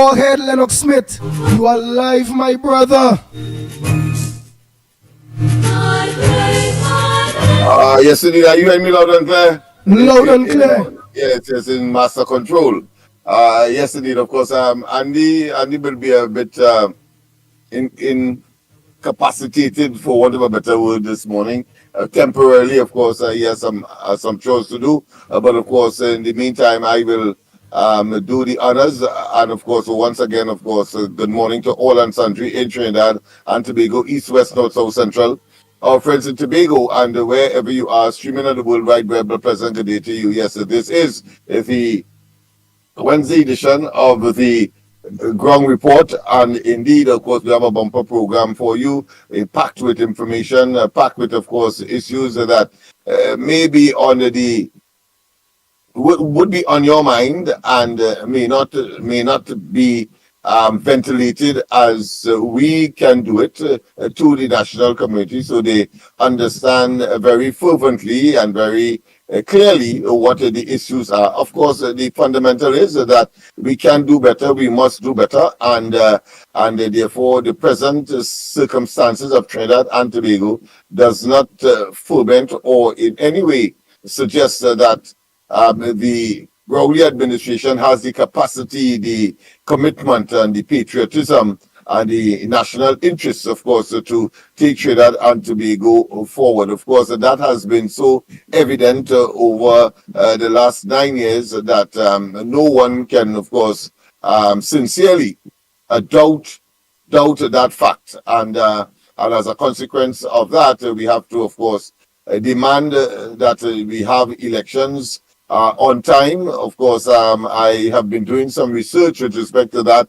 Go ahead, Lennox Smith. You are live, my brother. Yes, indeed. Are you hearing me loud and clear? Loud and clear. Yes, it's in master control. Yes, indeed. Of course, Andy will be a bit incapacitated, for want of a better word, this morning. Temporarily, of course, he has some chores to do. But of course, in the meantime, I will do the honors. And of course, once again, of course, good morning to all and sundry in Trinidad and Tobago, East, West, North, South, Central. Our friends in Tobago and wherever you are, streaming on the World Wide Web, a pleasant good day to you. Yes, this is the Wednesday edition of the Ground Report, and indeed, of course, we have a bumper program for you, packed with information, packed with, of course, issues that may be on the would be on your mind and may not be ventilated as we can do it to the national community, so they understand very fervently and very clearly what the issues are. Of course, the fundamental is that we can do better, we must do better, and therefore the present circumstances of Trinidad and Tobago does not foment or in any way suggest that the Rowley administration has the capacity, the commitment, and the patriotism and the national interests, of course, to take Trinidad and Tobago forward. Of course, that has been so evident over the last 9 years that no one can, of course, sincerely doubt that fact. And as a consequence of that, we have to, of course, demand that we have elections on time. Of course, I have been doing some research with respect to that.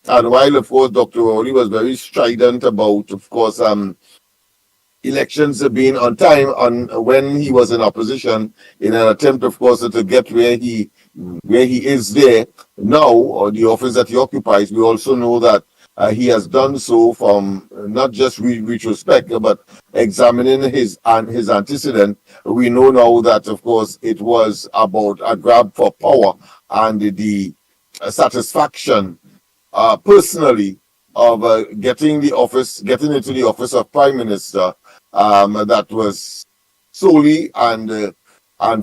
And while, of course, Dr. Rowley was very strident about, of course, elections being on time when he was in opposition, in an attempt, of course, to get where he is there now, or the office that he occupies, we also know that he has done so from not just retrospect, but examining his antecedent. We know now that, of course, it was about a grab for power and the satisfaction personally of getting into the office of Prime Minister. That was solely and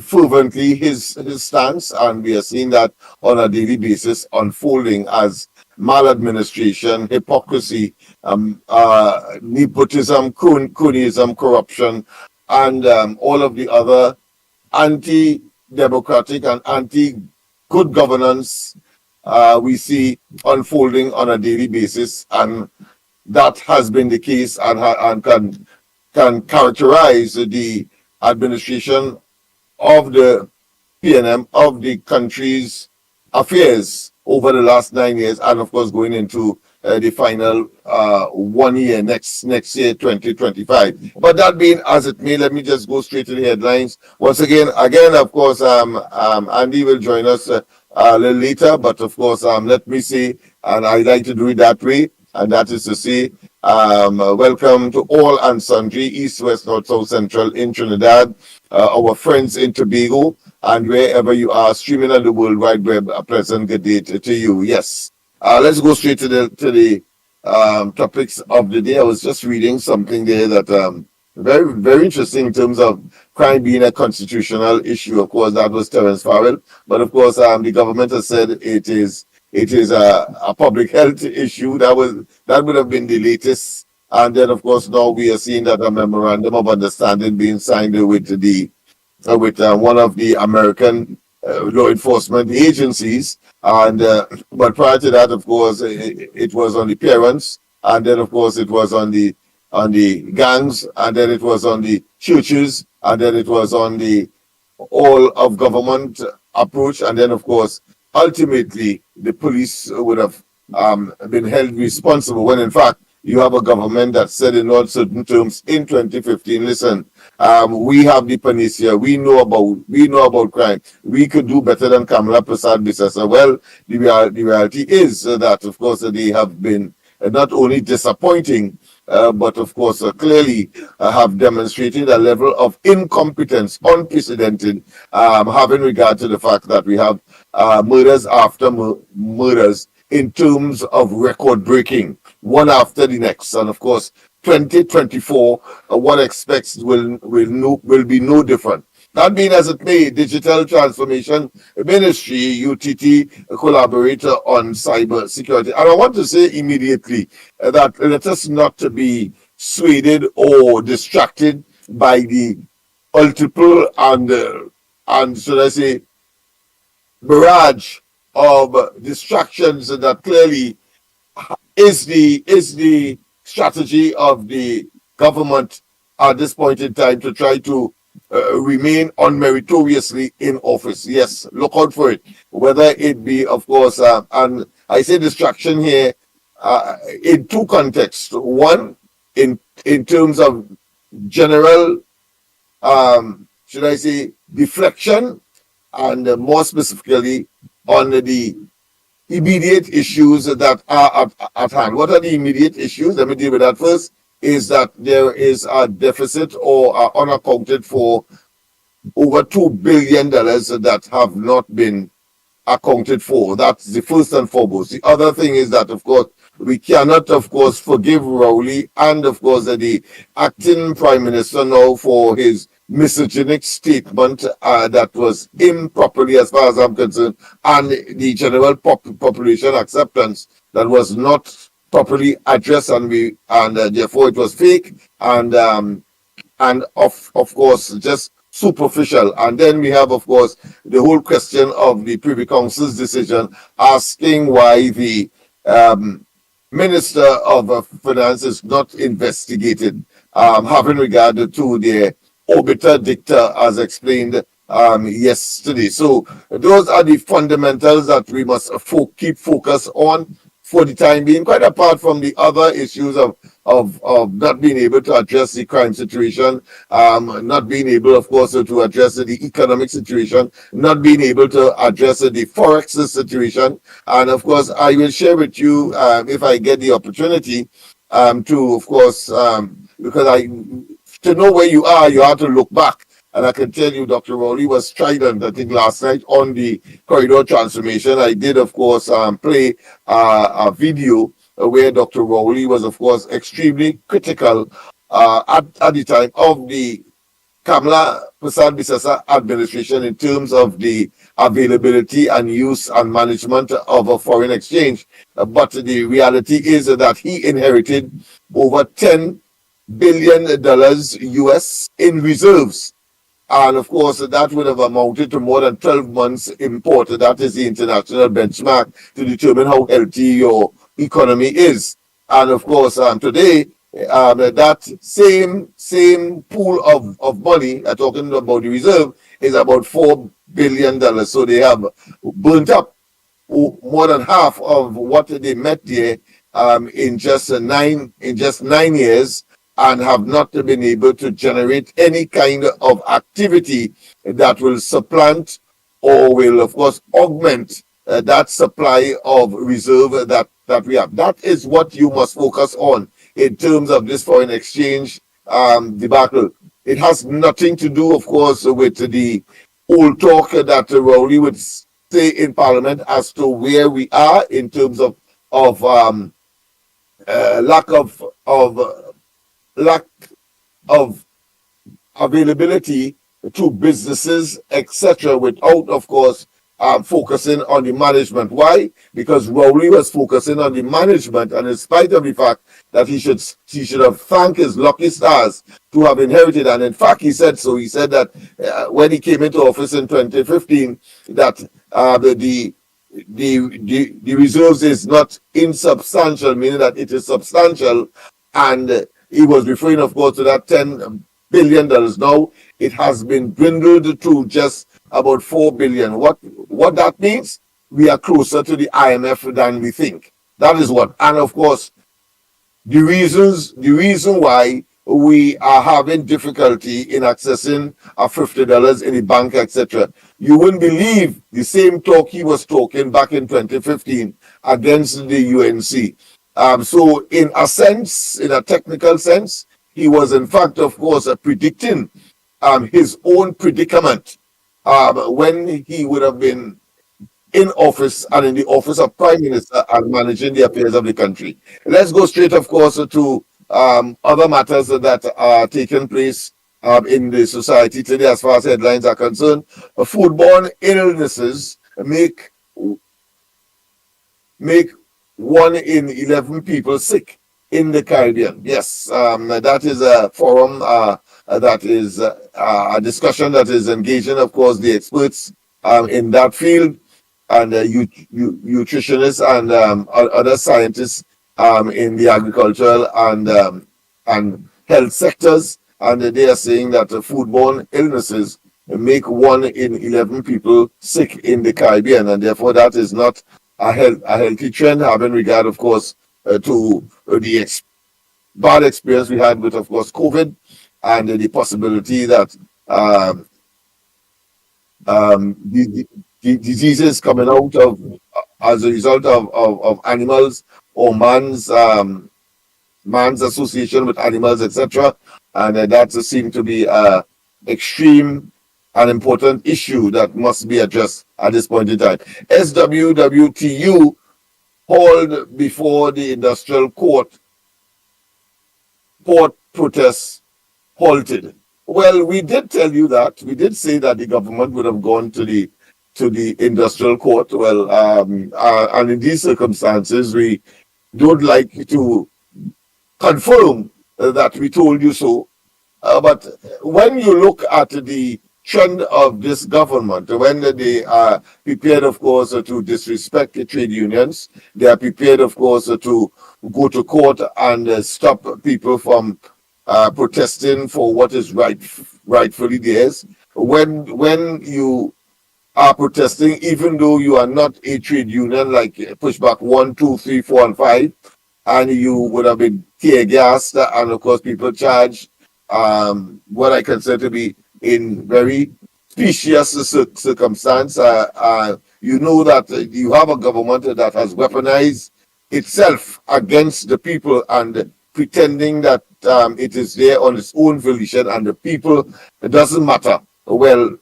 fervently his stance, and we are seeing that on a daily basis unfolding as maladministration, hypocrisy, nepotism, cronyism, corruption, and all of the other anti-democratic and anti-good governance we see unfolding on a daily basis, and that has been the case and can characterize the administration of the PNM, of the country's affairs over the last 9 years, and of course going into the final 1 year next year, 2025. But that being as it may, let me just go straight to the headlines. Once again, of course, Andy will join us a little later, but of course, let me say, and I like to do it that way, and that is to say, welcome to all and sundry, East, West, North, South, Central in Trinidad, our friends in Tobago, and wherever you are streaming on the World Wide Web, a pleasant good day to you. Yes. Let's go straight to the topics of the day. I was just reading something there that very, very interesting in terms of crime being a constitutional issue. Of course, that was Terence Farrell. But of course, the government has said it is a public health issue. That would have been the latest. And then, of course, now we are seeing that a memorandum of understanding being signed with one of the American law enforcement agencies. And but prior to that, of course, it was on the parents, and then of course it was on the gangs, and then it was on the churches, and then it was on the all of government approach, and then of course ultimately the police would have been held responsible, when in fact you have a government that said in all certain terms in 2015, listen, we have the panacea, we know about crime, we could do better than Kamala Persad-Bissessar. Well, the reality is that of course they have been not only disappointing, but of course clearly have demonstrated a level of incompetence unprecedented, having regard to the fact that we have murders after murders in terms of record breaking, one after the next. And of course, 2024, one expects will be no different. That being as it may, Digital Transformation Ministry, UTT, collaborator on cyber security. And I want to say immediately that let us not be swayed or distracted by the multiple and should I say barrage of distractions that clearly is the strategy of the government at this point in time to try to remain unmeritoriously in office. Yes, look out for it. Whether it be, of course, and I say distraction here in two contexts. One, in terms of general, should I say, deflection, and more specifically on the immediate issues that are at hand. What are the immediate issues? Let me deal with that first. Is that there is a deficit or unaccounted for over $2 billion that have not been accounted for. That's the first and foremost. The other thing is that, of course, we cannot, of course, forgive Rowley and, of course, the acting Prime Minister now for his misogynic statement that was improperly, as far as I'm concerned, and the general population acceptance that was not properly addressed, and therefore it was fake and of course just superficial. And then we have, of course, the whole question of the Privy Council's decision asking why the Minister of Finance is not investigated, having regard to the obiter dicta as explained yesterday. So those are the fundamentals that we must keep focus on for the time being, quite apart from the other issues of not being able to address the crime situation, not being able, of course, to address the economic situation, not being able to address the forex situation. And of course, I will share with you, if I get the opportunity, to, of course, because to know where you are, you have to look back. And I can tell you, Dr. Rowley was strident, I think, last night on the corridor transformation. I did, of course, play a video where Dr. Rowley was, of course, extremely critical at the time of the Kamala Persad-Bissessar administration in terms of the availability and use and management of a foreign exchange. But the reality is that he inherited over $10 billion US in reserves. And of course, that would have amounted to more than 12 months import. That is the international benchmark to determine how healthy your economy is. And of course, today, that same pool of money, talking about the reserve, is about $4 billion. So they have burnt up more than half of what they met there in just 9 years, and have not been able to generate any kind of activity that will supplant or will, of course, augment that supply of reserve that we have. That is what you must focus on in terms of this foreign exchange debacle. It has nothing to do, of course, with the old talk that Rowley would say in Parliament as to where we are in terms of lack of availability to businesses, etc., without, of course, focusing on the management. Why? Because Rowley was focusing on the management, and in spite of the fact that he should have thanked his lucky stars to have inherited, and in fact he said so. He said that when he came into office in 2015, that the reserves is not insubstantial, meaning that it is substantial, and he was referring, of course, to that $10 billion. Now it has been dwindled to just about $4 billion. What that means? We are closer to the IMF than we think. That is what. And of course, the reason why we are having difficulty in accessing our $50 in the bank, etc. You wouldn't believe the same talk he was talking back in 2015 against the UNC. So in a sense, in a technical sense, he was in fact, of course, predicting his own predicament when he would have been in office and in the office of Prime Minister and managing the affairs of the country. Let's go straight, of course, to other matters that are taking place in the society today as far as headlines are concerned. Foodborne illnesses make 1 in 11 people sick in the Caribbean. Yes, that is a forum, that is a discussion that is engaging, of course, the experts in that field, and nutritionists and other scientists in the agricultural and health sectors. And they are saying that foodborne illnesses make 1 in 11 people sick in the Caribbean, and therefore that is not a healthy trend, having regard, of course, to the bad experience we had with, of course, COVID, and the possibility that the diseases coming out of as a result of animals or man's association with animals, etc. And that seemed to be an extreme and important issue that must be addressed at this point in time. SWWTU hauled before the industrial court, port protests halted. Well, we did tell you that. We did say that the government would have gone to the industrial court. Well, and in these circumstances, we don't like to confirm that we told you so. But when you look at the trend of this government, when they are prepared, of course, to disrespect the trade unions, they are prepared, of course, to go to court and stop people from protesting for what is rightfully theirs. When you are protesting, even though you are not a trade union like Pushback 1, 2, 3, 4, and 5, and you would have been tear gassed, and of course people charged what I consider to be in very specious circumstance. You know that you have a government that has weaponized itself against the people and pretending that it is there on its own volition and the people, it doesn't matter. Well,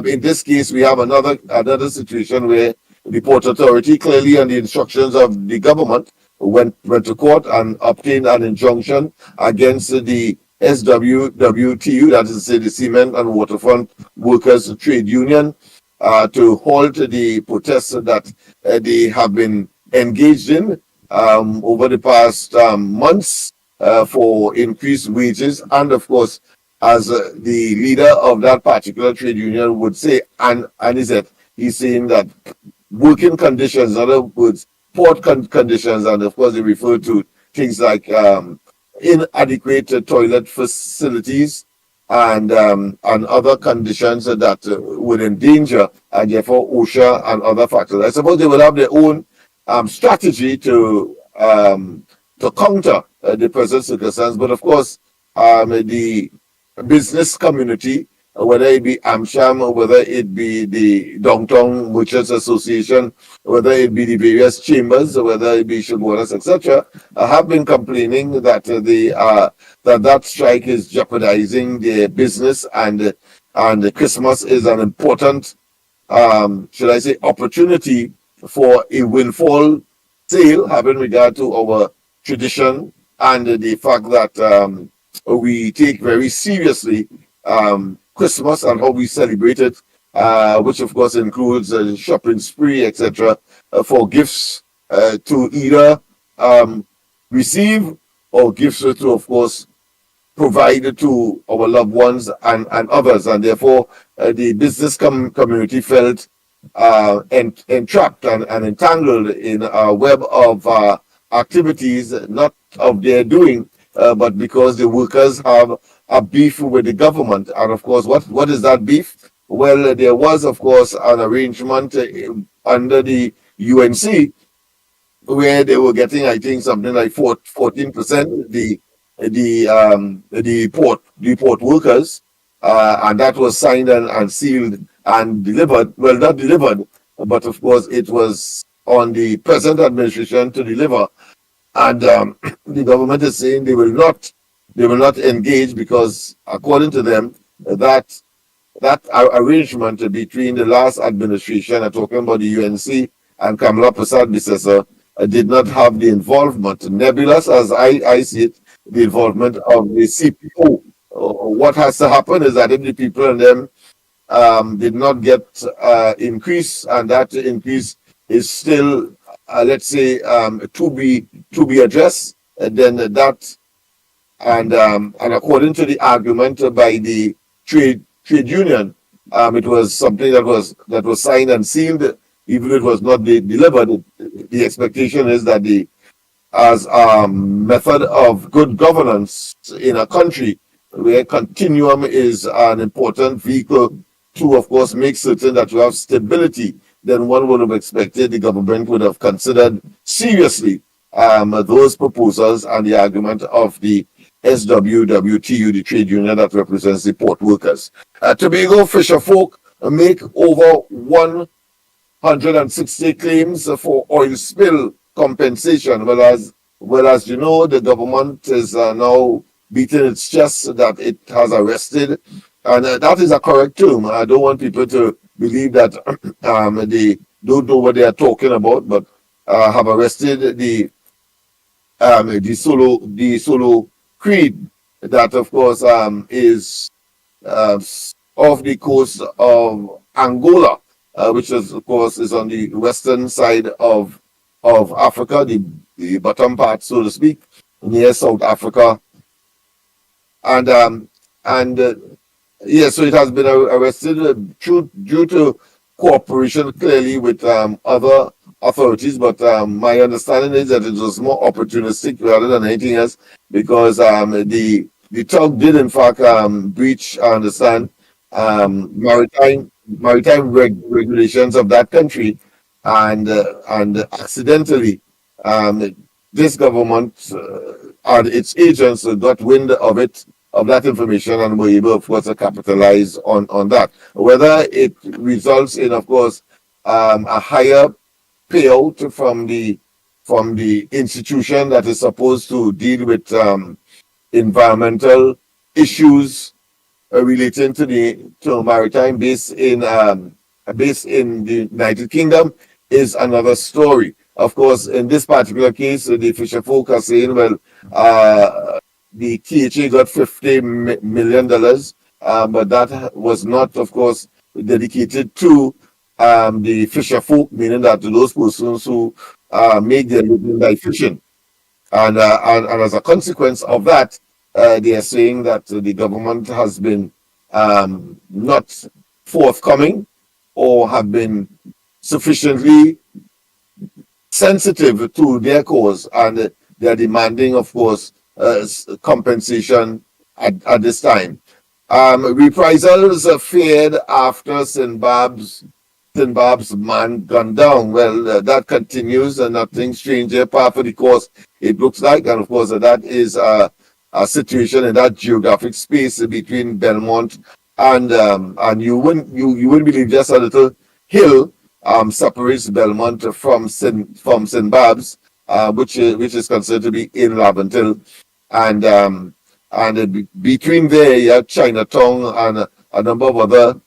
in this case, we have another situation where the Port Authority, clearly on the instructions of the government, went to court and obtained an injunction against the SWWTU, that is to say the Cement and Waterfront Workers Trade Union, to halt the protests that they have been engaged in over the past months for increased wages. And of course, as the leader of that particular trade union would say, and he's saying that working conditions, in other words, port conditions, and of course they refer to things like inadequate toilet facilities and other conditions that would endanger, and therefore OSHA and other factors. I suppose they will have their own strategy to counter the present circumstance, but of course the business community, whether it be AmSham, whether it be the Downtown Merchants Association, whether it be the various chambers, whether it be Shugwaras, etc., have been complaining that that strike is jeopardizing their business, and Christmas is an important, should I say, opportunity for a windfall sale, having regard to our tradition and the fact that we take very seriously Christmas and how we celebrate it, which of course includes shopping spree, etc., for gifts to either receive or gifts to, of course, provide to our loved ones and others. And therefore, the business community felt entrapped and entangled in a web of activities, not of their doing, but because the workers have a beef with the government. And of course, what is that beef? Well, there was, of course, an arrangement under the UNC where they were getting, I think, something like 14%, the port workers, and that was signed and sealed and delivered. Well, not delivered, but of course, it was on the present administration to deliver. And the government is saying they will not engage because, according to them, that arrangement between the last administration, I'm talking about the UNC and Kamala Prasad Bissesa, did not have the involvement, nebulous as I see it, the involvement of the CPO. What has to happen is that if the people and them did not get increase, and that increase is still, let's say, to be addressed, then that and according to the argument by the trade union, it was something that was signed and sealed, even if it was not delivered. The expectation is that as a method of good governance in a country where continuum is an important vehicle to, of course, make certain that you have stability, then one would have expected the government would have considered seriously those proposals and the argument of the SWWTU, the trade union that represents the port workers. Tobago fisher folk make over 160 claims for oil spill compensation. Well as you know, the government is now beating its chest that it has arrested, and that is a correct term. I don't want people to believe that they don't know what they are talking about, but have arrested the Solo Creed, that of course is off the coast of Angola, which is of course is on the western side of Africa, the bottom part, so to speak, near South Africa, and yeah, so it has been arrested due to cooperation clearly with other authorities, but my understanding is that it was more opportunistic rather than anything else, because the tug did in fact breach, I understand, maritime regulations of that country, and accidentally this government and its agents got wind of it, of that information, and were able, of course, to capitalize on that. Whether it results in, of course, a higher payout from the institution that is supposed to deal with environmental issues relating to maritime based in the United Kingdom, is another story. Of course, in this particular case, the fisher folk are saying, well, the THA got $50 million, but that was not, of course, dedicated to the fisher folk, meaning that to those persons who make their living by fishing. And as a consequence of that, they are saying that the government has been not forthcoming or have been sufficiently sensitive to their cause, and they are demanding, of course, compensation at this time. Reprisals feared after Sinbab's man gunned down. Well, that continues, and nothing strange here, par for the course, it looks like. And of course, that is a situation in that geographic space between Belmont and you wouldn't believe, just a little hill separates Belmont from Sinbab's, which is considered to be in Laventille, and between there you have Chinatown and a number of other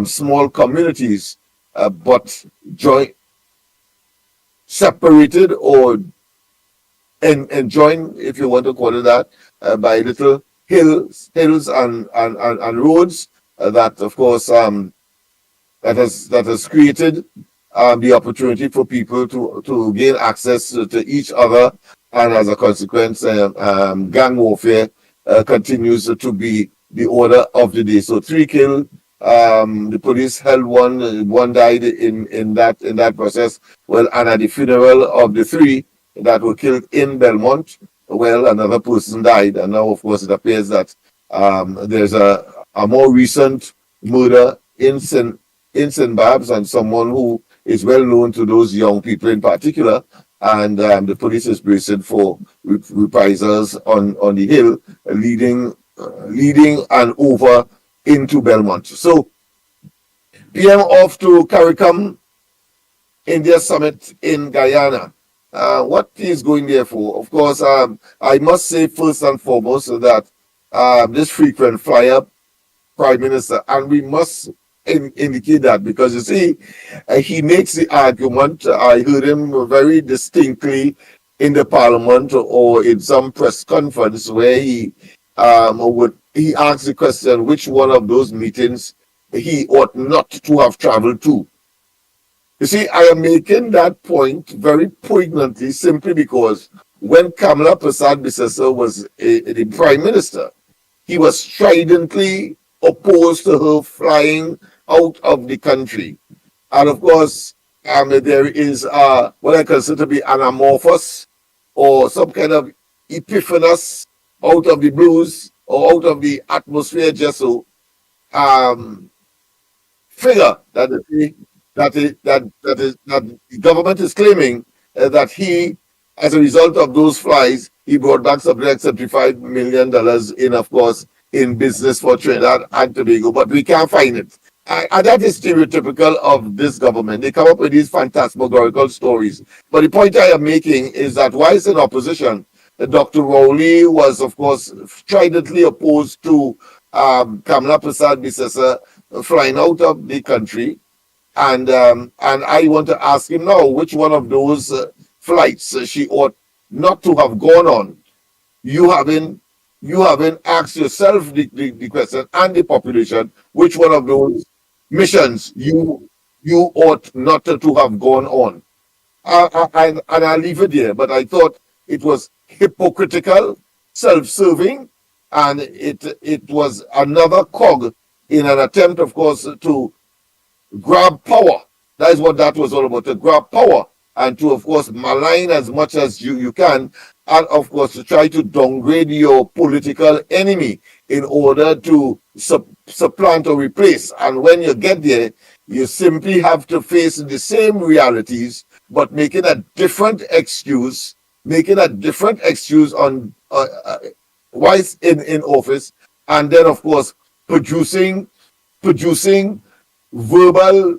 small communities, but separated or joined, if you want to call it that, by little hills and roads that, of course, that has created the opportunity for people to gain access to each other, and as a consequence, gang warfare continues to be the order of the day. So 3 killed. The police held one died in that process. Well, and at the funeral of the 3 that were killed in Belmont, well, another person died, and now, of course, it appears that there's a more recent murder in Sinbab's, and someone who is well known to those young people in particular, and the police is bracing for reprisals on the hill, leading and over into Belmont. So, PM off to CARICOM India Summit in Guyana. What is going there for? Of course, I must say first and foremost that this frequent flyer prime minister, and we must indicate that because you see, he makes the argument. I heard him very distinctly in the parliament or in some press conference where he asked the question which one of those meetings he ought not to have traveled to. You see, I am making that point very poignantly simply because when Kamala Prasad Bisesa was the prime minister, he was stridently opposed to her flying out of the country. And of course, there is what I consider to be an amorphous or some kind of epiphanous out of the blues or out of the atmosphere just so figure that the government is claiming that he, as a result of those flies, he brought back something like $75 million in, of course, in business for Trinidad and Tobago, but we can't find it. And that is stereotypical of this government. They come up with these phantasmagorical stories. But the point I am making is that whilst in opposition, Dr. Rowley was, of course, stridently opposed to Kamala Prasad Bisesa flying out of the country. And I want to ask him now, which one of those flights she ought not to have gone on? You haven't asked yourself the question and the population, which one of those missions you ought not to have gone on. And I'll leave it there, but I thought it was hypocritical, self-serving, and it was another cog in an attempt, of course, to grab power. That is what that was all about, to grab power and to, of course, malign as much as you can, and, of course, to try to downgrade your political enemy in order to supplant or replace. And when you get there, you simply have to face the same realities, but making a different excuse on whilst in office, and then, of course, producing verbal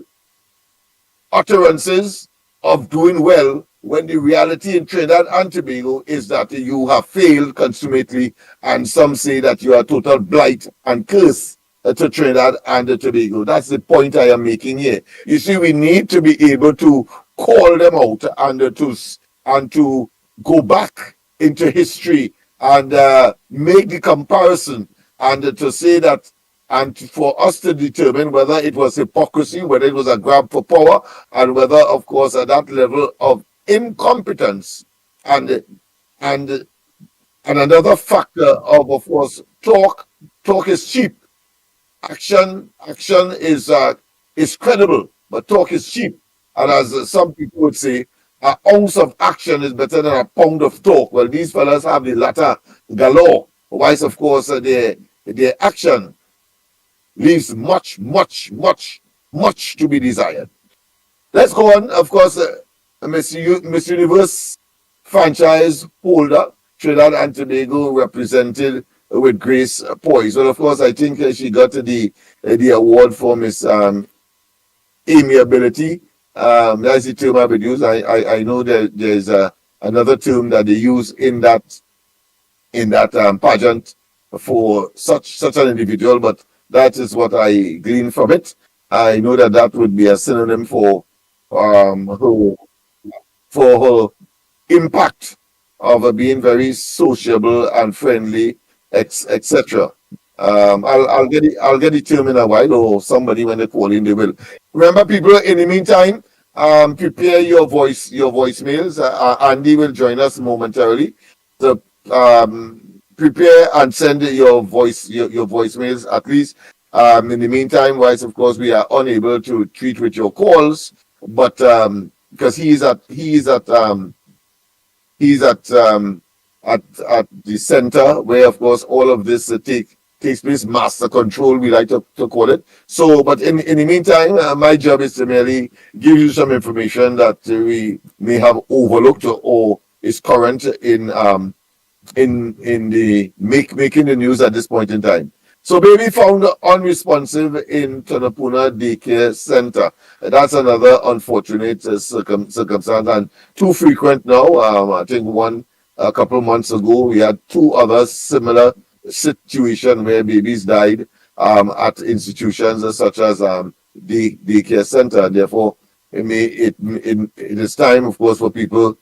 utterances of doing well when the reality in Trinidad and Tobago is that you have failed consummately, and some say that you are total blight and curse to Trinidad and Tobago. That's the point I am making here. You see, we need to be able to call them out and to go back into history and make the comparison and to say that, and for us to determine whether it was hypocrisy, whether it was a grab for power, and whether, of course, at that level of incompetence and another factor of course, talk is cheap. Action is credible, but talk is cheap. And as some people would say, an ounce of action is better than a pound of talk. Well, these fellas have the latter galore. Whilst, of course, their action leaves much to be desired. Let's go on. Of course, Miss Universe franchise holder, Trinidad and Tobago, represented with Grace Poise. Well, of course, I think she got the award for Miss Amiability. That's the term I would use. I know that there's another term that they use in that pageant for such an individual, but that is what I glean from it. I know that would be a synonym for her impact of being very sociable and friendly, etc. I'll get the term in a while, or somebody when they call in they will. Remember, people, in the meantime, prepare your voicemails. Andy will join us momentarily. So prepare and send your voicemails at least. In the meantime, whilst of course we are unable to treat with your calls, but because he's at the center where of course all of this takes place, master control, we like to call it. So, but in the meantime, my job is to merely give you some information that we may have overlooked or is current in the making the news at this point in time. So, baby found unresponsive in Tonapuna Daycare Center. That's another unfortunate circumstance, and too frequent now. I think a couple of months ago we had two other similar situation where babies died at institutions such as the daycare center. Therefore, it is time, of course, for people.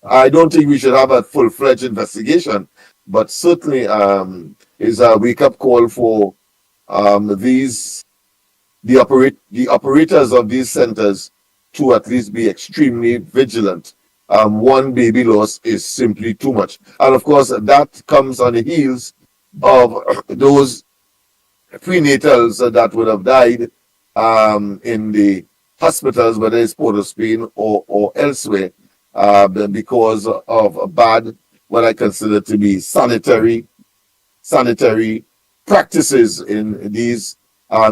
I don't think we should have a full-fledged investigation, but certainly is a wake-up call for the operators of these centers to at least be extremely vigilant. One baby loss is simply too much, and of course that comes on the heels of those prenatals that would have died in the hospitals, whether it's Port of Spain or elsewhere, because of bad, what I consider to be sanitary practices in these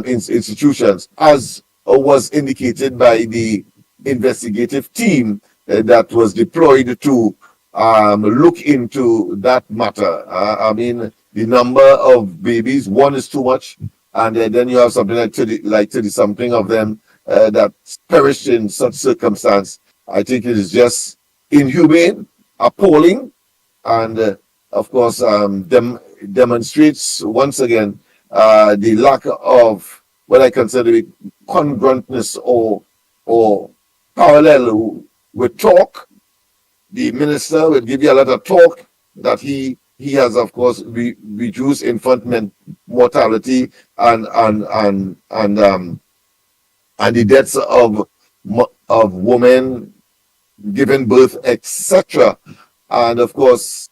institutions, as was indicated by the investigative team that was deployed to look into that matter. I mean, the number of babies, one is too much, and then you have something like 30 something of them that perished in such circumstance. I think it is just inhumane, appalling, and of course demonstrates once again the lack of what I consider congruentness or parallel with talk. The minister will give you a lot of talk that he has, of course, reduced infant mortality and the deaths of women giving birth, etc. And of course,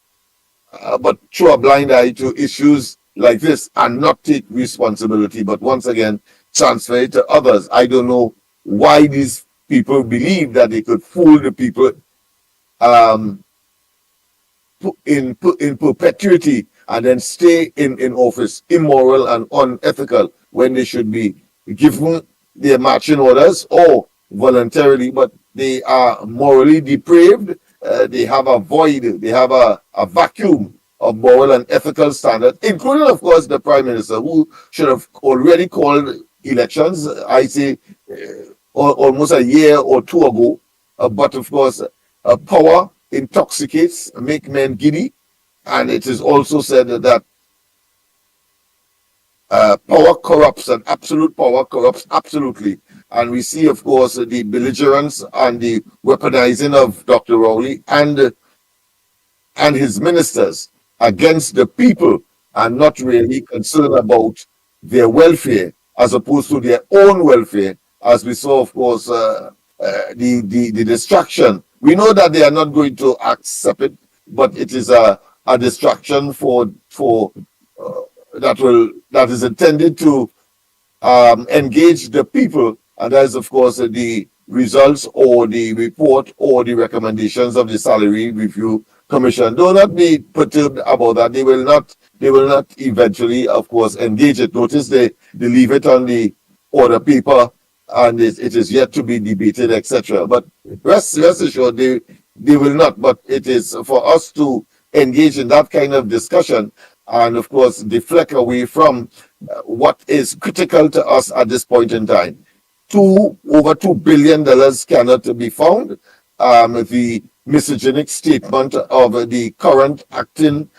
but throw a blind eye to issues like this and not take responsibility, but once again transfer it to others. I don't know why these people believe that they could fool the people in perpetuity and then stay in office, immoral and unethical, when they should be given their marching orders or voluntarily, but they are morally depraved. They have a void, they have a vacuum of moral and ethical standards, including, of course, the Prime Minister, who should have already called elections, I say, almost a year or two ago. But, of course, power intoxicates, make men giddy, and it is also said that power corrupts, and absolute power corrupts absolutely. And we see, of course, the belligerence and the weaponizing of Dr. Rowley and his ministers against the people, and not really concerned about their welfare as opposed to their own welfare, as we saw, of course, the distraction. We know that they are not going to accept it, but it is a distraction that is intended to engage the people, and that is, of course, the results or the report or the recommendations of the Salary Review Commission. Do not be perturbed about that. They will not eventually, of course, engage it. Notice they leave it on the order paper, and it is yet to be debated, etc. But rest assured, they will not. But it is for us to engage in that kind of discussion and, of course, deflect away from what is critical to us at this point in time. Over $2 billion cannot be found. The misogynic statement of the current acting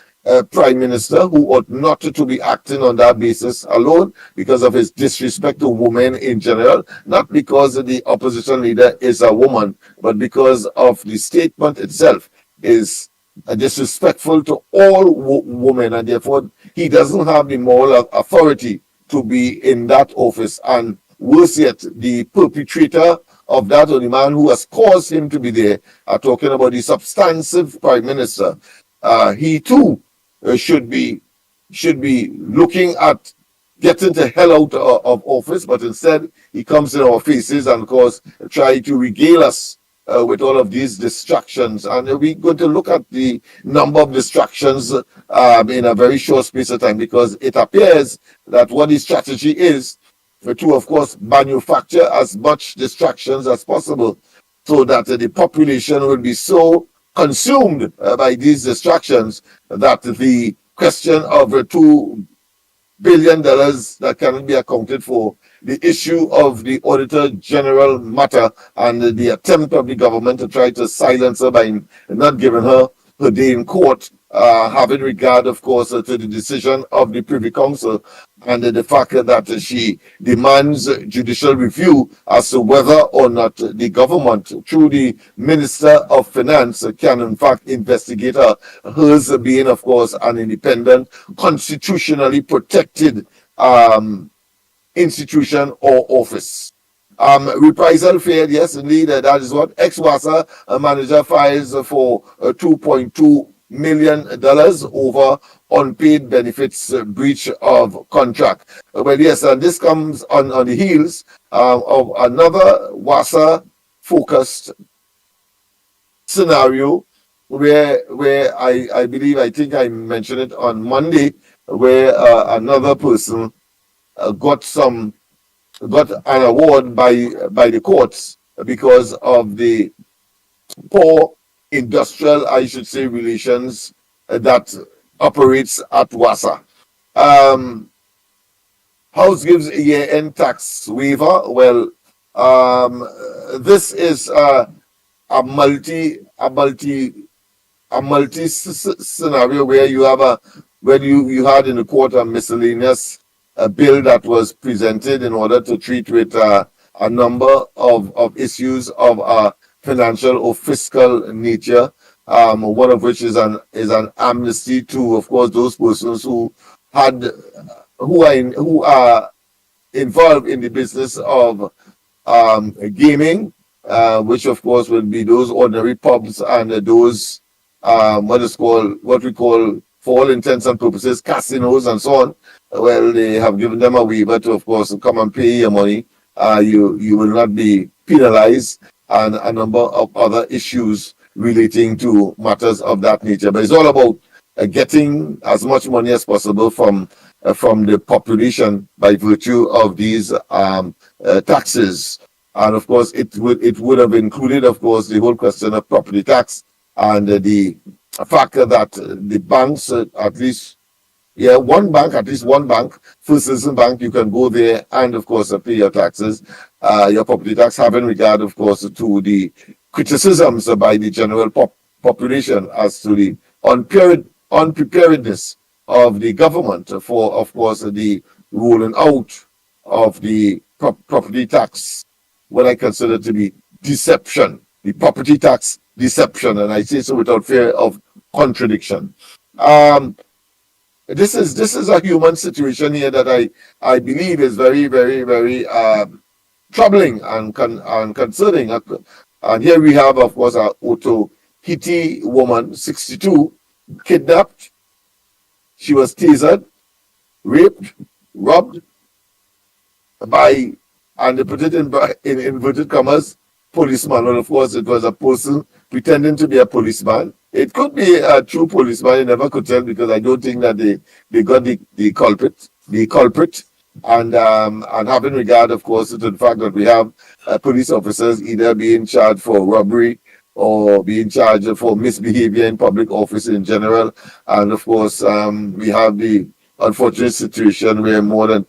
Prime Minister, who ought not to be acting on that basis alone because of his disrespect to women in general, not because the opposition leader is a woman, but because of the statement itself is disrespectful to all women, and therefore he doesn't have the moral authority to be in that office. And worse yet, the perpetrator of that, or the man who has caused him to be there, are talking about the substantive Prime Minister. He too should be looking at getting the hell out of office, but instead he comes in our faces and, of course, try to regale us with all of these distractions. And we're going to look at the number of distractions in a very short space of time, because it appears that what the strategy is to, of course, manufacture as much distractions as possible, so that the population will be so consumed by these distractions that the question of $2 billion that cannot be accounted for, the issue of the Auditor General matter, and the attempt of the government to try to silence her by not giving her her day in court, having regard, of course, to the decision of the Privy Council and the fact that she demands judicial review as to whether or not the government, through the Minister of Finance, can in fact investigate her, hers being, of course, an independent, constitutionally protected institution or office. Reprisal failed, yes, indeed, that is what ex-WASA manager files for $2.2 million over unpaid benefits breach of contract. Well, yes, and this comes on the heels of another WASA-focused scenario where I believe, I think I mentioned it on Monday, where another person got an award by the courts because of the poor industrial, I should say, relations that operates at WASA. House gives a year-end tax waiver. Well, this is a multi scenario where you have when you had in the court a miscellaneous bill that was presented in order to treat with a number of issues of a financial or fiscal nature, one of which is an amnesty to, of course, those persons who are involved in the business of gaming, which of course will be those ordinary pubs and those what we call, for all intents and purposes, casinos and so on. Well, they have given them a waiver to, of course, come and pay your money. You will not be penalized, and a number of other issues relating to matters of that nature. But it's all about getting as much money as possible from the population by virtue of these taxes. And of course, it would have included, of course, the whole question of property tax and the fact that the banks, at least one bank, First Citizen Bank, you can go there and, of course, pay your taxes, your property tax, having regard, of course, to the criticisms by the general population as to the unpreparedness of the government for, of course, the rolling out of the property tax, what I consider to be deception, the property tax deception, and I say so without fear of contradiction. This is a human situation here that I believe is very, very, very troubling and concerning. And here we have, of course, a Otaheite woman, 62, kidnapped. She was tasered, raped, robbed by, and they put it in inverted commas, policeman. Well, of course, it was a person pretending to be a policeman. It could be a true policeman. You never could tell, because I don't think that they got the culprit, and having regard, of course, to the fact that we have police officers either being charged for robbery or being charged for misbehavior in public office in general. And of course, we have the unfortunate situation where more than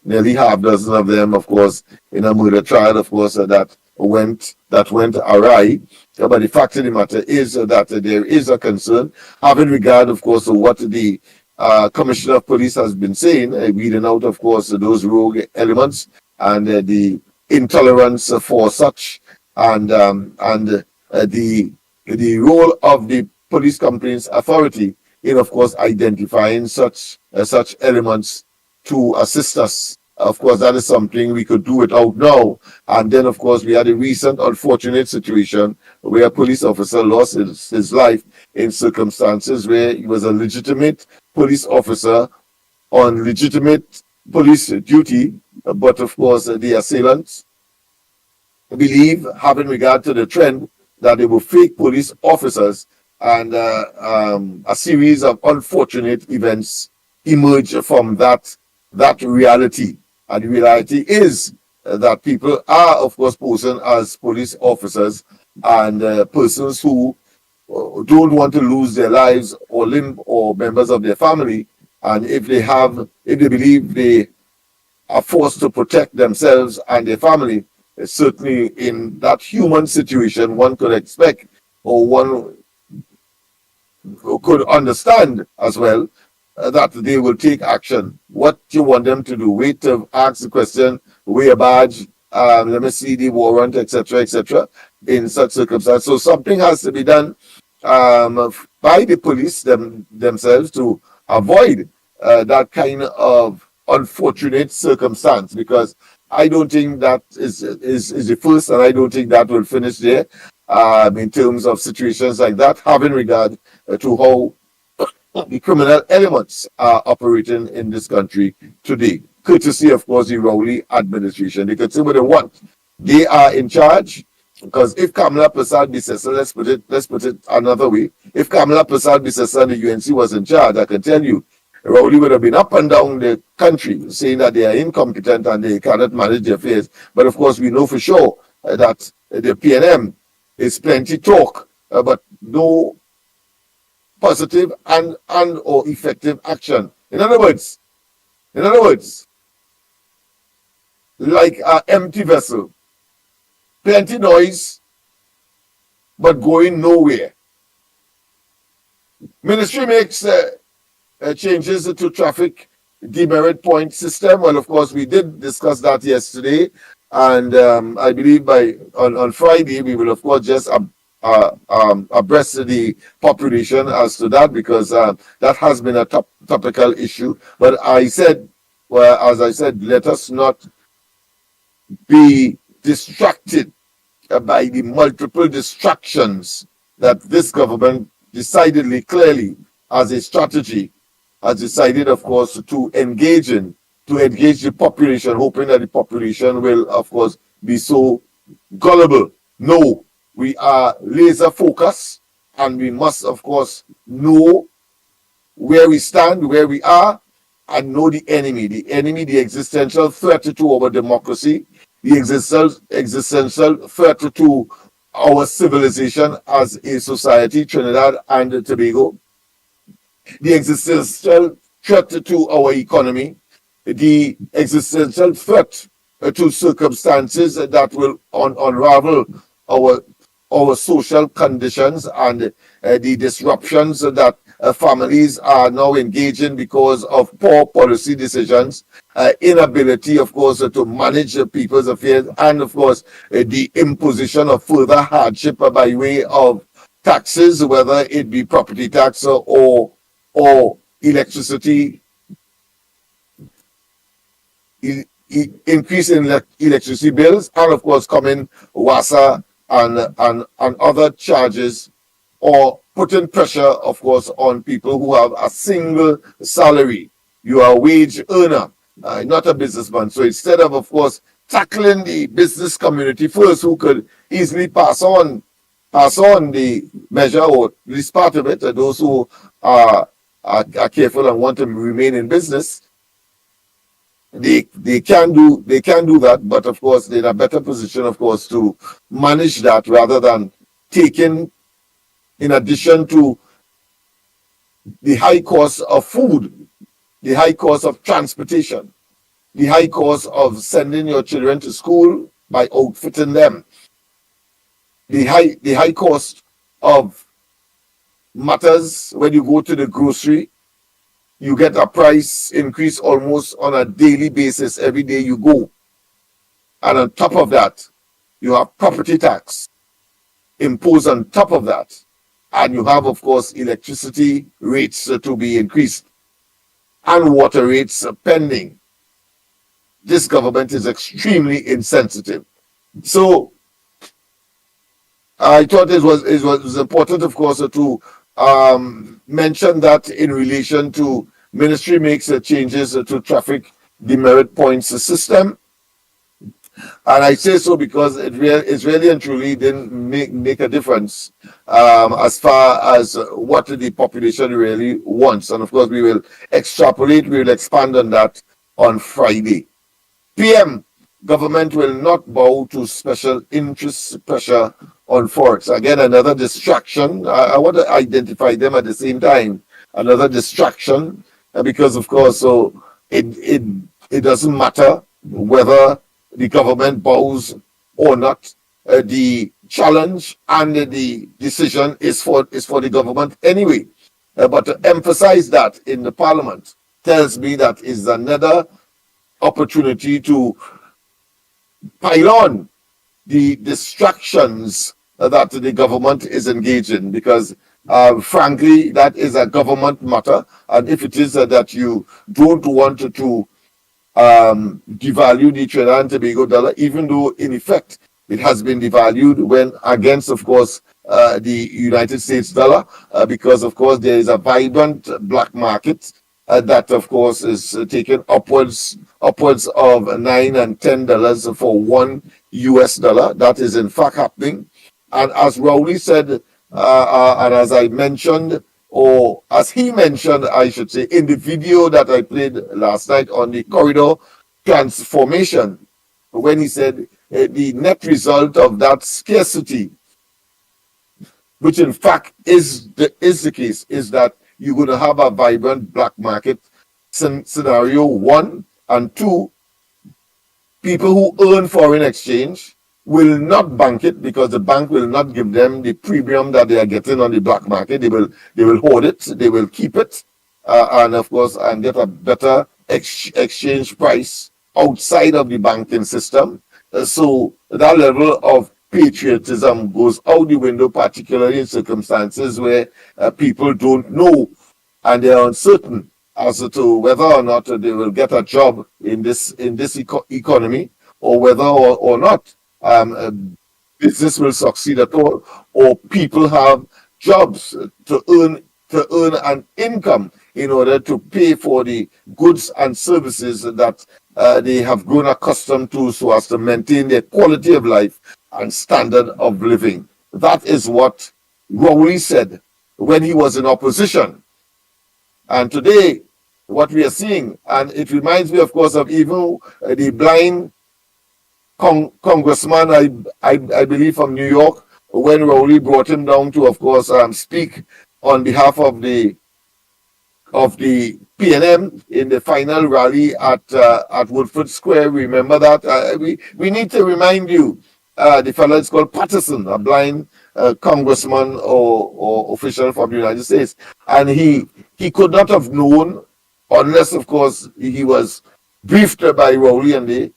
nearly half dozen of them, of course, in a murder trial, of course, that went awry. But the fact of the matter is that there is a concern, having regard, of course, to what the Commissioner of Police has been saying, weeding out, of course, those rogue elements and the intolerance for such, and the role of the Police Complaints Authority in, of course, identifying such elements to assist us. Of course, that is something we could do without now. And then, of course, we had a recent unfortunate situation where a police officer lost his life in circumstances where he was a legitimate police officer on legitimate police duty. But, of course, the assailants believe, having regard to the trend, that they were fake police officers, and a series of unfortunate events emerged from that reality. And the reality is that people are, of course, posing as police officers, and persons who don't want to lose their lives or limb or members of their family. And if they believe they are forced to protect themselves and their family, certainly in that human situation, one could expect, or one could understand as well that they will take action. What you want them to do? Wait to ask the question, wear a badge, let me see the warrant, etc., in such circumstances. So something has to be done by the police themselves to avoid that kind of unfortunate circumstance, because I don't think that is the first, and I don't think that will finish there in terms of situations like that, having regard to how the criminal elements are operating in this country today. Courtesy, of course, the Rowley administration. They could say what they want. They are in charge, because if Kamala Persad-Bissessar, let's put it another way, if Kamala Persad-Bissessar and the UNC was in charge, I can tell you, Rowley would have been up and down the country saying that they are incompetent and they cannot manage their affairs. But of course, we know for sure that the PNM is plenty talk, but no positive and or effective action. In other words, like an empty vessel, plenty noise, but going nowhere. Ministry makes changes to traffic demerit point system. Well, of course, we did discuss that yesterday, and I believe on Friday we will, of course, just abreast the population as to that, because that has been a topical issue. But I said, well, as I said, let us not be distracted by the multiple distractions that this government decidedly, clearly, as a strategy, has decided, of course, to engage the population, hoping that the population will, of course, be so gullible. No, we are laser focused, and we must, of course, know where we stand, where we are, and know the enemy, the existential threat to our democracy, the existential threat to our civilization as a society, Trinidad and Tobago, the existential threat to our economy, the existential threat to circumstances that will unravel our social conditions, and the disruptions that families are now engaging because of poor policy decisions, inability, of course, to manage people's affairs, and, of course, the imposition of further hardship by way of taxes, whether it be property tax or electricity, increase in electricity bills, and, of course, coming WASA and other charges, or putting pressure, of course, on people who have a single salary. You are a wage earner, not a businessman. So instead of course, tackling the business community first, who could easily pass on the measure, or at least part of it, those who are careful and want to remain in business, they can do that, but of course they're in a better position, of course, to manage that, rather than taking, in addition to the high cost of food, the high cost of transportation, the high cost of sending your children to school by outfitting them, the high cost of matters when you go to the grocery. You get a price increase almost on a daily basis every day you go. And on top of that, you have property tax imposed on top of that. And you have, of course, electricity rates to be increased, and water rates pending. This government is extremely insensitive. So I thought it was important, of course, to mention that in relation to ministry makes changes to traffic demerit points system. And I say so because it really and truly didn't make a difference as far as what the population really wants. And of course, we will extrapolate, we will expand on that on Friday. PM, government will not bow to special interest pressure on forex. Again, another distraction. I want to identify them at the same time. Another distraction, because of course, so it doesn't matter whether the government bows or not. The challenge and the decision is for the government anyway. But to emphasize that in the parliament tells me that is another opportunity to pile on the distractions that the government is engaged in, because frankly, that is a government matter. And if it is that you don't want to devalue the Trinidad and Tobago dollar, even though in effect it has been devalued when against, of course, the United States dollar, because of course there is a vibrant black market that of course is taking upwards of $9 and $10 for $1 US. That is in fact happening. And as Rowley said, and as I mentioned, or as he mentioned, I should say, in the video that I played last night on the corridor transformation, when he said the net result of that scarcity, which in fact is the case, is that you're going to have a vibrant black market scenario, one, and two, people who earn foreign exchange will not bank it because the bank will not give them the premium that they are getting on the black market. They will hoard it, they will keep it, and of course, and get a better exchange price outside of the banking system. So that level of patriotism goes out the window, particularly in circumstances where people don't know and they are uncertain as to whether or not they will get a job in this economy, or whether or not business will succeed at all, or people have jobs to earn an income in order to pay for the goods and services that they have grown accustomed to, so as to maintain their quality of life and standard of living. That is what Rowley said when he was in opposition. And today, what we are seeing, and it reminds me, of course, of even the blind congressman, I believe, from New York, when Rowley brought him down to, of course, speak on behalf of the PNM in the final rally at Woodford Square. Remember that? We need to remind you, the fellow is called Patterson, a blind congressman or official from the United States, and he could not have known, unless, of course, he was briefed by Rowley and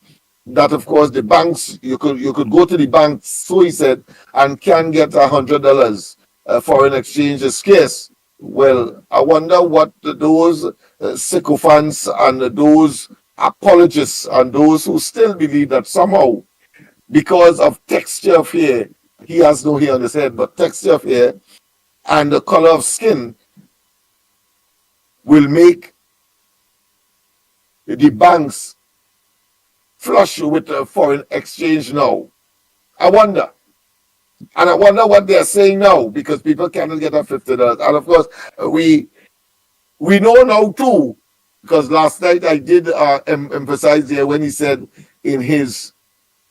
that, of course, the banks, you could go to the banks, so he said, and can get $100. Foreign exchange is scarce. Well, I wonder what those sycophants and those apologists and those who still believe that somehow, because of texture of hair, he has no hair on his head, but texture of hair and the color of skin will make the banks flush with foreign exchange now. I wonder. And I wonder what they're saying now, because people cannot get a $50. And of course, we know now too, because last night I did emphasize there when he said in his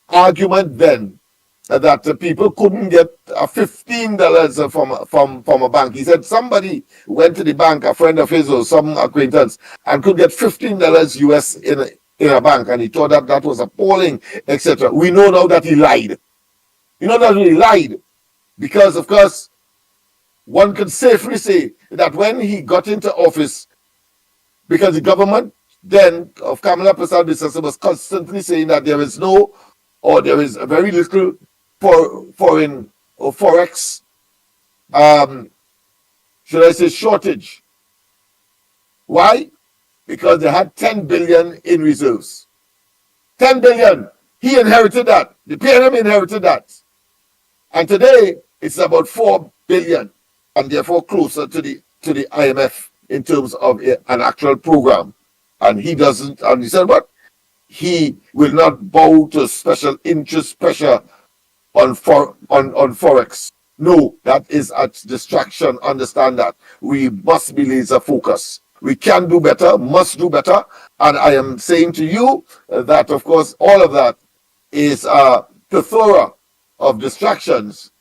argument then that people couldn't get $15 from a bank. He said somebody went to the bank, a friend of his or some acquaintance, and could get $15 US in a bank, and he thought that was appalling, etc. We know now that he lied. You know that he lied, because of course one could safely say that when he got into office, because the government then of Kamala Persad-Bissessar was constantly saying that there is no, or there is very little foreign or forex, should I say, shortage. Why? Because they had 10 billion in reserves. 10 billion. He inherited that. The PNM inherited that. And today it's about 4 billion, and therefore closer to the IMF in terms of an actual program. And he doesn't, and he said what? He will not bow to special interest pressure on forex. No, that is a distraction. Understand that. We must be laser focused. We can do better, must do better. And I am saying to you that, of course, all of that is a plethora of distractions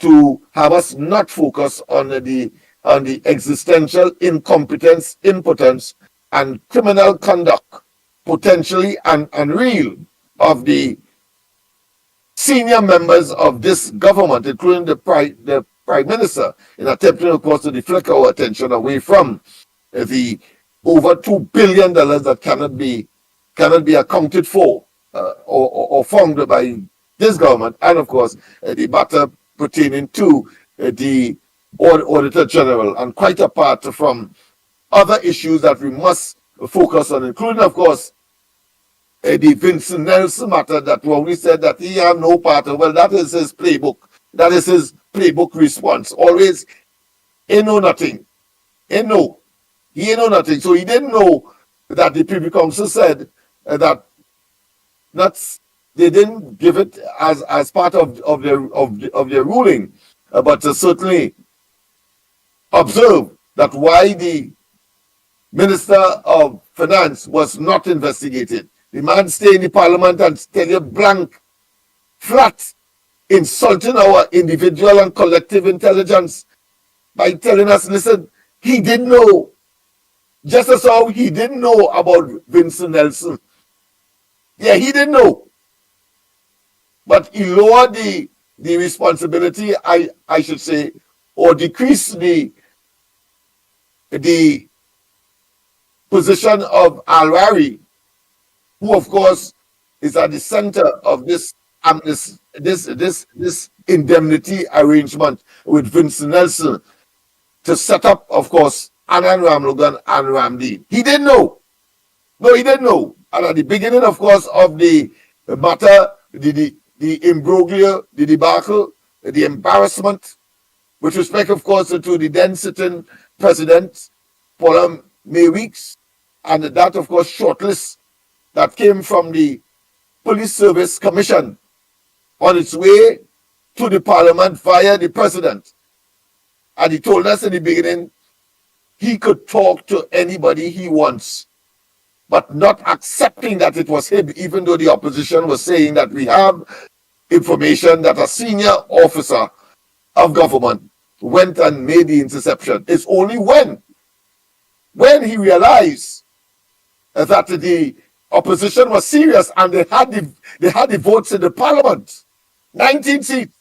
to have us not focus on the existential incompetence, impotence, and criminal conduct, potentially and unreal, of the senior members of this government, including the Prime Minister, in attempting, of course, to deflect our attention away from the over $2 billion that cannot be accounted for or found by this government, and of course the matter pertaining to the Auditor General, and quite apart from other issues that we must focus on, including, of course, the Vincent Nelson matter that Rowley said that he had no part of. Well, that is his playbook. That is his playbook response. Always, he know nothing. He know nothing. So he didn't know that the Privy Council said that they didn't give it as part of their ruling, but certainly observe that why the Minister of Finance was not investigated. The man stay in the parliament and tell you blank, flat, insulting our individual and collective intelligence by telling us, listen, he didn't know. Just as how he didn't know about Vincent Nelson. Yeah, he didn't know. But he lowered the responsibility, I should say, or decreased the position of Al-Rari, who of course is at the center of this indemnity arrangement with Vincent Nelson to set up, of course, Anand Ramlogan and Ramdean. He didn't know. No, he didn't know. And at the beginning, of course, of the matter, the imbroglio, the debacle, the embarrassment, with respect, of course, to the then sitting president, Paula May Weeks, and that, of course, shortlist that came from the Police Service Commission on its way to the parliament via the president. And he told us in the beginning he could talk to anybody he wants, but not accepting that it was him, even though the opposition was saying that we have information that a senior officer of government went and made the interception. It's only when he realized that the opposition was serious and they had the votes in the parliament, 19 seats,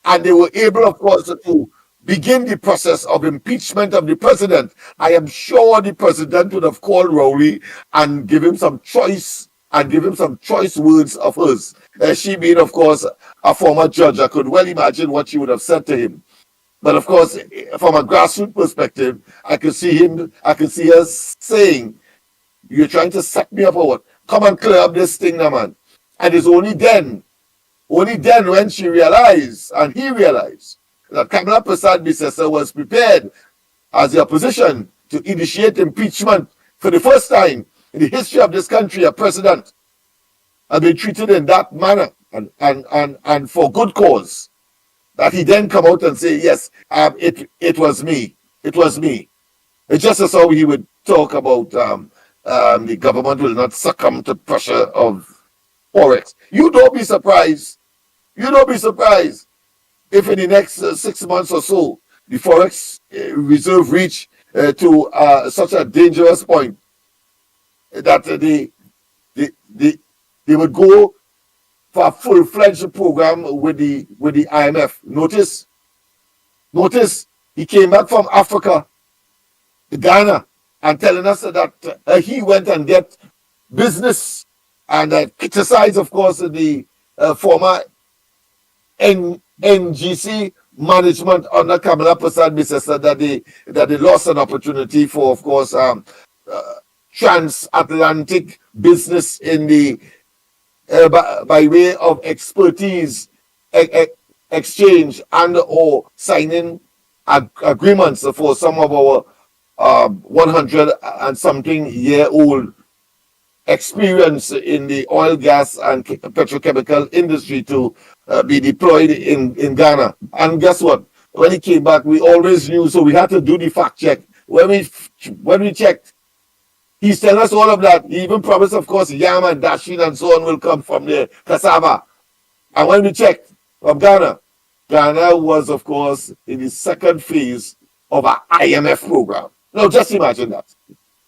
and they were able, of course, to begin the process of impeachment of the president. I am sure the president would have called Rowley and give him some choice words of hers. She being, of course, a former judge, I could well imagine what she would have said to him. But of course, from a grassroots perspective, I could see her saying, "You're trying to set me up or what? Come and clear up this thing now, man." And it's only then when she realized, and he realized, that Kamala Prasad Bisesa was prepared as the opposition to initiate impeachment for the first time in the history of this country. A president had been treated in that manner and for good cause, that he then come out and say, yes, it was me. It was me. It's just as how he would talk about the government will not succumb to pressure of Forex. You don't be surprised. If in the next 6 months or so, the Forex reserve reach to such a dangerous point that they would go for a full-fledged program with the IMF. Notice, he came back from Africa, Ghana, and telling us that he went and get business and criticized, of course, the former NGC management under Kamala Prasad Bisesa that they lost an opportunity for, of course, transatlantic business in the by way of expertise exchange and or signing agreements for some of our 100 and something year old experience in the oil, gas, and petrochemical industry to be deployed in Ghana. And guess what? When he came back, we always knew, so we had to do the fact check. When we checked, he's telling us all of that. He even promised, of course, yam and dashin and so on will come from the cassava. And when we checked from Ghana was, of course, in the second phase of our IMF program. Now, just imagine that.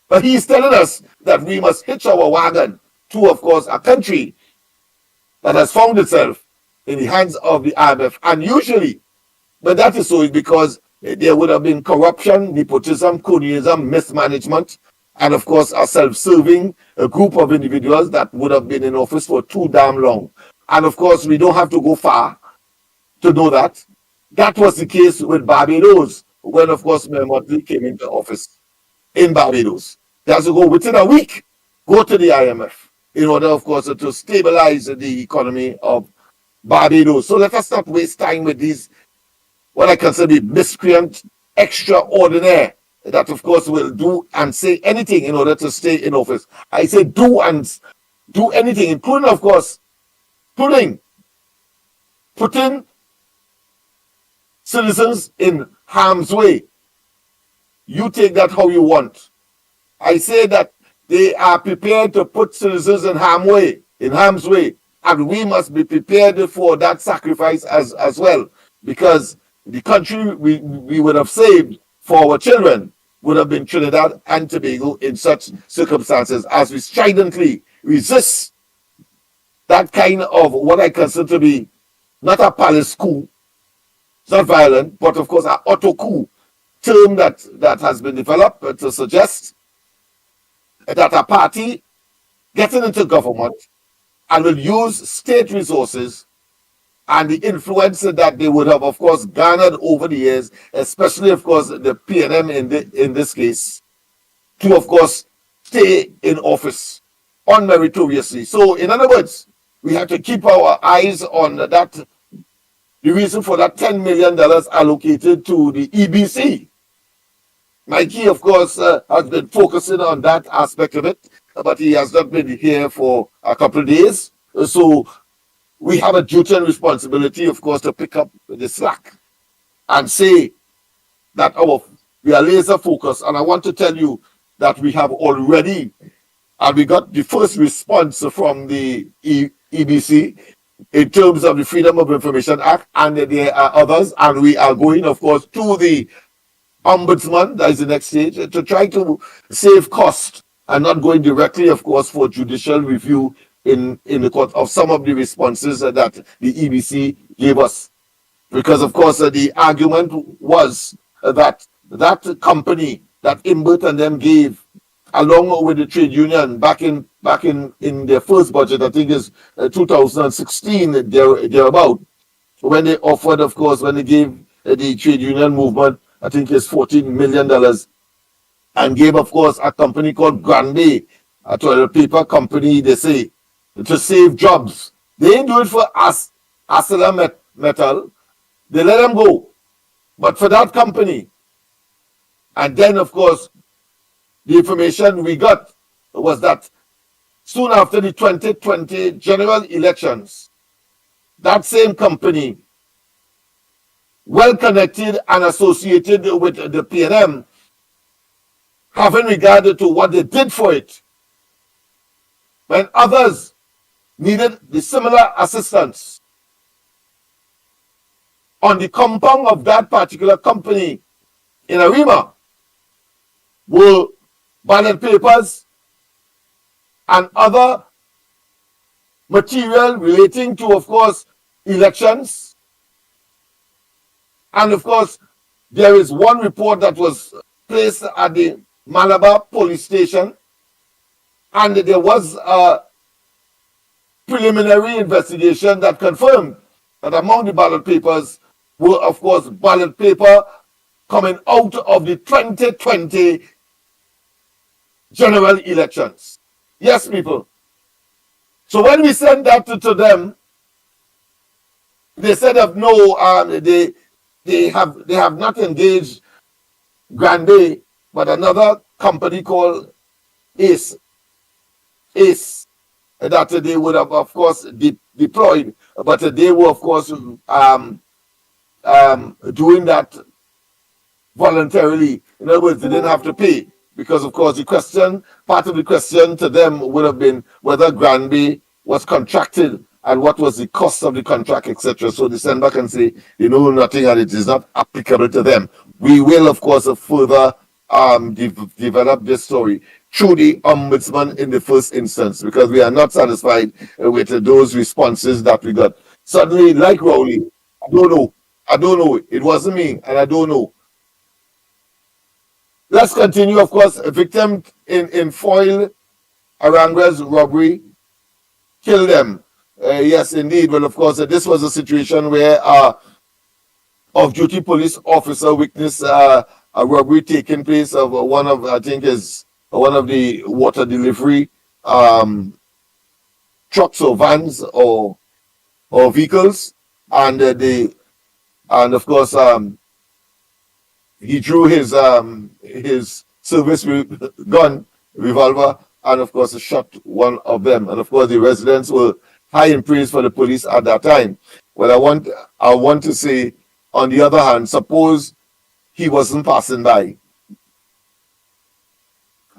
But he's telling us that we must hitch our wagon to, of course, a country that has found itself in the hands of the IMF. And usually, but that is so is because there would have been corruption, nepotism, cronyism, mismanagement, and of course a self-serving group of individuals that would have been in office for too damn long. And of course, we don't have to go far to know that. That was the case with Barbados, when of course Motley came into office in Barbados. He has to go within a week, go to the IMF in order, of course, to stabilize the economy of Barbados. So let us not waste time with these, what I consider miscreant, extraordinaire, that of course will do and say anything in order to stay in office. I say do anything, including, of course, putting citizens in harm's way. You take that how you want. I say that they are prepared to put citizens in harm's way, and we must be prepared for that sacrifice as well, because the country we would have saved for our children would have been Trinidad and Tobago in such circumstances, as we stridently resist that kind of what I consider to be not a palace coup. It's not violent, but of course an auto coup term that has been developed to suggest that a party getting into government and will use state resources and the influence that they would have, of course, garnered over the years, especially, of course, the PNM in this case, to, of course, stay in office unmeritoriously. So, in other words, we have to keep our eyes on that. The reason for that $10 million allocated to the EBC. Mikey, of course, has been focusing on that aspect of it, but he has not been here for a couple of days. So we have a duty and responsibility, of course, to pick up the slack and say that we are laser focused. And I want to tell you that we have already, and we got the first response from the EBC in terms of the Freedom of Information Act, and there are others, and we are going, of course, to the Ombudsman, that is the next stage, to try to save cost and not going directly, of course, for judicial review in the court of some of the responses that the EBC gave us. Because, of course, the argument was that that company that Imbert and them gave, along with the trade union back in their first budget, I think is 2016, thereabout, when they offered, of course, when they gave the trade union movement, I think it's $14 million, and gave, of course, a company called Granby, a toilet paper company, they say, to save jobs. They didn't do it for ArcelorMittal. They let them go. But for that company, and then, of course, the information we got was that soon after the 2020 general elections, that same company, well connected and associated with the PNM, having regard to what they did for it, when others needed the similar assistance on the compound of that particular company in Arima, were ballot papers and other material relating to, of course, elections. And of course, there is one report that was placed at the Malabar police station, and there was a preliminary investigation that confirmed that among the ballot papers were, of course, ballot paper coming out of the 2020 general elections. Yes, people. So when we sent that to them, they said of no, they have not engaged Grande, but another company called Ace that they would have, of course, deployed, but they were, of course, doing that voluntarily. In other words, they didn't have to pay, because, of course, part of the question to them would have been whether Granby was contracted and what was the cost of the contract, etc. So they send back and say, they know nothing and it is not applicable to them. We will, of course, further develop this story through the Ombudsman in the first instance, because we are not satisfied with those responses that we got. suddenly like Rowley. I don't know. I don't know. It wasn't me, and I don't know. Let's continue. Of course, a victim in foil Aranguez robbery killed them. Yes, indeed. Well, of course, this was a situation where off-duty police officer witnessed a robbery taking place of one of, I think, is one of the water delivery um, trucks or vans or vehicles, and and of course he drew his service gun revolver and of course shot one of them, and of course the residents were high in praise for the police at that time. Well, I want to say, on the other hand, suppose he wasn't passing by,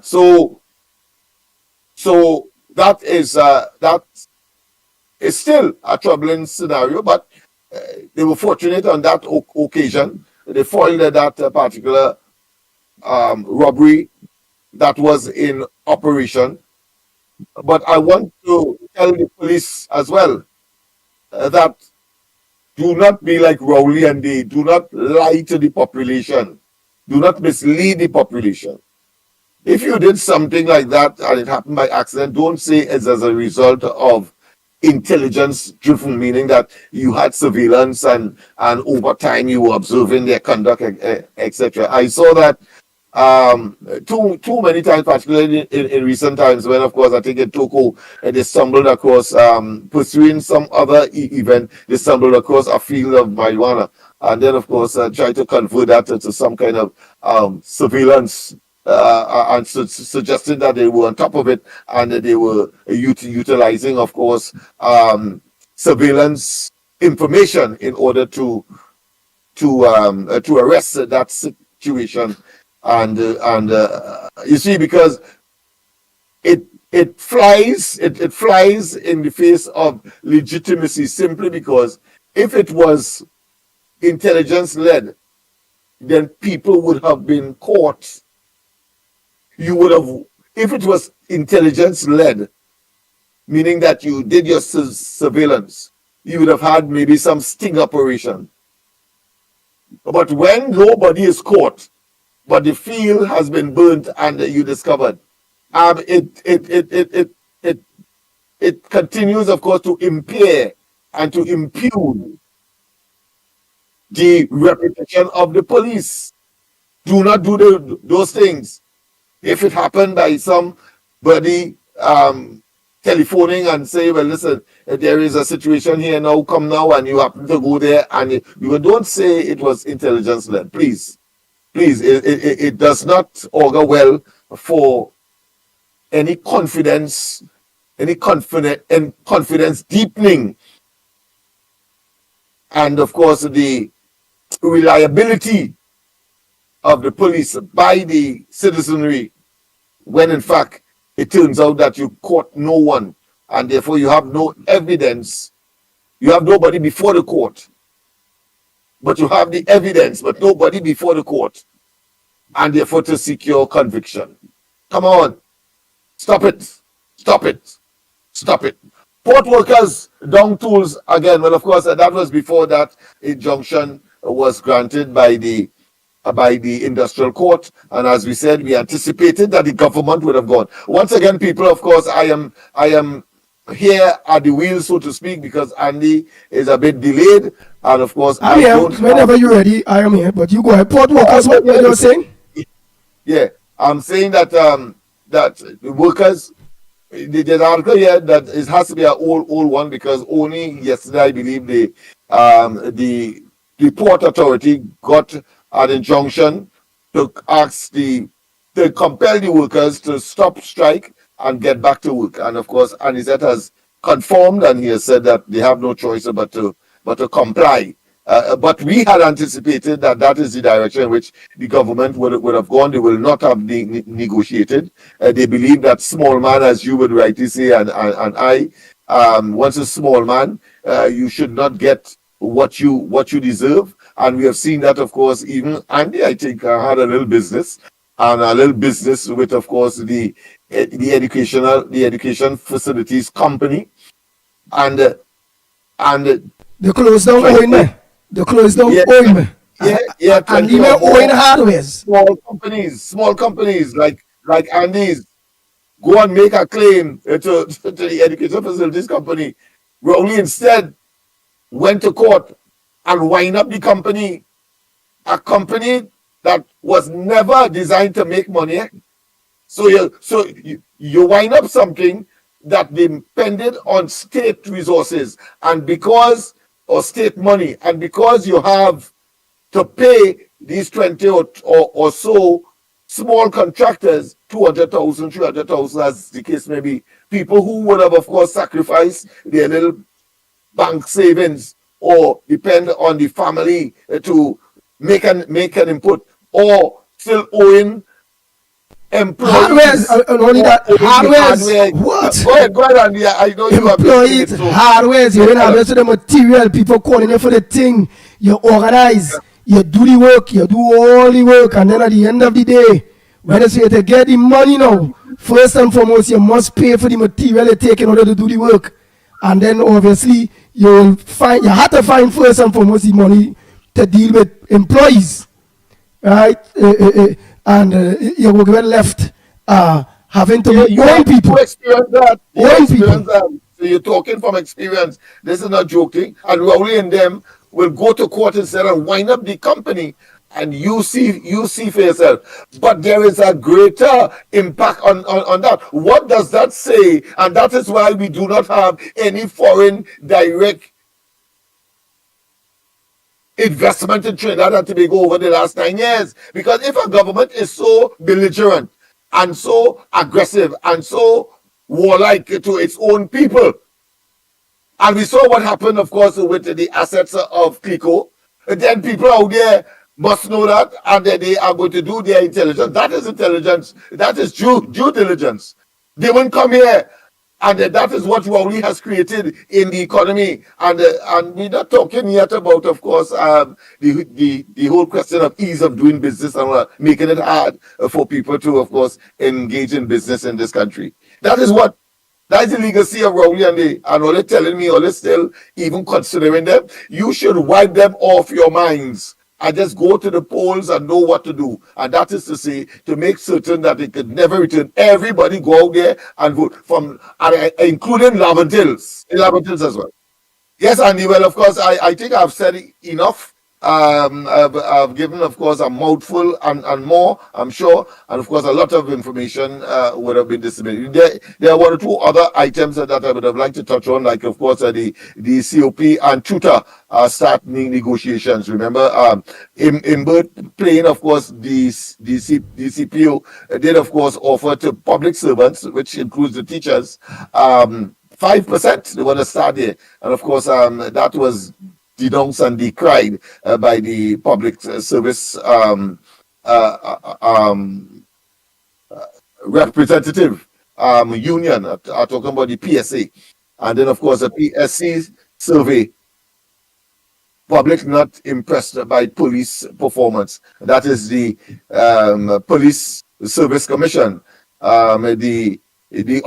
so that is still a troubling scenario, but they were fortunate on that occasion. They foiled that particular robbery that was in operation. But I want to tell the police as well that do not be like Rowley and they do not lie to the population. Do not mislead the population. If you did something like that and it happened by accident, don't say it's as a result of intelligence driven, meaning that you had surveillance and over time you were observing their conduct, etc. I saw that too many times, particularly in recent times, when of course I think in Toko they stumbled across pursuing some other event, they stumbled across a field of marijuana, and then of course try to convert that to some kind of surveillance, and suggesting that they were on top of it and that they were utilizing, of course, surveillance information in order to arrest that situation. And you see, because it flies in the face of legitimacy, simply because if it was intelligence led, then people would have been caught. You would have, if it was intelligence led, meaning that you did your surveillance, you would have had maybe some sting operation. But when nobody is caught, but the field has been burnt and you discovered, it continues, of course, to impair and to impugn the reputation of the police. Do not do those things. If it happened by somebody telephoning and say, well, listen, there is a situation here now, come now, and you happen to go there, and you don't say it was intelligence led. Please, it does not augur well for any confidence deepening, and of course the reliability of the police by the citizenry, when in fact it turns out that you caught no one and therefore you have no evidence. You have nobody before the court, but you have the evidence, but nobody before the court, and therefore to secure conviction. Come on, stop it. Port workers down tools again. Well, of course, that was before that injunction was granted by the industrial court, and as we said, we anticipated that the government would have gone. Once again, people, of course, I am here at the wheel, so to speak, because Andy is a bit delayed, and of course, I'm here. Whenever you're ready, I am here. But you go ahead. Port workers, what you're saying? Yeah, I'm saying that that the workers. There's an article here that it has to be an old one, because only yesterday I believe the Port Authority got an injunction to compel the workers to stop strike and get back to work. And of course, Anisette has confirmed, and he has said that they have no choice but to comply. But we had anticipated that is the direction in which the government would have gone. They will not have negotiated. They believe that small man, as you would rightly say, and I, once a small man, you should not get what you deserve. And we have seen that, of course, even Andy, I think, had a little business with, of course, the education facilities company, and and They closed down Oime. They closed down Oime. And even Oime hardwares. Small companies like Andy's go and make a claim to the education facilities company. Rowley instead went to court and wind up the company, a company that was never designed to make money. So you wind up something that depended on state resources or state money, and because you have to pay these 20 or so small contractors 200,000, 300,000, as the case may be, people who would have, of course, sacrificed their little bank savings or depend on the family to make an input, or still owing employees. Hardwares, only that hardwares. What? Go ahead, Andy. I know you have employees, hardwares. You don't have the material. People calling you for the thing. You organize. You do the work. You do all the work, and then at the end of the day, when you say to get the money now, first and foremost, you must pay for the material you take in order to do the work, and then obviously you have to find first and foremost the money to deal with employees, right? And you will get left having to own people. Own people. So you're talking from experience. This is not joking. And Rowley and them will go to court instead and wind up the company, and you see for yourself. But there is a greater impact on that. What does that say? And that is why we do not have any foreign direct investment in Trinidad and Tobago over the last 9 years. Because if a government is so belligerent and so aggressive and so warlike to its own people, and we saw what happened, of course, with the assets of CLICO, then people out there must know that, and that they are going to do their intelligence. That is intelligence. That is due diligence. They won't come here. And that is what Rowley has created in the economy. And we're not talking yet about, of course, the whole question of ease of doing business and making it hard for people to, of course, engage in business in this country. That is the legacy of Rowley, and all they're telling me, all they're still even considering them. You should wipe them off your minds and just go to the polls and know what to do. And that is to say, to make certain that it could never return. Everybody go out there and vote, including Laventils as well. Yes, Andy, well, of course, I think I've said enough. I've given, of course, a mouthful and more, I'm sure. And, of course, a lot of information would have been disseminated. There are one or two other items that I would have liked to touch on, like, of course, the COP and Tuta starting negotiations. Remember, Imbert playing, of course, the CPO did, of course, offer to public servants, which includes the teachers, 5%. They want to start there. And, of course, that was denounced and decried by the public service representative union, talking about the PSA. And then, of course, the PSC survey, public not impressed by police performance. That is the Police Service Commission. The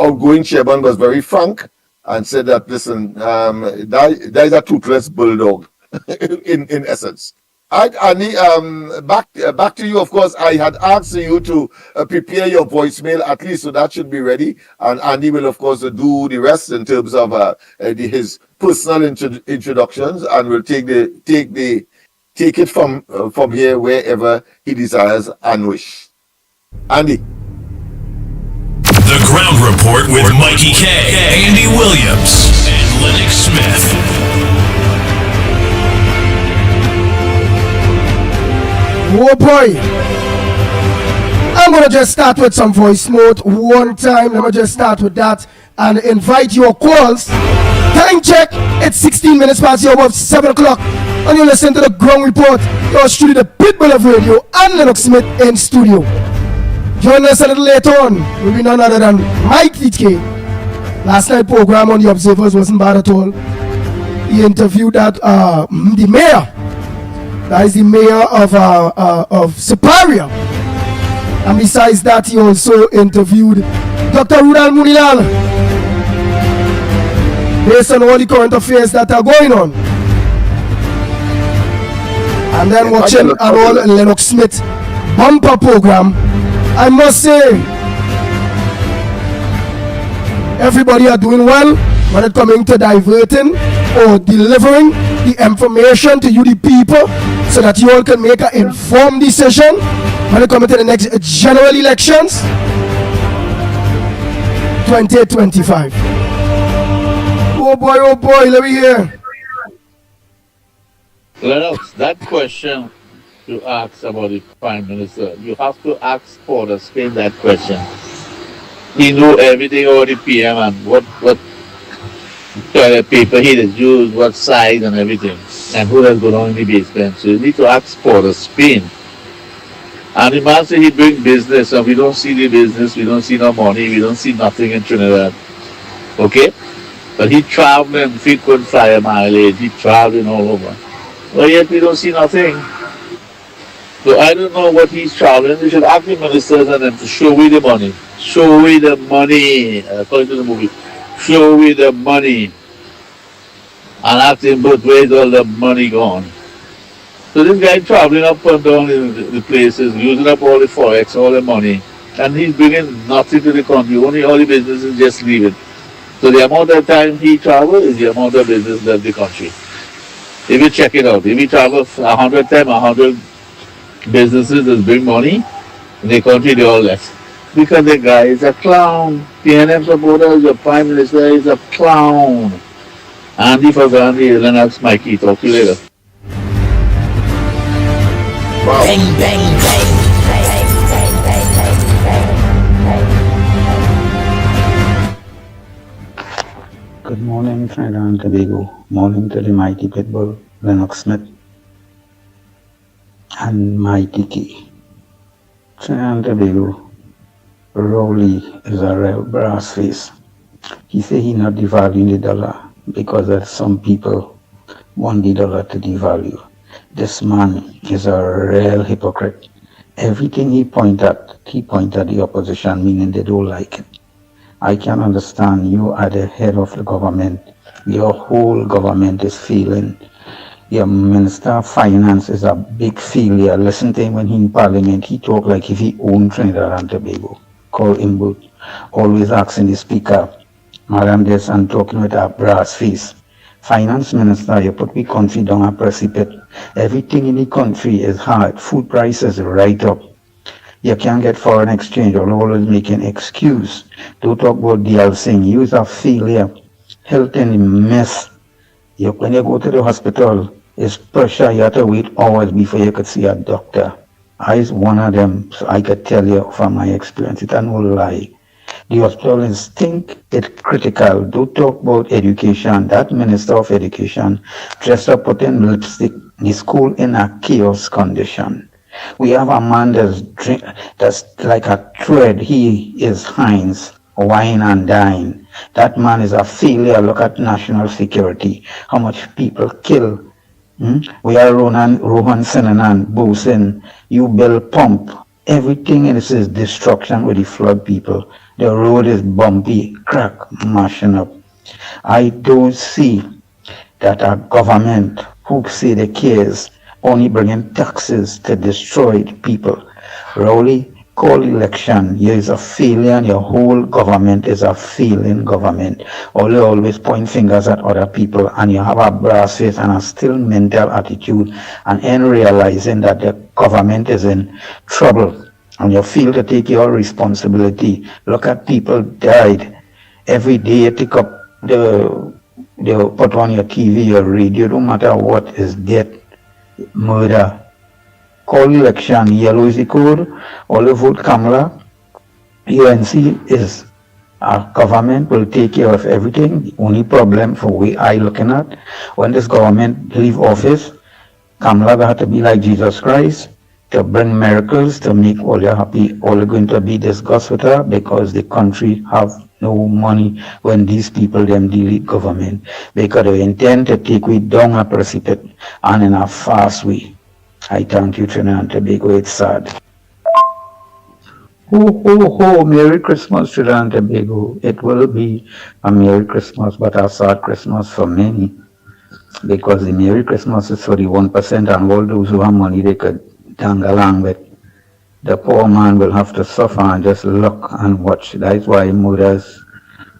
outgoing chairman was very frank and said that, listen, that is a toothless bulldog, in essence. Andy, back to you. Of course, I had asked you to prepare your voicemail at least, so that should be ready. And Andy will, of course, do the rest in terms of his personal introductions, and will take it from here wherever he desires and wish. Andy. The Ground Report with Mikey K, Andy Williams, and Lennox Smith. Oh boy. I'm going to just start with some voice note one time. Let me just start with that and invite your calls. Time check. It's 16 minutes past the hour of 7 o'clock. And you listen to the Ground Report. You're studio, the Pitbull of Radio, and Lennox Smith in studio. Join us a little later on. Will be none other than Mike TK. Last night program on the Observers wasn't bad at all. He interviewed the mayor. That is the mayor of Superior. And besides that, he also interviewed Dr. Rudal Munilal, based on all the current affairs that are going on. And then watching an all Lennox Smith bumper program, I must say, everybody are doing well when it coming to diverting or delivering the information to you, the people, so that you all can make an informed decision when it comes to the next general elections 2025. Oh boy, let me hear. Lennox, that question you asked about the Prime Minister, you have to ask Paul Spain that question. He knew everything about the PM and what toilet paper he has used, what size and everything, and who has gone on in the basement. So you need to ask Paul Spain. And the man said he bring business, and we don't see the business, we don't see no money, we don't see nothing in Trinidad. Okay? But he traveling frequent flyer mileage, he traveling all over. But yet we don't see nothing. So I don't know what he's traveling. We should ask the ministers and them to show me the money. Show me the money. According to the movie. Show me the money. And ask him, but where's all the money gone? So this guy traveling up and down the places, using up all the forex, all the money. And he's bringing nothing to the country. Only all the businesses just leaving. So the amount of time he travels is the amount of business left the country. If you check it out, if you travel 100 times, 100 businesses that bring money, in the country they all left. Because the guy is a clown. PNM supporters, the Prime Minister is a clown. Andy Fagandi, Lennox, Mikey, talk to you later. Wow. Bang, bang, bang. Good morning, Trinidad and Tobago. Morning to the mighty Pitbull, Lennox Smith, and Mighty Key. Trinidad and Tobago, Rowley is a real brass face. He say he not devaluing the dollar because some people want the dollar to devalue. This man is a real hypocrite. Everything he point at the opposition, meaning they don't like it. I can understand you are the head of the government. Your whole government is failing. Your Minister of Finance is a big failure. Listen to him when he in Parliament. He talk like if he owned Trinidad and Tobago. Call him both. Always asking the Speaker, Madam this, and talking with a brass face. Finance Minister, you put the country down a precipice. Everything in the country is hard. Food prices right up. You can't get foreign exchange. You're always making excuse. Don't talk about DL Singh. You is a failure. Health in a mess. When you go to the hospital, it's pressure. You have to wait hours before you could see a doctor. I is one of them, so I could tell you from my experience. It's no lie. The hospital is stink. It's critical. Don't talk about education. That Minister of Education dressed up, putting lipstick, the school in a chaos condition. We have a man that's like a thread. He is Heinz, wine and dine. That man is a failure. Look at national security. How much people kill. We are Rohan Sinanan, Bosin, you build pump. Everything in this is destruction with the flood people. The road is bumpy, crack, mashing up. I don't see that a government who say they cares only bringing taxes to destroy the people. Rowley, call election. You is a failure and your whole government is a failing government. You always point fingers at other people and you have a brass face and a still mental attitude and in realizing that the government is in trouble and you feel to take your responsibility. Look at people died. Every day you take up the put on your TV, your radio, no matter what is death, murder. Call election, yellow is the code, all the vote Kamala. UNC is our government will take care of everything. The only problem for we I looking at, when this government leave office, Kamala will have to be like Jesus Christ, to bring miracles, to make all you happy. All going to be discussed with her because the country have no money when these people them delete government. Because they intend to take we down a precipice and in a fast way. I thank you, Trinidad and Tobago. It's sad. Ho, ho, ho, Merry Christmas, Trinidad and Tobago. It will be a Merry Christmas, but a sad Christmas for many, because the Merry Christmas is for the 1%, and all those who have money they could dangle along with. The poor man will have to suffer and just look and watch. That's why murders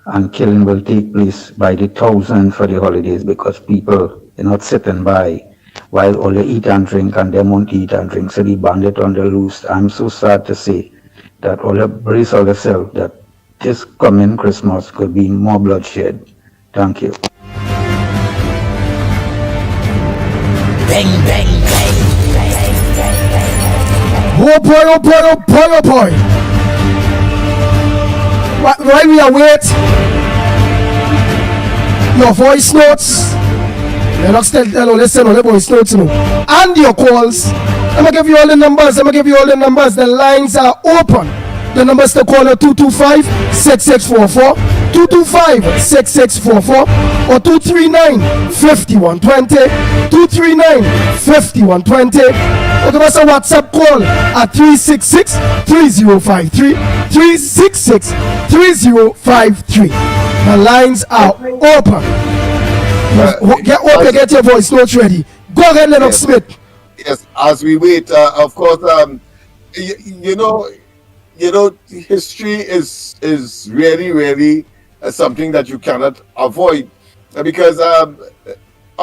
and killing will take place by the thousand for the holidays, because people are not sitting by while all they eat and drink and they won't eat and drink. So they bandit on the loose. I'm so sad to say that all the brace of yourself that this coming Christmas could be more bloodshed. Thank you. Oh boy, oh boy, oh boy, oh boy. While we await your voice notes, you're not still listen on the voice notes, you know, and your calls. I'm gonna give you all the numbers. The lines are open. The numbers to call are 225-6644, 225-6644, or 239-5120, 239-5120. Or give us a WhatsApp call at 366-3053, 366-3053. The lines are open. Get your voice notes ready. Go ahead, Lennox Smith. Yes, as we wait, of course, you know, history is really something that you cannot avoid, because on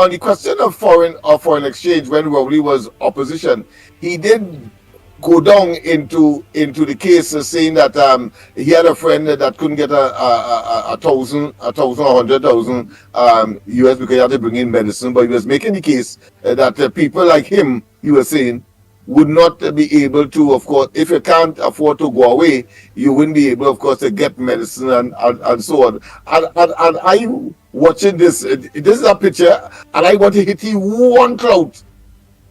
the question of foreign exchange, when Rowley was opposition, he did go down into the case, saying that he had a friend that couldn't get a thousand or 100,000 US because he had to bring in medicine, but he was making the case that people like him, he was saying, would not be able to, of course, if you can't afford to go away, you wouldn't be able, of course, to get medicine and so on. And I'm watching this. This is a picture, and I want to hit you one clout,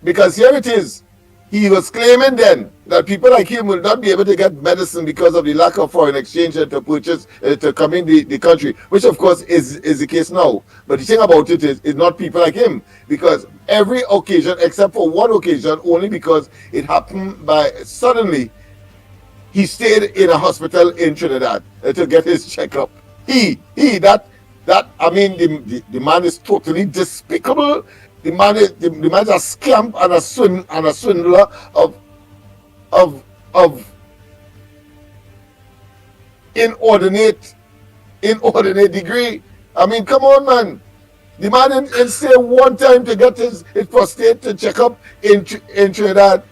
because here it is. He was claiming then that people like him will not be able to get medicine because of the lack of foreign exchange to purchase, to come in the country, which of course is the case now. But the thing about it is not people like him, because every occasion, except for one occasion, only because it happened by suddenly, he stayed in a hospital in Trinidad to get his checkup. The man is totally despicable. The man is a scamp and a swindler of inordinate degree. I mean, come on, man. The man in stay one time to get his prostate to check up in Trinidad.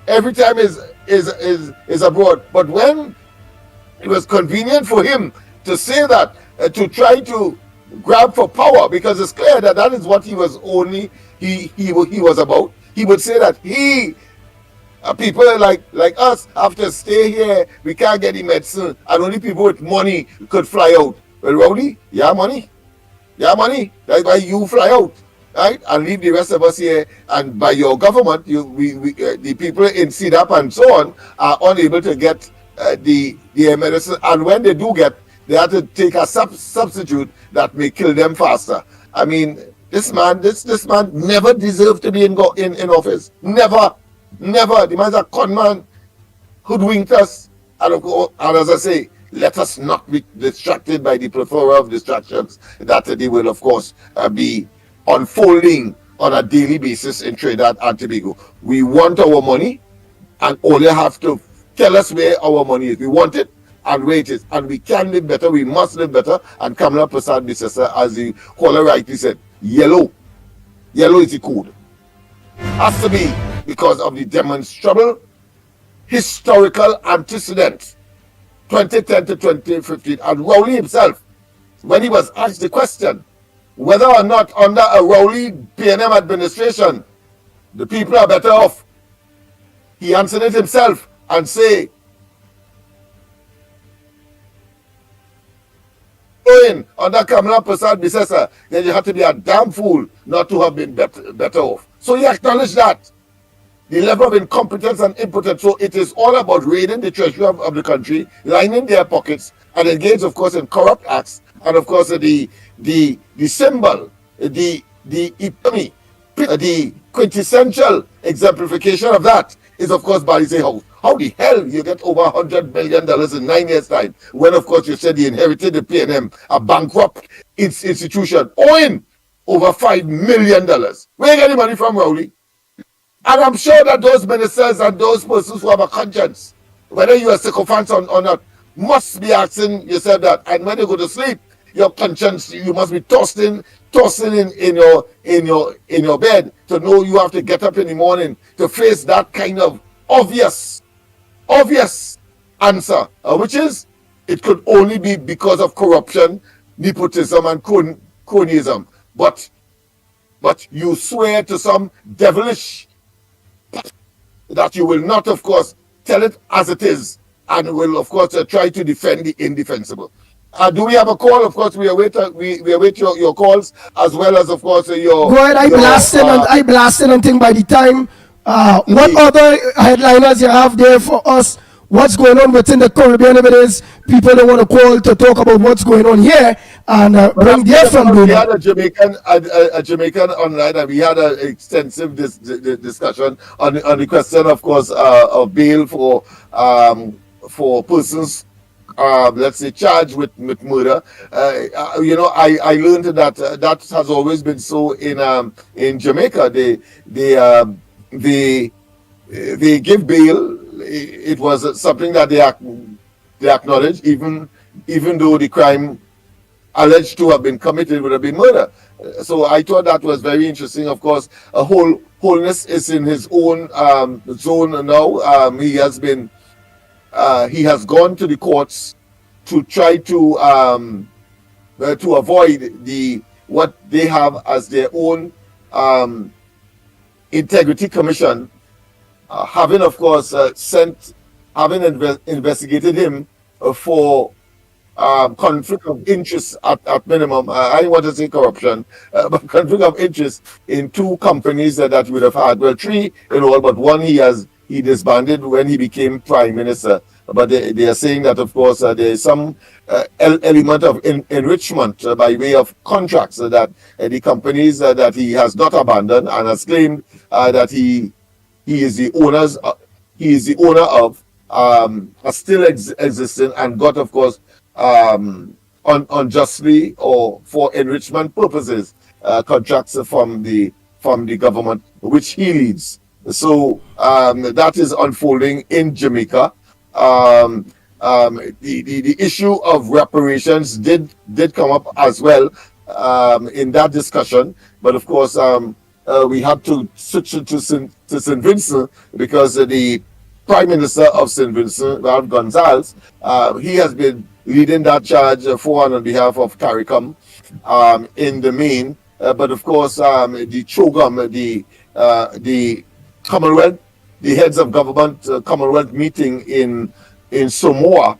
Every time is abroad. But when it was convenient for him to say that, to try to grab for power, because it's clear that is what he was about. He would say that people like us have to stay here. We can't get the medicine, and only people with money could fly out. Well, Rowley, money. That's why you fly out, right, and leave the rest of us here. And by your government, the people in CDAP and so on are unable to get the medicine, and when they do get, they have to take a substitute that may kill them faster. I mean, this man never deserved to be in office. Never. The man's a con man, hoodwinked us, and as I say, let us not be distracted by the plethora of distractions that they will, of course, be unfolding on a daily basis in Trinidad and Tobago. We want our money, and all you have to tell us where our money is. We want it, and where it is, and we can live better. We must live better. And Kamala Prasad-Bissessar, as the caller rightly said, yellow is the code. Has to be, because of the demonstrable historical antecedent, 2010 to 2015. And Rowley himself, when he was asked the question whether or not under a Rowley PNM administration the people are better off, he answered it himself and say, under Kamala Prasad-Bissessar, then you have to be a damn fool not to have been better off. So he acknowledged that. The level of incompetence and impotence. So it is all about raiding the treasury of the country, lining their pockets, and engage, of course, in corrupt acts. And of course, the symbol, the epitome, the quintessential exemplification of that is, of course, Balisay House. How the hell you get over $100 million in 9 years' time when, of course, you said you inherited the PNM, a bankrupt institution, owing over $5 million. Where you get the money from, Rowley? And I'm sure that those ministers and those persons who have a conscience, whether you are sycophants or not, must be asking yourself that. And when you go to sleep, your conscience, you must be tossing in your bed to know you have to get up in the morning to face that kind of obvious answer, which is it could only be because of corruption, nepotism, and cronyism. But you swear to some devilish that you will not, of course, tell it as it is, and will, of course, try to defend the indefensible. Do we have a call? Of course, we await your calls, as well as, of course, your... Go ahead, I blasted and think by the time. What other headliners you have there for us? What's going on within the Caribbean? If it is people that want to call to talk about what's going on here and bring their family. We had a Jamaican online, and we had an extensive discussion on the question, of course, of bail for persons, let's say, charged with murder. I learned that that has always been so in Jamaica. They give bail. It was something that they acknowledged, even though the crime alleged to have been committed would have been murder. So I thought that was very interesting. Of course, Wholeness is in his own zone now. He has gone to the courts to try to avoid what they have as their own integrity commission, having, of course, investigated him for conflict of interest at minimum. I don't want to say corruption, but conflict of interest in 2 companies that we would have had. Well, 3 in all, but one he disbanded when he became prime minister. But they are saying that, of course, there is some element of enrichment by way of contracts that the companies that he has not abandoned and has claimed that he is the owner of are still existing, and got, of course, unjustly or for enrichment purposes contracts from the government which he leads. So that is unfolding in Jamaica. The issue of reparations did come up as well in that discussion, but of course we had to switch to St. Vincent because the Prime Minister of St. Vincent, Ralph Gonsalves, he has been leading that charge for and on behalf of CARICOM in the main, but of course the CHOGM, the Commonwealth, the heads of government Commonwealth meeting in Samoa,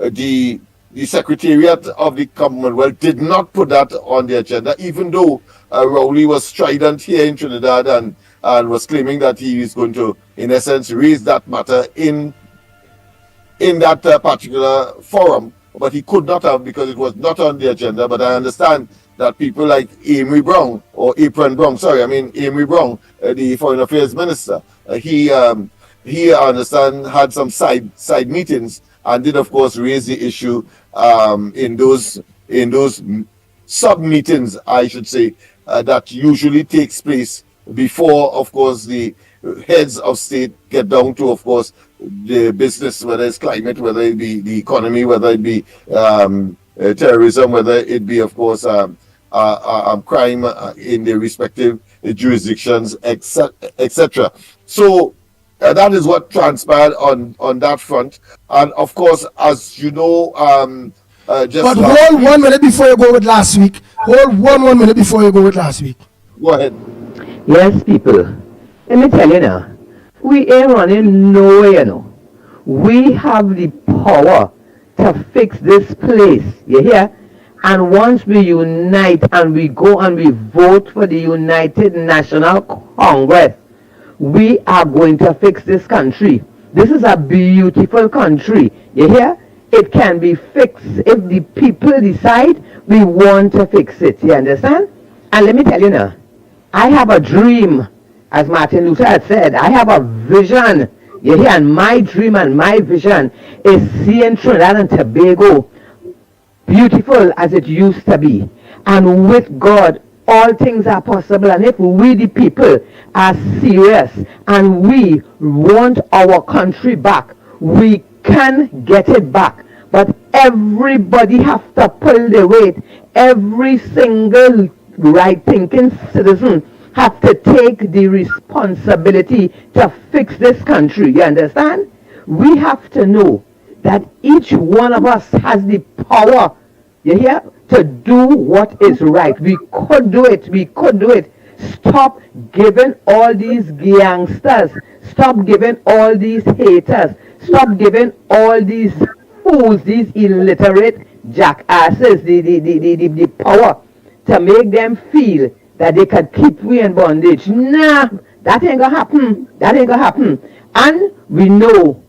the Secretariat of the Commonwealth did not put that on the agenda, even though Rowley was strident here in Trinidad and was claiming that he is going to, in essence, raise that matter in that particular forum, but he could not have because it was not on the agenda. But I understand that people like Amory Brown, the Foreign Affairs Minister, he I understand had some side meetings and did, of course, raise the issue in those sub meetings, I should say, that usually takes place before, of course, the heads of state get down to, of course, the business, whether it's climate, whether it be the economy, whether it be terrorism, whether it be, of course, crime in the respective jurisdictions, etc. So that is what transpired on that front. And of course, as you know, but hold 1 minute before you go with last week. Hold one minute before you go with last week. Go ahead. Yes, people. Let me tell you now. We ain't running nowhere, you know. We have the power to fix this place. You hear? And once we unite and we go and we vote for the United National Congress, we are going to fix this country. This is a beautiful country. You hear? It can be fixed if the people decide we want to fix it. You understand? And let me tell you now, I have a dream as Martin Luther had said, I have a vision. You hear? And my dream and my vision is seeing Trinidad and Tobago beautiful as it used to be. And with God, all things are possible. And if we, the people, are serious and we want our country back, we can get it back. But everybody has to pull the weight. Every single right-thinking citizen have to take the responsibility to fix this country. You understand? We have to know that each one of us has the power, you hear, to do what is right. We could do it. We could do it. Stop giving all these gangsters. Stop giving all these haters. Stop giving all these fools, these illiterate jackasses, the power to make them feel that they could keep we in bondage. Nah, that ain't gonna happen. That ain't gonna happen. And we know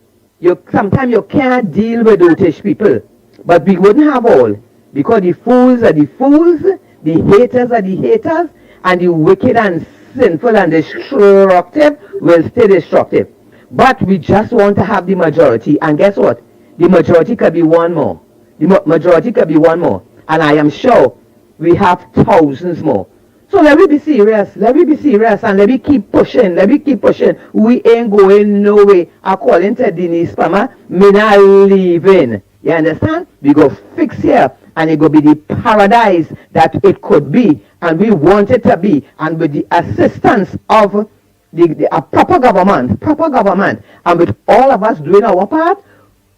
sometimes you can't deal with Otish people, but we wouldn't have all, because the fools are the fools, the haters are the haters, and the wicked and sinful and destructive will stay destructive. But we just want to have the majority, and guess what? The majority could be one more. The majority could be one more, and I am sure we have thousands more. So let me be serious. Let me be serious, and let me keep pushing. Let me keep pushing. We ain't going no way. According to Denise Palmer, me not leaving. You understand? We go fix here, and it go be the paradise that it could be, and we want it to be. And with the assistance of a proper government, and with all of us doing our part,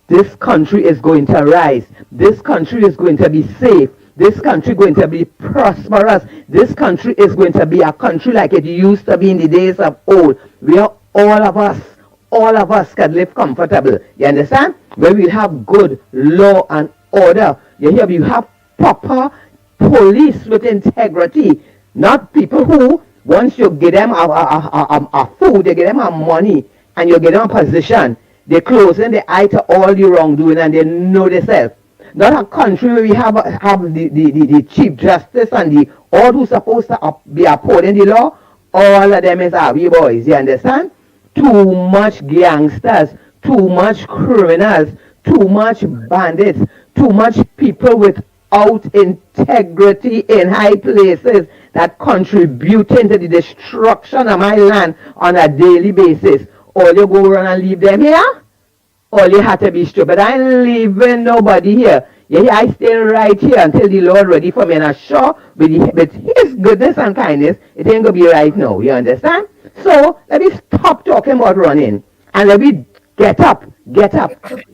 this country is going to rise. This country is going to be safe. This country is going to be prosperous. This country is going to be a country like it used to be in the days of old, where all of us can live comfortable. You understand? Where we have good law and order. You hear? You have proper police with integrity, not people who, once you give them a food, you give them a money, and you give them a position, they closing the eye to all the wrongdoing, and they know themselves. Not a country where we have the Chief Justice and all who's supposed to be upholding the law, all of them is Army boys, you understand? Too much gangsters, too much criminals, too much bandits, too much people without integrity in high places that contributing to the destruction of my land on a daily basis. All you go around and leave them here? All you have to be stupid. I ain't leaving nobody here. Yeah, I stay right here until the Lord ready for me. And I'm sure with his goodness and kindness, it ain't going to be right now. You understand? So, let me stop talking about running. And let me get up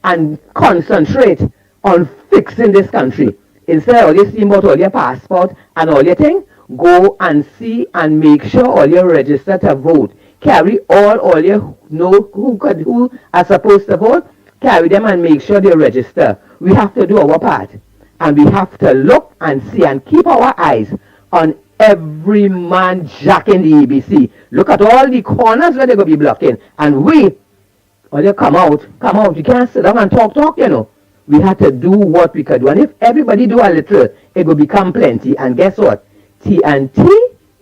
and concentrate on fixing this country. Instead of all you see about all your passport and all your thing, go and see and make sure all you register to vote. Carry all you know who are supposed to vote, carry them and make sure they register. We have to do our part. And we have to look and see and keep our eyes on every man jack in the EBC. Look at all the corners where they're going to be blocking. And all you come out. You can't sit down and talk, you know. We have to do what we could do. And if everybody do a little, it will become plenty. And guess what? TNT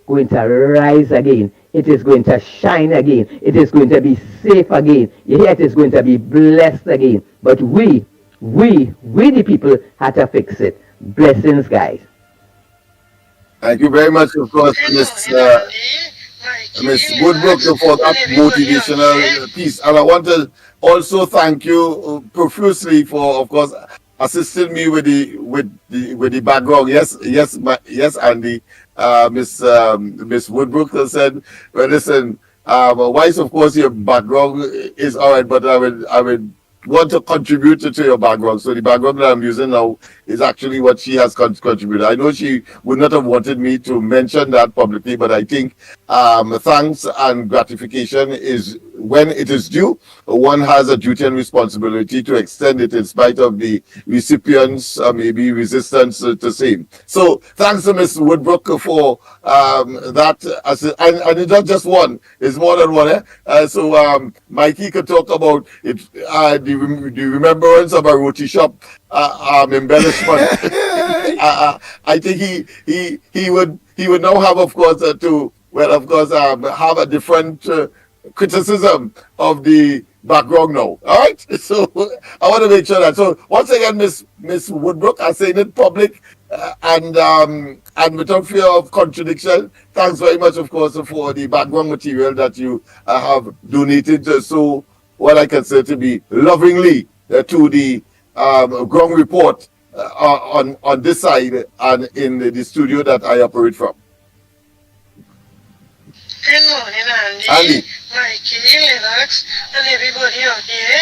going to rise again. It is going to shine again. It is going to be safe again. It is going to be blessed again. But we the people, had to fix it. Blessings, guys. Thank you very much, of course, Miss Woodbrook, for that motivational piece. And I want to also thank you profusely for, of course, assisting me with the background. Yes, Andy. Miss Woodbrook said, well, listen, wise, of course, your background is all right, but I would want to contribute to your background. So the background that I'm using now is actually what she has contributed. I know she would not have wanted me to mention that publicly, but I think thanks and gratification is when it is due. One has a duty and responsibility to extend it in spite of the recipients' maybe resistance to same. So thanks to Ms. Woodbrook for that. And it's not just one, it's more than one. So Mikey could talk about it, the remembrance of a roti shop embellishment. I think he would now have, of course, to well, of course, have a different criticism of the background now. All right. So I want to make sure that. So once again, Miss Woodbrook, I say it in public and without fear of contradiction, thanks very much, of course, for the background material that you have donated. So what I consider to be lovingly to the ground report on this side and in the studio that I operate from. Good morning, Andy, Andy. Mikey, Linux, and everybody out there.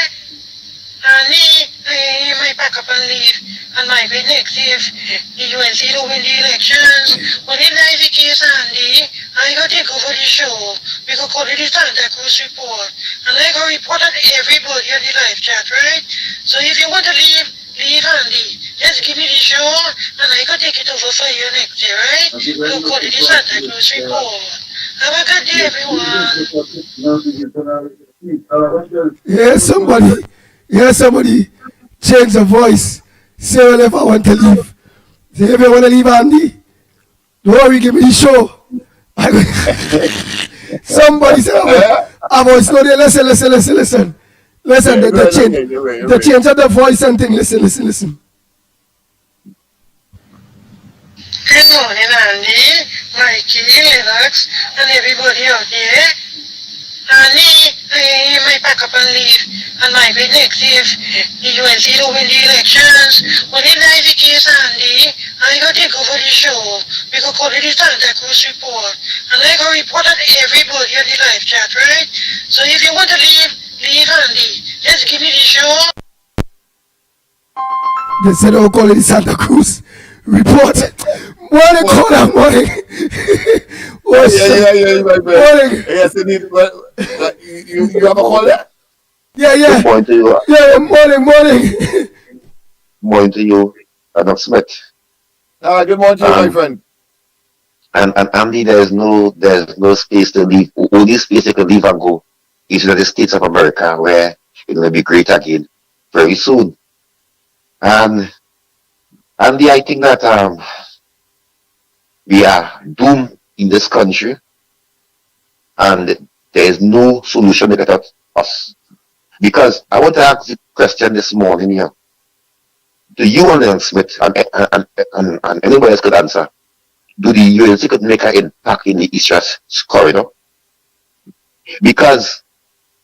Andy, I might pack up and leave and might be next if the UNC don't win the elections. But if that is the case, Andy, I gotta take over the show. We could call it the Santa Cruz Report. And I gotta report on everybody on the live chat, right? So if you want to leave, Andy. Just give me the show and I can take it over for you next year, right? We'll call it the Santa Cruz Report. Have a good day, everyone. Somebody change the voice. Say whenever I want to leave. Say if you want to leave, Andy, don't worry, give me the show. Somebody say, I was not there. Listen. The change of the voice and thing. Listen. Good morning, Andy, Mikey, Linux, and everybody out there. Andy, I might pack up and leave and might be next if the UNC don't win the elections. But if that is the case, Andy, I gotta take over the show. We could call it the Santa Cruz Report. And I gotta report on everybody on the live chat, right? So if you want to leave, Andy. Just give me the show. They said I'll call it the Santa Cruz Report. Morning, caller, morning. Yeah, my friend. Morning. Yes, indeed. Well, you have a call there? Yeah. Good morning to you. Yeah, morning. Morning to you, Adam Smith. Good morning to you, my friend. And Andy, there's no space to leave. Only space you can leave and go is United States of America, where it's going to be great again very soon. And Andy, I think that we are doomed in this country, and there is no solution to get at us. Because I want to ask the question this morning here. Do you and Adam Smith and anybody else could answer? Do the UNC could make an impact in the East-West corridor? Because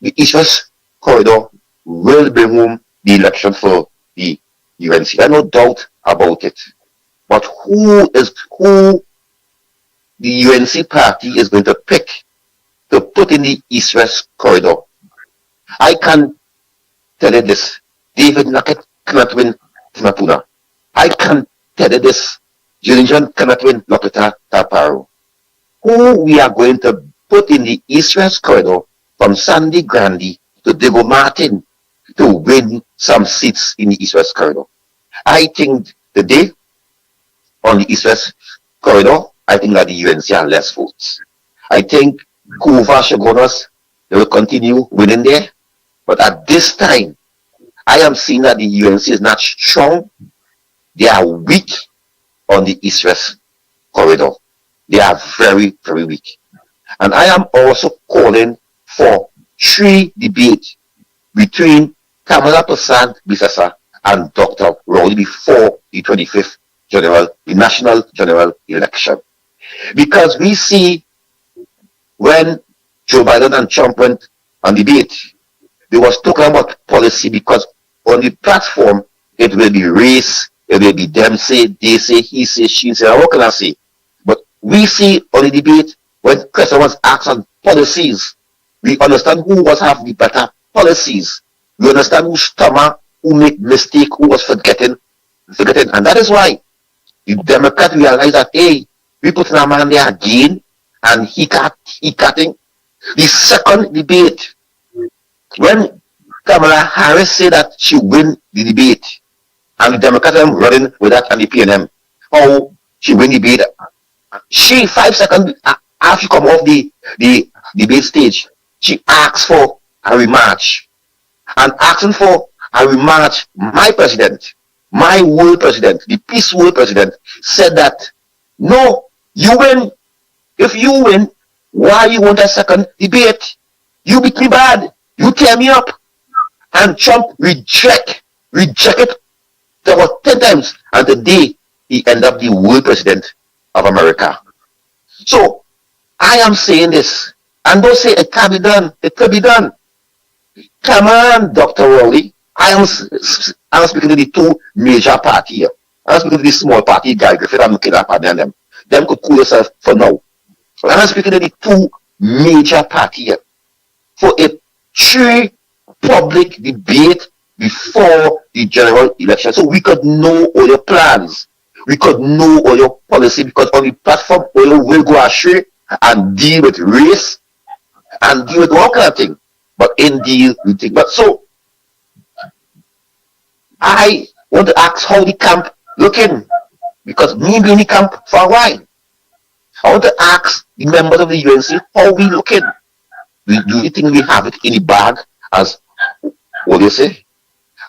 the East-West corridor will bring home the election for the UNC. There's no doubt about it. But who the UNC party is going to pick to put in the East-West corridor? I can tell you this. David Nackett cannot win Timapuna. I can tell you this. Julian cannot win Lokita Taparo. Who we are going to put in the East-West corridor from Sandy Grande to Diego Martin to win some seats in the East-West corridor? I think today on the East-West corridor, I think that the UNC have less votes. I think Kuva Shogunas, they will continue winning there. But at this time, I am seeing that the UNC is not strong. They are weak on the East-West corridor. They are very, very weak. And I am also calling for 3 debates between Kamala Prasad Bisasa and Dr. Rowley before the 25th the national general election. Because we see when Joe Biden and Trump went on debate, they was talking about policy, because on the platform, it will be race, it will be them say, they say, he say, she say, what can I say? But we see on the debate, when question was asked on policies, we understand who was have the better policies. We understand who stammer, who make mistake, who was forgetting. And that is why the Democrats realize that, hey, we put a man there again, and he cutting. The second debate, when Kamala Harris said that she win the debate, and the Democrats are running with that and the PNM, how she win the debate, she 5 seconds after she come off the debate stage, she asks for a rematch. And asking for a rematch, my president, my world president, the peace world president, said that, no, you win. If you win, Why you want a second debate? You beat me bad. You tear me up. And Trump reject it about 10 times. And today, he end up the world president of America. So, I am saying this. And don't say it can't be done. It could be done. Come on, Dr. Rowley. I'm speaking to the two major parties here. I'm speaking to the small party, Guy Griffith and Killer Party and them. Them could cool yourself for now. I'm speaking to the two major parties here. For a true public debate before the general election. So we could know all your plans. We could know all your policy, because on the platform, all you will go astray and deal with race and deal with all kind of thing. But in deal with thing. But so I want to ask how the camp looking, because me being in the camp for a while. I want to ask the members of the UNC how we looking. Do you think we have it in the bag, as what do you say?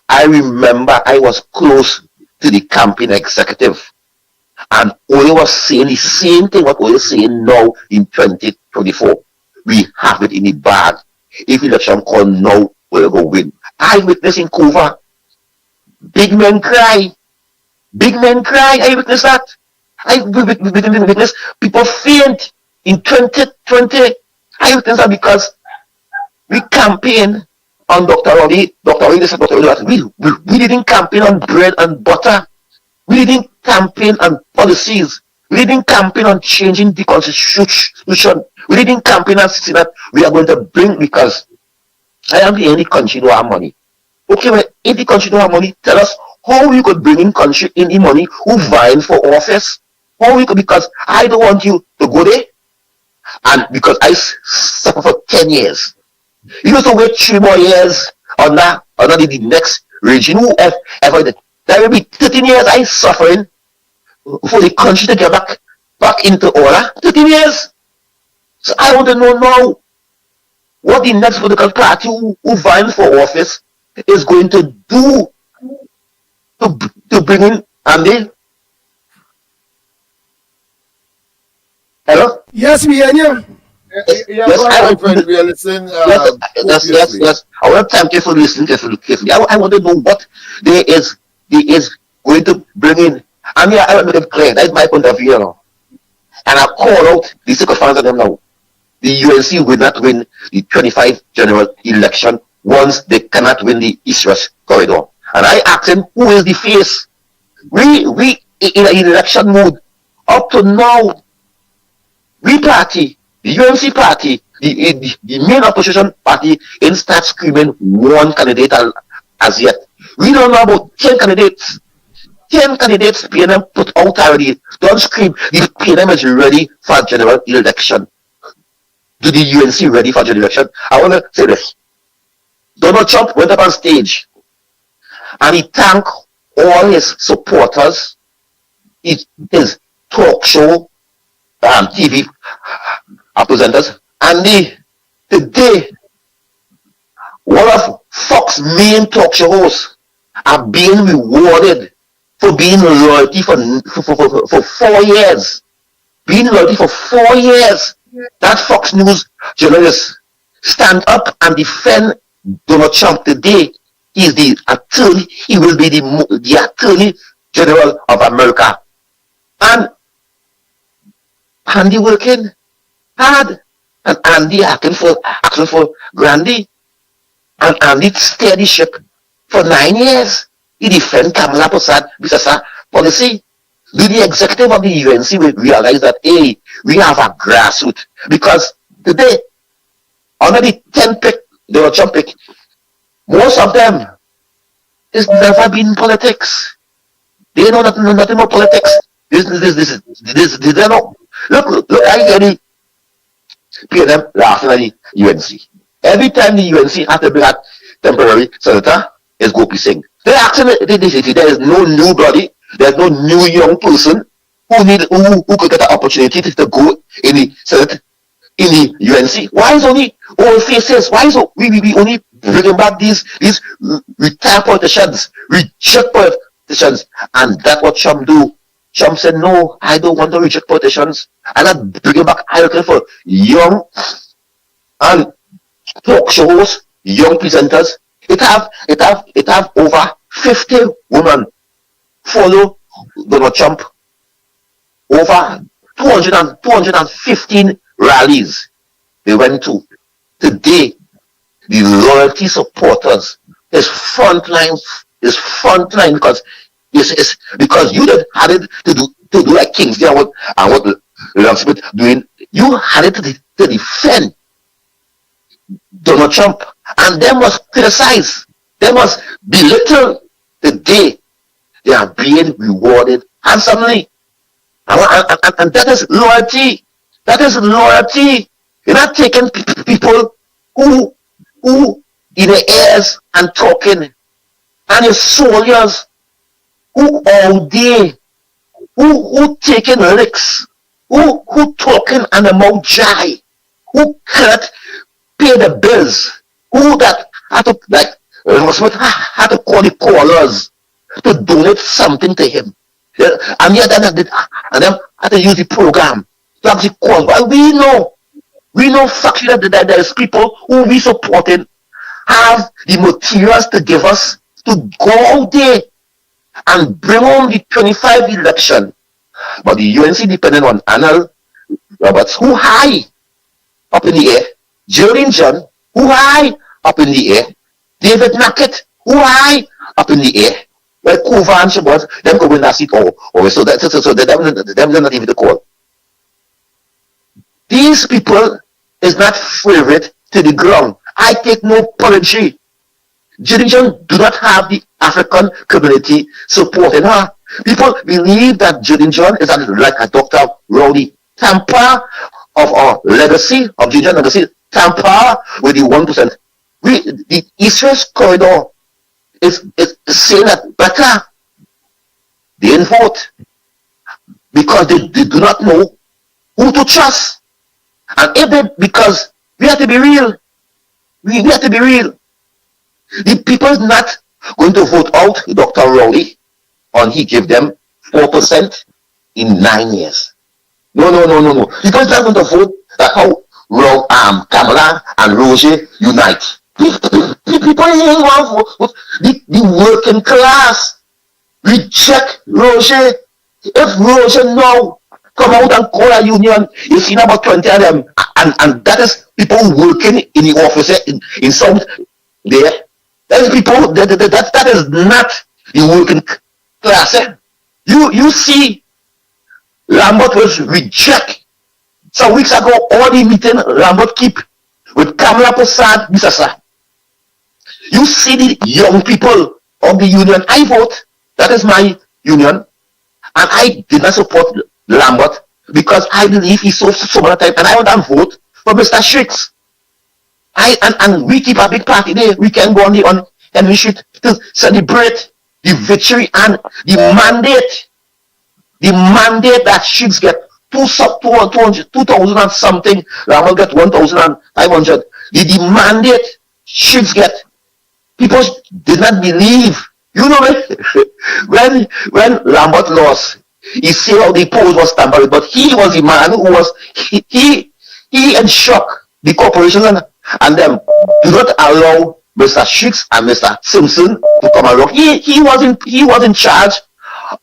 I remember I was close to the campaign executive, and Oye was saying the same thing what Oye is saying now in 2024. We have it in the bag. If election come now, we'll go win. I witnessed in Kova. Big men cry. Big men cry. I witnessed that. I witnessed people faint in 2020. I witnessed that because we campaign on Dr. Rowley. Dr. Rowley, this is Dr. Rowley. We didn't campaign on bread and butter. We didn't campaign on policies. We didn't campaign on changing the constitution. We didn't campaign on saying that we are going to bring, because I am the only country who have money. Okay, well, if the country don't have money, tell us how you could bring in country in the money who vying for office. How you could, because I don't want you to go there. And because I suffer for 10 years. You have to wait 3 more years on the next regime. Whoever did. That will be 13 years I suffering for the country to get back into order. 13 years. So I want to know now what the next political party who vying for office is going to do to bring in Andy. Hello? Yes, we hear you. Yes, I friend, we are listening. Yes. I want to thank you for listening carefully. I want to know what there is going to bring in. I mean, I want to make it clear. That's my point of view now. And I call out the sycophants of them now. The UNC will not win the 25 general election once they cannot win the East-West corridor. And I ask them, who is the face? We in an election mood. Up to now, we party, the UNC party, the main opposition party, ain't start screaming one candidate as yet. We don't know about 10 candidates. 10 candidates PNM put out already. Don't scream. The PNM is ready for general election. Do the UNC ready for general election? I want to say this. Donald Trump went up on stage and he thanked all his supporters, his talk show, TV presenters, and today one of Fox's main talk show hosts are being rewarded for being loyalty for 4 years. Being loyalty for 4 years. That Fox News journalist stand up and defend Donald Trump today. He is the attorney. He will be the attorney general of America. And Andy working hard. And Andy asking for Grandy. And Andy steered the ship for 9 years. He defend Kamala Prasad policy. Do the executive of the UNC will realize that, hey, we have a grassroots? Because today, under the 10 pick, Donald Trump pick, most of them is never been in politics. They know nothing about politics. They know. Look, I hear the PNM laughing at the UNC. Every time the UNC has to bring a temporary senator, it's Gopi Singh. They're asking, there is no new body, there's no new young person who could get an opportunity to go in the Senate, in the UNC. Why is only old faces? Why is we only bringing back these retired politicians, reject politicians? And that's what Trump do. Trump said, no, I don't want to reject politicians. And I'm bringing back, I looking for young and talk shows, young presenters. It have over 50 women follow Donald Trump. Over 215 rallies they went to. Today, the loyalty supporters is frontline because it's because you didn't had it to do like Kingsley and what Leon Smith doing. You had it to defend Donald Trump, and they must criticize, they must belittle the day they are being rewarded handsomely. And that is loyalty. That is loyalty. You're not taking people who in the airs and talking, and your soldiers who all day, who taking licks, who talking and the mouth dry, who can't pay the bills, who that had to had to call the callers to donate something to him. Yeah, and yet and them had to use the program to actually call. But we know factually that there's people who we supporting have the materials to give us to go out there and bring home the 25 election. But the UNC depending on Arnold Roberts, who high up in the air, Geraldine John, who high up in the air, David Nackett, who high up in the air. Well, Kuva and Shabbat, them go win that seat so them not even the call. These people is not favorite to the ground. I take no apology. Jurisdiction do not have the African community supporting her. People believe that Jurisdiction is like a Dr. Rowley. Tamper of our legacy, of Jurisdiction legacy, tamper with the 1%. The East-West corridor is saying that better. They didn't vote because they do not know who to trust. And if they, because we have to be real. We have to be real. The people is not going to vote out Dr. Rowley and he give them 4% in 9 years. No. People is not going to vote that how Kamala and Roger unite. People ain't want to vote. The working class reject Roger. If Roger now come out and call a union, you see about 20 of them, and that is people working in the office in South there. That is people that is not the working class. You see Lambert was reject some weeks ago all the meeting Lambert keep with Kamala Prasad Bisasa. You see the young people of the union. I vote. That is my union. And I did not support Lambert because I believe he's so many times. And I want to vote for Mr. Shicks. And we keep a big party there. We can go on Henry Street to celebrate the victory and the mandate. The mandate that Shicks get 2,000 and something. Lambert get 1,500. The mandate Shicks get. People did not believe. You know when Lambert lost, he said how the polls was tampered, but he was the man who was he ensured the corporations and them do not allow Mr. Shicks and Mr. Simpson to come along. He was in charge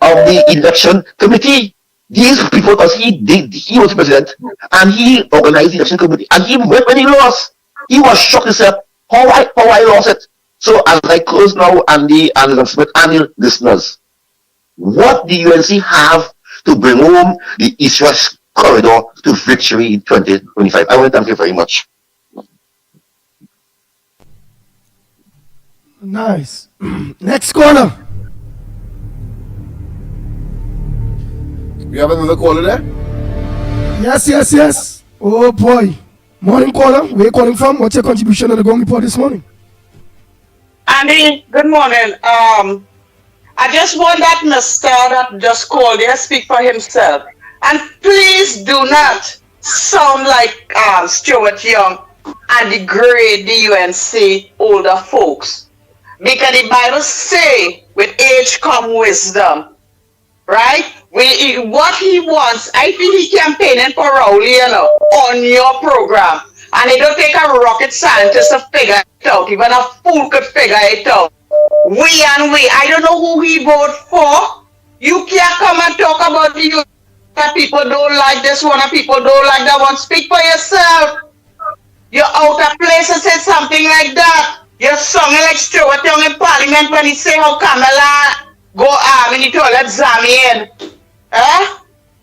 of the election committee. These people, because he was president and he organized the election committee, and when he lost, he was shocked himself how I lost it. So as I close now, Andy and Smith and the listeners, what the UNC have to bring home the East-West corridor to victory in 2025? I want to thank you very much. Nice. Next caller. We have another caller there? Yes. Oh boy. Morning caller. Where you calling from? What's your contribution to the Gong Report this morning? Andy, good morning. I just want that Mr. that just called here speak for himself. And please do not sound like Stuart Young and degrade the UNC older folks. Because the Bible say, with age come wisdom. Right? What he wants, I feel he campaigning for Rowley, on your program. And it don't take a rocket scientist to figure it out. Even a fool could figure it out. I don't know who he voted for. You can't come and talk about the that people don't like this one and people don't like that one. Speak for yourself. You're out of place and say something like that. You're sounding like Stuart Young in Parliament when he say how Kamala go in the toilet Zamian.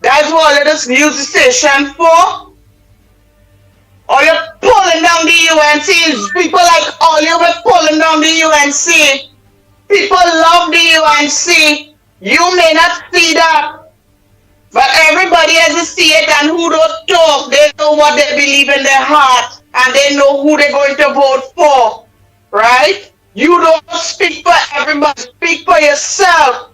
That's what this news station for. Or you're pulling down the UNC. People like all you were pulling down the UNC. People love the UNC. You may not see that. But everybody has to see it, and who don't talk, they know what they believe in their heart, and they know who they're going to vote for. Right? You don't speak for everybody, speak for yourself.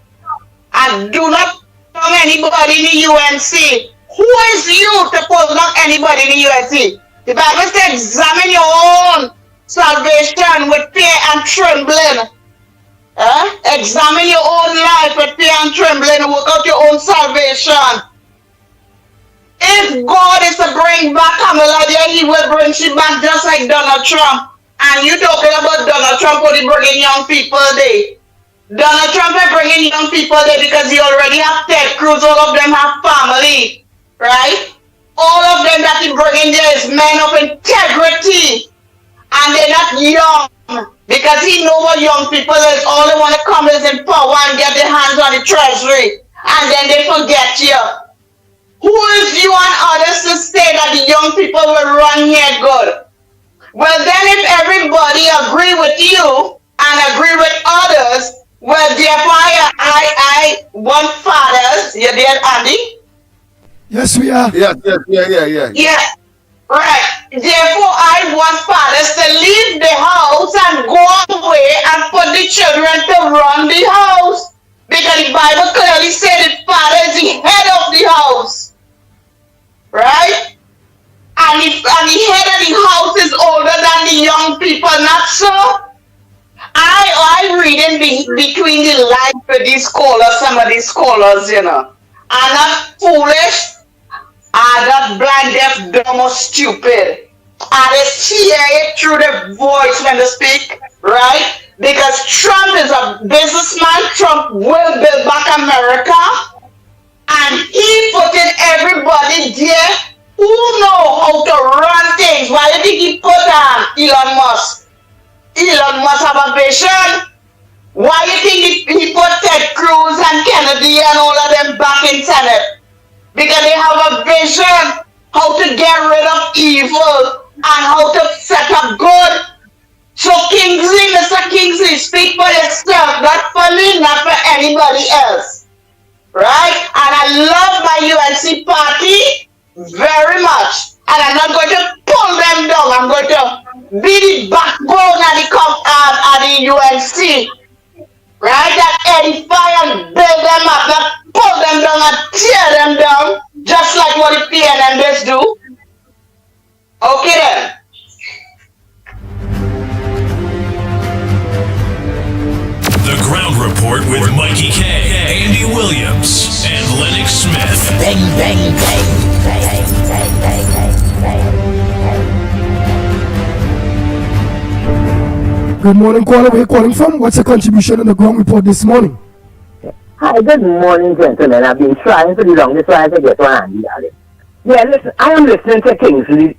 And do not pull down anybody in the UNC. Who is you to pull down anybody in the UNC? The Bible says, examine your own salvation with fear and trembling. Examine your own life with fear and trembling and work out your own salvation. If God is to bring back Kamala, he will bring she back just like Donald Trump. And you talking about Donald Trump only bringing young people there. Donald Trump is bringing young people there because he already have Ted Cruz, all of them have family, right? All of them that he bringing there is men of integrity, and they're not young because he know what young people is. All they want to come is in power and get their hands on the treasury, and then they forget you. Who is you and others to say that the young people will run here good? Well, then if everybody agree with you and agree with others, well, therefore I want fathers. You there, Andy? Yes, we are. Yeah. Yeah, right. Therefore, I want fathers to leave the house and go away and put the children to run the house. Because the Bible clearly said the father is the head of the house. Right? And the head of the house is older than the young people, not so? I reading between the lines with these scholars, some of these scholars, are not foolish. Are not blind, deaf, dumb, or stupid. And they hear it through the voice when they speak, right? Because Trump is a businessman. Trump will build back America. And he put in everybody there who know how to run things. Why do you think he put Elon Musk? Elon Musk have a vision. Why do you think he put Ted Cruz and Kennedy and all of them back in Senate? Because they have a vision how to get rid of evil and how to set up good. So Kingsley, Mr. Kingsley, speak for yourself, not for me, not for anybody else. Right? And I love my UNC party very much. And I'm not going to pull them down. I'm going to be the backbone at the UNC. Right? That edify and build them up, not pull them down and tear them down, just like what the PNMs do. Okay then. The Ground Report with Mikey K, Andy Williams, and Lennox Smith. Bang, bang, bang, bang, bang, bang, bang. Good morning, caller. Where are you calling from? What's your contribution in the Ground Report this morning? Hi, good morning, gentlemen. I've been trying for the longest while to get on Andy, darling. Yeah, listen, I am listening to Kingsley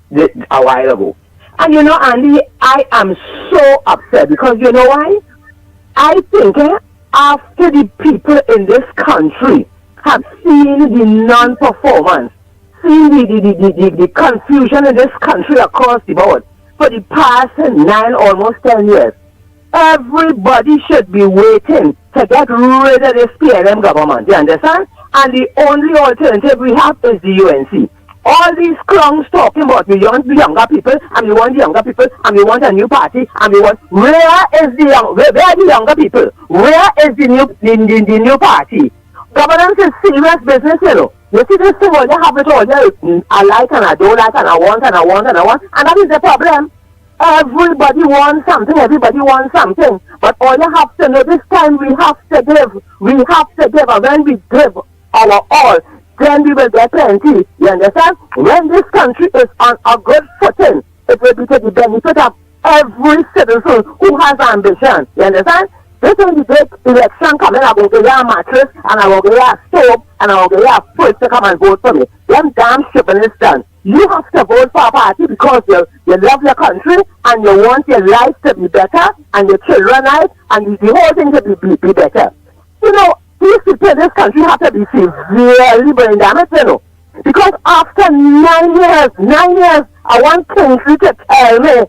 a while ago. And Andy, I am so upset because you know why? I think after the people in this country have seen the non-performance, seen the confusion in this country across the board for the past 9, almost 10 years, everybody should be waiting to get rid of this PLM government, you understand? And the only alternative we have is the UNC. All these clowns talking about we want the younger people, and we want the younger people, and we want a new party, and we want... Where are the younger people? Where is the new party? Governance is serious business, You see this thing, all you have it all, I like and I don't like and I want and I want and I want, and that is the problem. Everybody wants something, but all you have to know, this time we have to give, and when we give, our all, then we will get plenty. You understand? When this country is on a good footing, it will be to the benefit of every citizen who has ambition. You understand? This is the big election coming. I'm going to get a mattress, and I'm going to get a stove, and I'm going to get a fridge to come and vote for me. Them damn shipping is done. You have to vote for a party because you love your country and you want your life to be better and your children's life and the whole thing to be better. You know, these people in this country have to be severely brain damaged, you know. Because after 9 years, I want Kingsley to tell me,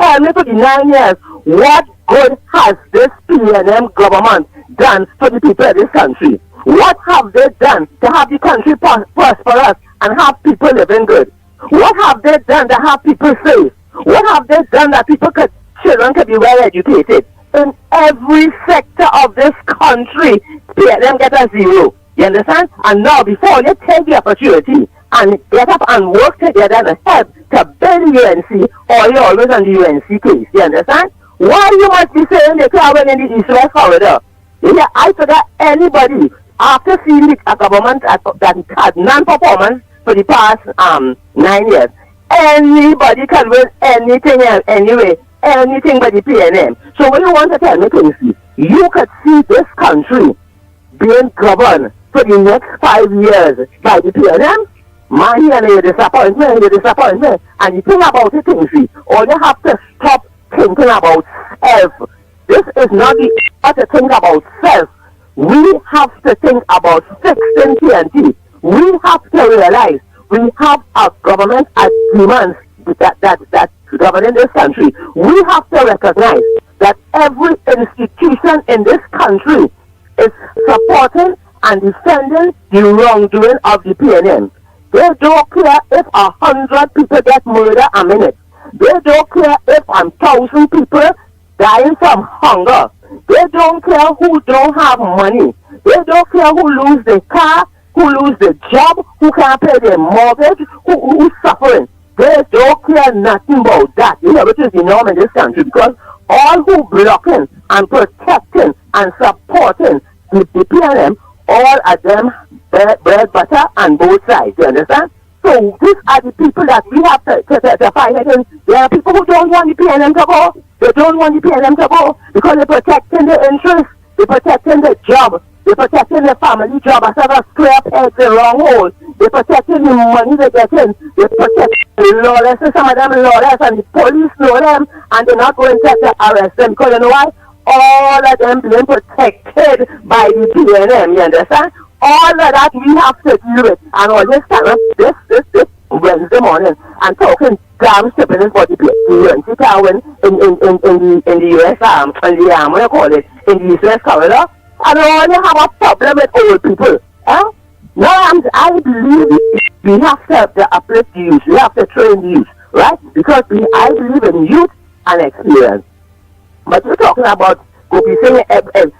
tell me for the 9 years, what good has this PNM government done for the people of this country? What have they done to have the country prosperous and have people living good? What have they done to have people safe? What have they done that children could be well educated? In every sector of this country, PNM get a zero. You understand? And now, before you take the opportunity and get up and work together and help to build UNC, or you're always on the UNC case. You understand? Why you must be saying they can't win in the East-West corridor? Yeah, I forgot anybody, after seeing a government that had non-performance for the past 9 years, anybody can win anything else anyway, anything but the PNM. So when you want to tell me things, you could see this country being governed for the next 5 years by the PNM. Man, you're disappointment. And you think about it, things, or you have to stop thinking about self. This is not the time to think about self. We have to think about fixing TNT. We have to realize we have a government agreement that governing this country. We have to recognize that every institution in this country is supporting and defending the wrongdoing of the PNM. They don't care if 100 people get murdered a minute. They don't care if 1,000 people dying from hunger. They don't care who don't have money. They don't care who lose their car, who lose their job, who can't pay their mortgage, who's suffering. They don't care nothing about that, which is the norm in this country, because all who blocking and protecting and supporting the PNM, all of them bread, butter, and both sides, you understand? So these are the people that we have to fight against. There are people who don't want the PNM to go. They don't want the PNM to go because they're protecting their interests, they're protecting their job, they're protecting their family job. I said a square peg the wrong hole. They're protecting the money they get in. They're protecting the lawless. Some of them lawless, and the police know them, and they're not going to arrest them because you know why? All of them being protected by the PNM, you understand? All of that we have to deal with, and all this time, this Wednesday morning, and talking damn stupid for the UNC Town in the US, what do you call it, in the US corridor, and all you have a problem with old people, eh? Now, I believe we have to uplift the youth, we have to train the youth, right? Because I believe in youth and experience. But we're talking about Gopi Singh in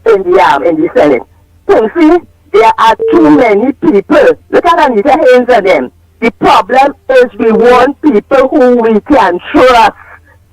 the Senate. You see, there are too many people. Look at Anita Haynes and them. The problem is we want people who we can trust.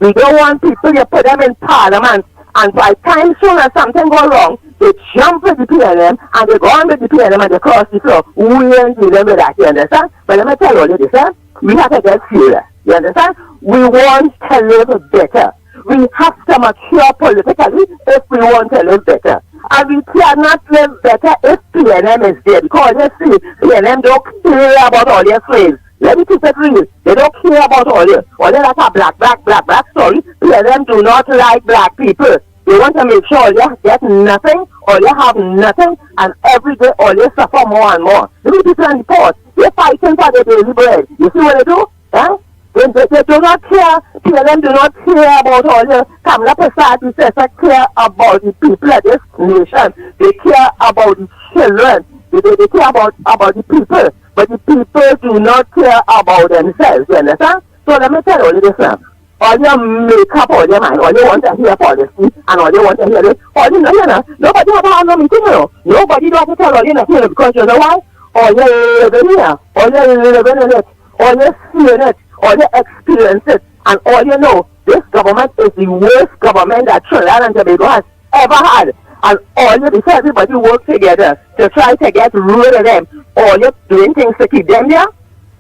We don't want people, you put them in parliament, and by time soon as something go wrong, they jump with the PNM, and they go on with the PNM, and they cross the floor. We ain't dealing with that, you understand? But let me tell you this, we have to get serious, you understand? We want to live better. We have to mature politically if we want to live better. And we cannot live better if PNM is there, because you see, PNM don't care about all your slaves. Let me keep it real. They don't care about all you. All you like a black story. PNM do not like black people. They want to make sure you get nothing, or you have nothing, and every day all you suffer more and more. Let me people on the port. They're fighting for their daily bread. You see what they do? Eh? They do not care. PNM do not care about all the Kamala Prasad. He says they care about the people of this nation. They care about the children. They care about the people. But the people do not care about themselves. You understand? So let me tell you this now. All you make up all your mind, all you want to hear policy, and all you want to hear this, all you know, nobody have to have no meeting, Nobody do have to tell all you nothing, because you know why? All you live in here, all you live in it, all you see in it, all you experience it, and all you know, this government is the worst government that Trinidad and Tobago has ever had. and all you before everybody work together to try to get rid of them. All you doing things to keep them there.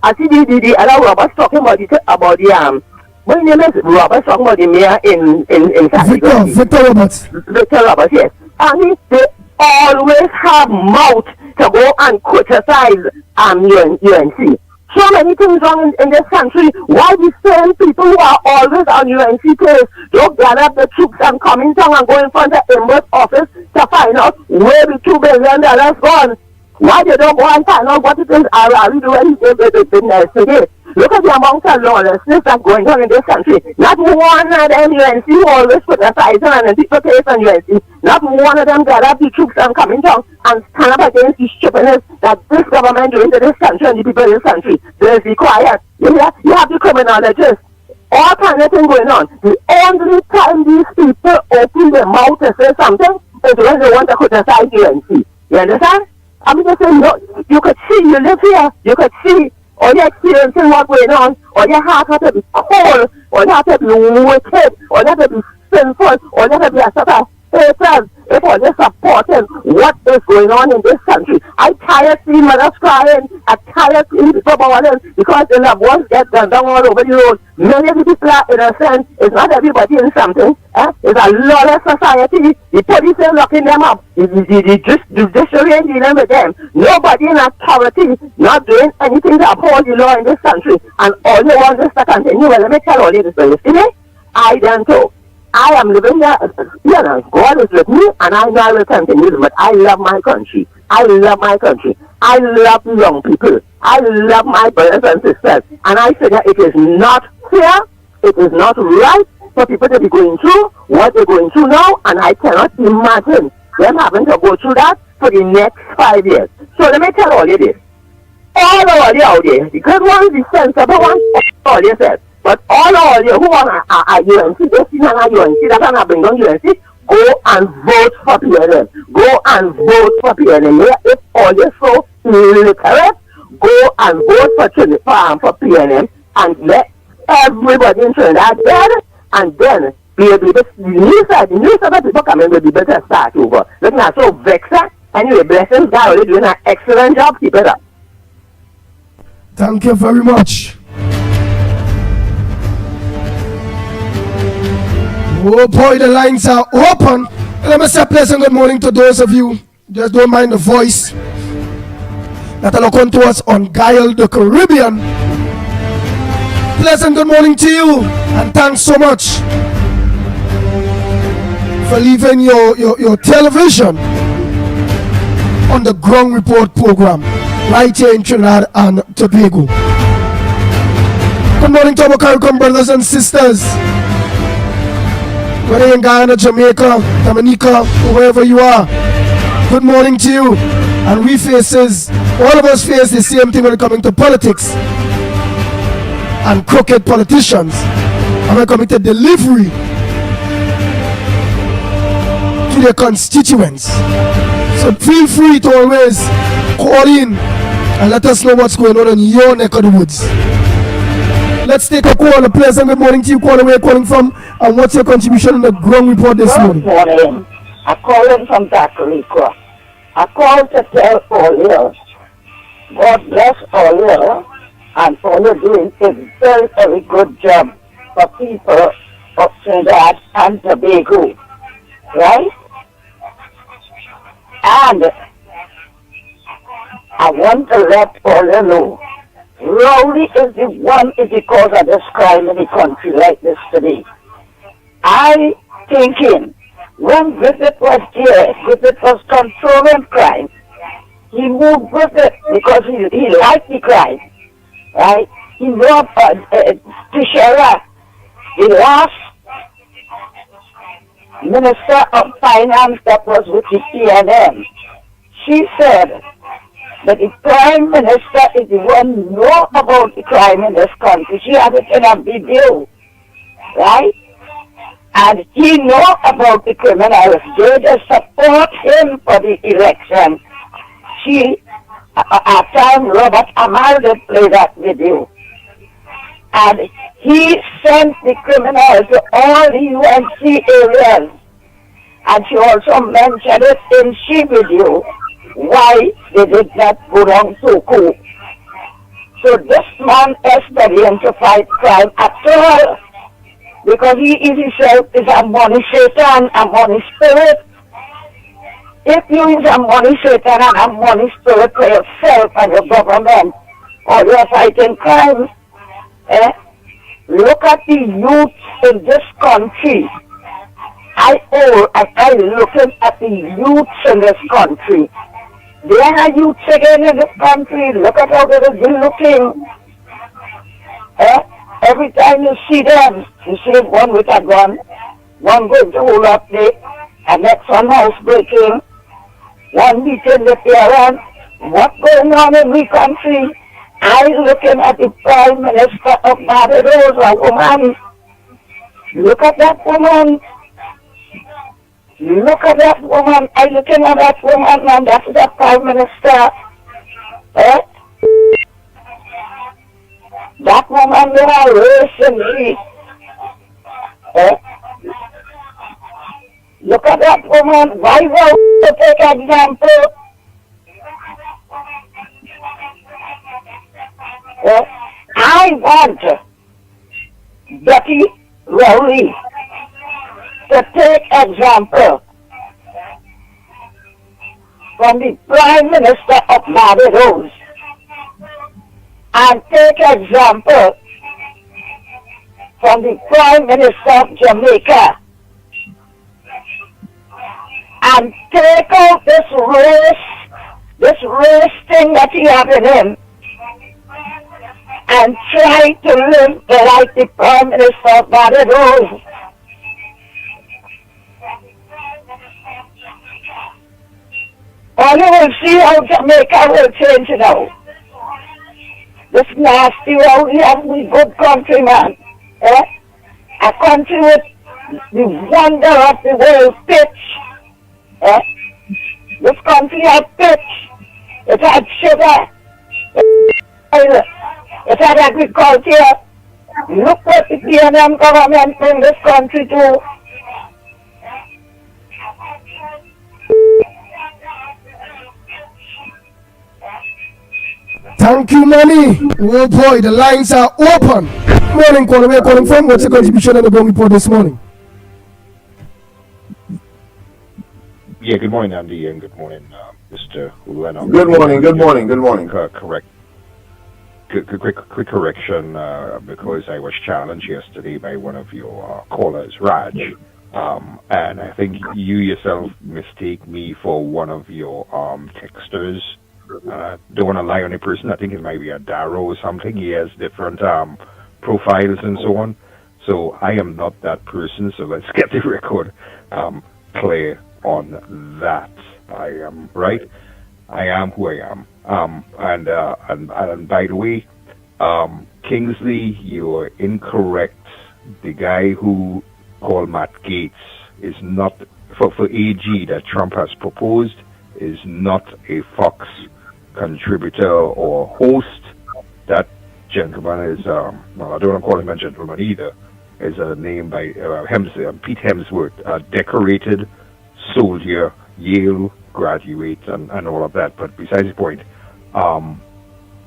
I see the other Roberts talking about the my name is Roberts talking about the mayor in Victor Roberts. Victor Roberts, yes. And they always have mouth to go and criticize UNC. So many things wrong in this country. Why the same people who are always on UNC case don't gather up the troops and come in town and go in front of Amber's office to find out where the $2 billion gone? Why they don't go and find out what it is Ari doing today? Look at the amount of lawlessness that's going on in this country. Not one of them UNC who always put aside and people case on UNC. Not one of them gather up the troops and come in town and stand up against the stupidness that this government doing to this country and the people in this country. Just be quiet. You have the criminologists. All kinds of things going on. The only time these people open their mouth to say something is when they want to criticize UNC. You understand? I mean, just saying, no, you could see, you live here, you could see, or you're experiencing what's going on, or your heart has to be cold, or you have to be wicked, or you have to be sinful, or you have to be a sort of hatred, if you're just supporting what is going on in this country. I tired seeing mothers crying, I tired seeing people bawling because the loved ones get gunned down all over the road. Many of the people are innocent. It's not everybody in something. It's a lawless society. The police are locking them up. The judiciary ain't dealing with them. Nobody in authority not doing anything to uphold the law in this country. And all you want is to continue. Well, let me tell all you this. Yesterday, I don't know. I am living there, God is with me, and I know I will continue, but I love my country. I love my country. I love young people. I love my brothers and sisters. And I figure it is not fair, it is not right for people to be going through what they're going through now, and I cannot imagine them having to go through that for the next 5 years. So let me tell all you this. All you out there, the good ones, the sensible ones, all you said. But all you who are UNC, they see now UNC, that's not bring down UNC, go and vote for PNM. Go and vote for PNM. If all you so illiterate, go and vote for PNM and let everybody in Trinidad dead, and then the new side of people coming will be better start over. Look now, so vexed. Anyway, blessings, God already doing an excellent job. Keep it up. Thank you very much. Oh boy, the lines are open. Let me say pleasant good morning to those of you. Just don't mind the voice that are looking to us on Guile the Caribbean. Pleasant good morning to you, and thanks so much for leaving your television on the Ground Report program right here in Trinidad and Tobago. Good morning to our CARICOM brothers and sisters, whether in Guyana, Jamaica, Dominica, or wherever you are. Good morning to you. And all of us face the same thing when it comes to politics and crooked politicians. And when it comes to delivery to their constituents. So feel free to always call in and let us know what's going on in your neck of the woods. Let's take a call. A pleasant good morning to you. Call where you're calling from, and what's your contribution on the Ground Report this morning? Good morning. I'm calling from Tacarigua. I called to tell all you, God bless all you, and all you're doing a very, very good job for people of Trinidad and Tobago, right? And I want to let all you know, Rowley is the cause of this crime in the country like this today. I thinking when Griffith was here, Griffith was controlling crime. He moved with it because he liked the crime, right? He knew Tishera, the last Minister of Finance that was with the PNM. She said that the Prime Minister is the one who knows about the crime in this country. She had it in a video, right? And he knows about the criminals. They just support him for the election. At time Robert Amal did play that video. And he sent the criminals to all the UNC areas And she also mentioned it in she video why they did not go down so cool. So this man is studying to fight crime after all, because he himself is a money Satan, a money spirit. If you is a money Satan and a money spirit for yourself and your government, or you are fighting crime, look at the youth in this country. I looking at the youths in this country. There are youths again in this country. Look at how they are looking. Every time you see them, you see one with a gun, one going to hold up the next one house breaking, one beating the parent. What's going on in the country? I looking at the Prime Minister of Barbados, a woman. Look at that woman. Look at that woman. I looking at that woman, and that's the Prime Minister. That woman they are recently. Look at that woman. Why won't you take example? I want Betty Rowley to take example from the Prime Minister of Barbados and take example from the Prime Minister of Jamaica and take out this race thing that he have in him and try to live like the Prime Minister of Barbados. Or you will see how Jamaica will change now. This nasty road here, we good countryman. A country with the wonder of the world pitch. This country had pitch. It had sugar. It had agriculture. Look what the PNM government in this country do. Thank you, Manny. Oh boy, the lines are open. Morning, caller. Where are you calling from? What's the contribution on the Ground Report this morning? Yeah, good morning, Andy, and good morning, Mr. Uleno. Good morning, good morning, good morning. Correct. Quick correction, because I was challenged yesterday by one of your callers, Raj, and I think you yourself mistake me for one of your texters. Don't want to lie on a person. I think it might be a Darrow or something. He has different profiles and so on. So I am not that person. So let's get the record clear on that. I am right. I am who I am. And by the way, Kingsley, you're incorrect. The guy who called Matt Gaetz is not for AG that Trump has proposed is not a Fox contributor or host. That gentleman is, well, I don't want to call him a gentleman either, is a name by Pete Hemsworth, a decorated soldier, Yale graduate, and all of that. But besides the point,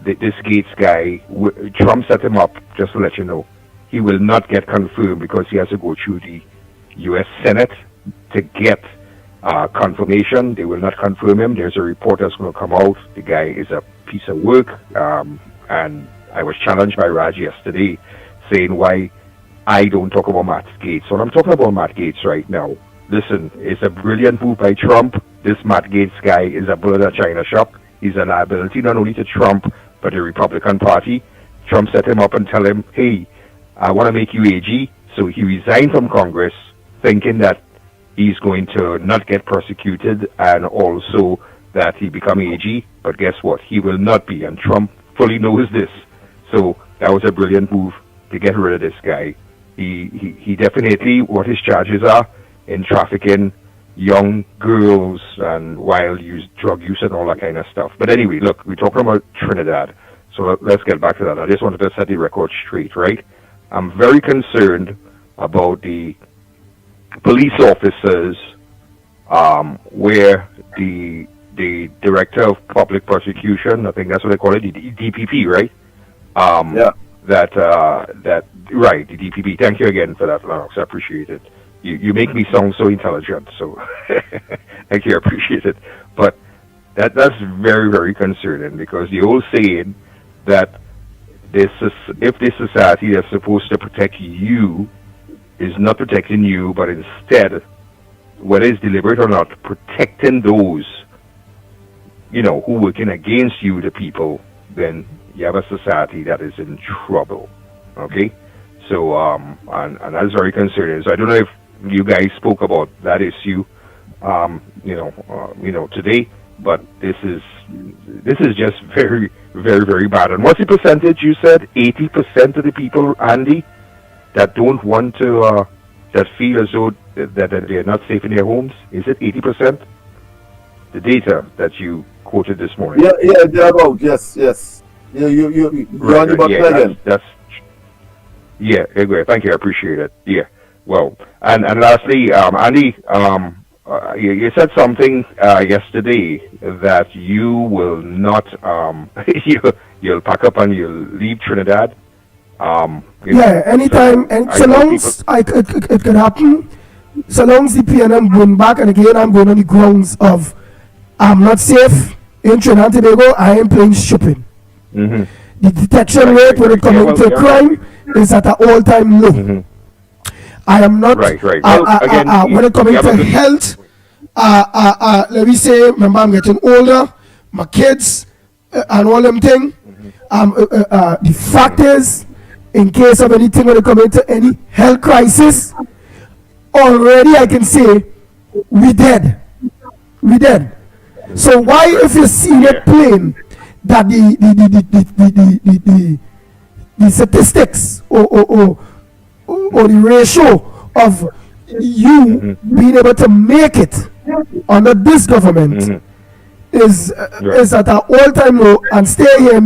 this Gates guy, Trump set him up, just to let you know. He will not get confirmed because he has to go through the U.S. Senate to get confirmation. They will not confirm him. There's a report that's going to come out. The guy is a piece of work. And I was challenged by Raj yesterday saying why I don't talk about Matt Gaetz. So I'm talking about Matt Gaetz right now. Listen, it's a brilliant move by Trump. This Matt Gaetz guy is a bull in a China shop. He's a liability not only to Trump, but the Republican Party. Trump set him up and tell him, hey, I want to make you AG. So he resigned from Congress thinking that he's going to not get prosecuted and also that he become AG. But guess what? He will not be. And Trump fully knows this. So that was a brilliant move to get rid of this guy. He definitely, what his charges are in trafficking young girls and wild use, drug use and all that kind of stuff. But anyway, look, we're talking about Trinidad. So let's get back to that. I just wanted to set the record straight, right? I'm very concerned about the police officers where the director of public prosecution, I think that's what they call it, the DPP, right? Yeah. That right, the DPP. Thank you again for that, Lennox. I appreciate it. You make me sound so intelligent, so thank you, I appreciate it. But that's very, very concerning, because the old saying that if this society that's supposed to protect you is not protecting you, but instead, whether it's deliberate or not, protecting those, who working against you, the people, then you have a society that is in trouble. Okay? So, and that's very concerning. So I don't know if you guys spoke about that issue, today, but this is just very, very, very bad. And what's the percentage you said? 80% of the people, Andy, that don't want to, that feel as though that they're not safe in their homes? Is it 80%? The data that you quoted this morning. Yeah, thereabout. Yes. You're right, on the button again. Yeah, great. Thank you. I appreciate it. Yeah. Well, and lastly, Andy, you said something yesterday that you will not, you'll pack up and you'll leave Trinidad. Anytime, and so long as it could happen, so long as the PNM going back, and again I'm going on the grounds of I'm not safe in Trinidad and Tobago, I am playing stupid. Mm-hmm. The detection rate when it comes to crime is at an all-time low. I am not, right. Well, when it comes to health, let me say, remember I'm getting older, my kids, and all them things. The fact is, in case of anything when it comes to any health crisis, already I can say, we dead. So why, if you see it plain that the statistics or the ratio of you being able to make it under this government is at an all-time low, and stay here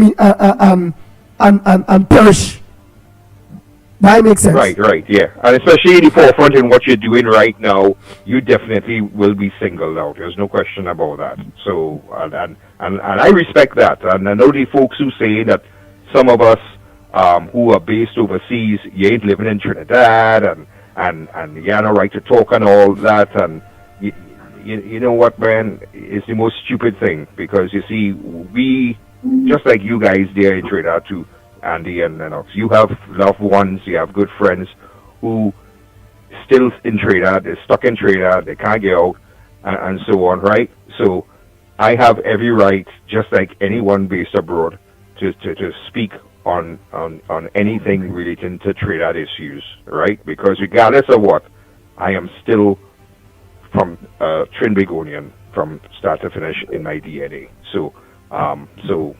and perish. That makes sense. Right, yeah. And especially in the forefront in what you're doing right now, you definitely will be singled out. There's no question about that. So, and I respect that. And I know the folks who say that some of us who are based overseas, you ain't living in Trinidad, and you have no right to talk and all that. And you know what, man? It's the most stupid thing, because you see, we, just like you guys there in Trinidad too, Andy and Lennox, you have loved ones, you have good friends who still in Trinidad, they're stuck in Trinidad, they can't get out, and so on, right? So I have every right, just like anyone based abroad, to speak on anything relating to Trinidad issues, right? Because regardless of what, I am still from Trinbagonian from start to finish in my DNA. So so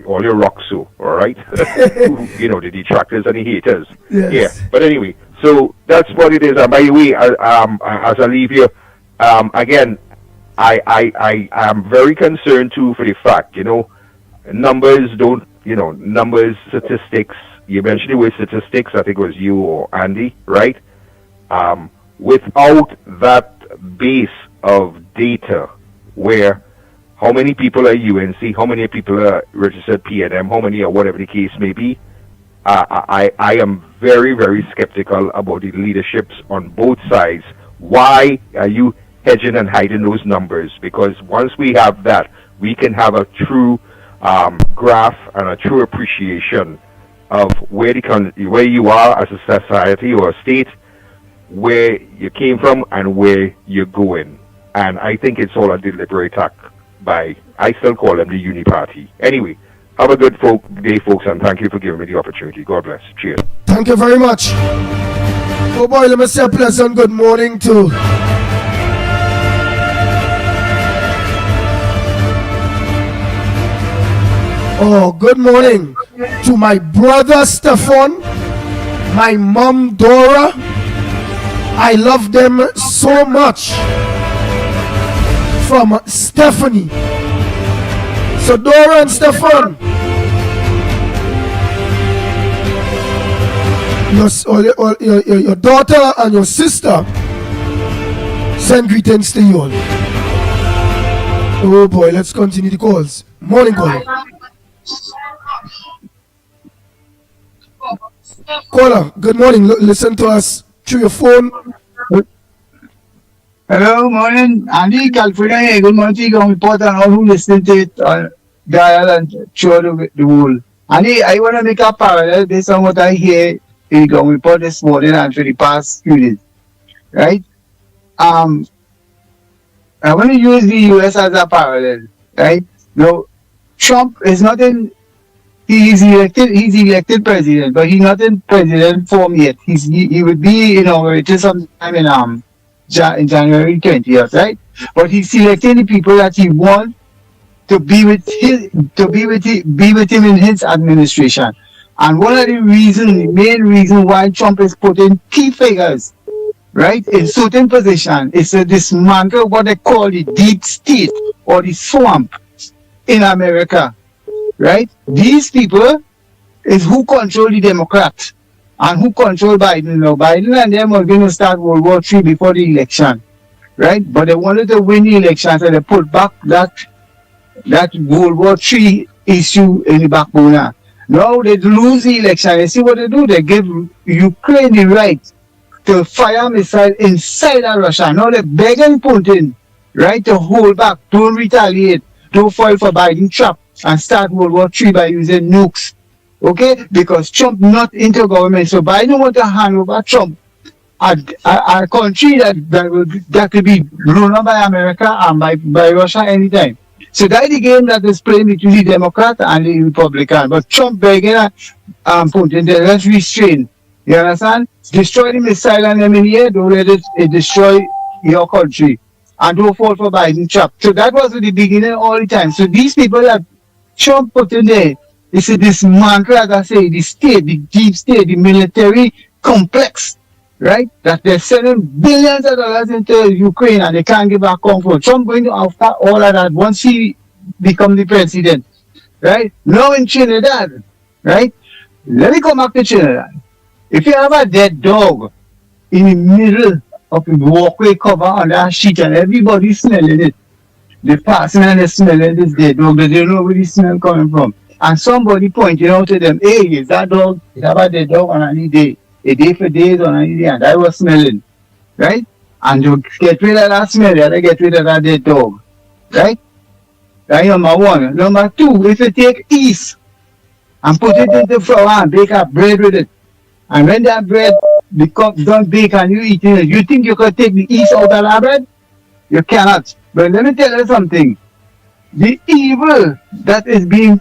all your rocks, so all right, the detractors and the haters. Yes. Yeah. But anyway, so that's what it is. And by the way, as I leave you, again, I am very concerned too for the fact, numbers, statistics. You mentioned the word statistics. I think it was you or Andy, right? Without that base of data, where how many people are UNC, how many people are registered PNM, how many are whatever the case may be, I am very, very skeptical about the leaderships on both sides. Why are you hedging and hiding those numbers? Because once we have that, we can have a true graph and a true appreciation of where you are as a society or a state, where you came from and where you're going. And I think it's all a deliberate act by, I still call them the Uni Party. Anyway, have a good day, folks, and thank you for giving me the opportunity. God bless. Cheers. Thank you very much. Oh boy, let me say a pleasant good morning to good morning to my brother Stefan, my mom Dora. I love them so much. From Stephanie. So Dora and Stefan, your daughter and your sister Send greetings to you all. Oh boy, let's continue the calls. Morning caller. Caller, good morning. Listen to us through your phone. Hello, morning. Andy, California here. Good morning to you. I'm report on all who listen to it on dial and through the world. Andy, I want to make a parallel based on what I hear in the report this morning and for the past few days. Right? I want to use the US as a parallel. Right? Now, Trump is not in. He's elected president, but he's not in president form yet. He would be inaugurated sometime in January 20th, right? But he's selecting the people that he wants to be with him in his administration. And one of the main reason why Trump is putting key figures, right, in certain positions is to dismantle what they call the deep state or the swamp in America. Right? These people is who control the Democrats and who control Biden now. Biden and them are going to start World War III before the election. Right? But they wanted to win the election, so they put back that World War III issue in the back burner. Now they lose the election. You see what they do? They give Ukraine the right to fire missiles inside of Russia. Now they're begging Putin, right, to hold back, don't retaliate, don't fall for Biden trap and start World War III by using nukes. Okay? Because Trump not into government. So Biden want to hand over Trump a country that could be blown up by America and by Russia anytime. So that's the game that is playing between the Democrat and the Republican. But Trump begging Putin to let's restrain. You understand? Destroy the missile and them in the air, don't let it destroy your country. And don't fall for Biden trap. So that was at the beginning all the time. So these people that Trump put in there, it's a dismantle, as I say, the state, the deep state, the military complex, right? That they're sending billions of dollars into Ukraine and they can't give back comfort. Trump going to after all of that once he become the president, right? Now in Trinidad, right? Let me come back to Trinidad. If you have a dead dog in the middle of the walkway cover under a sheet and everybody smelling it, the passing and they smelling this dead dog, they don't know where the smell coming from. And somebody pointed out to them, hey, is that dog, you have a dead dog on any day, a day for days on any day, and I was smelling, right? And you get rid of that smell, you have to get rid of that dead dog, right? That's number one. Number two, if you take yeast and put it into flour and bake a bread with it, and when that bread becomes done bake and you eat it, you think you could take the yeast out of that bread? You cannot. But let me tell you something. The evil that is being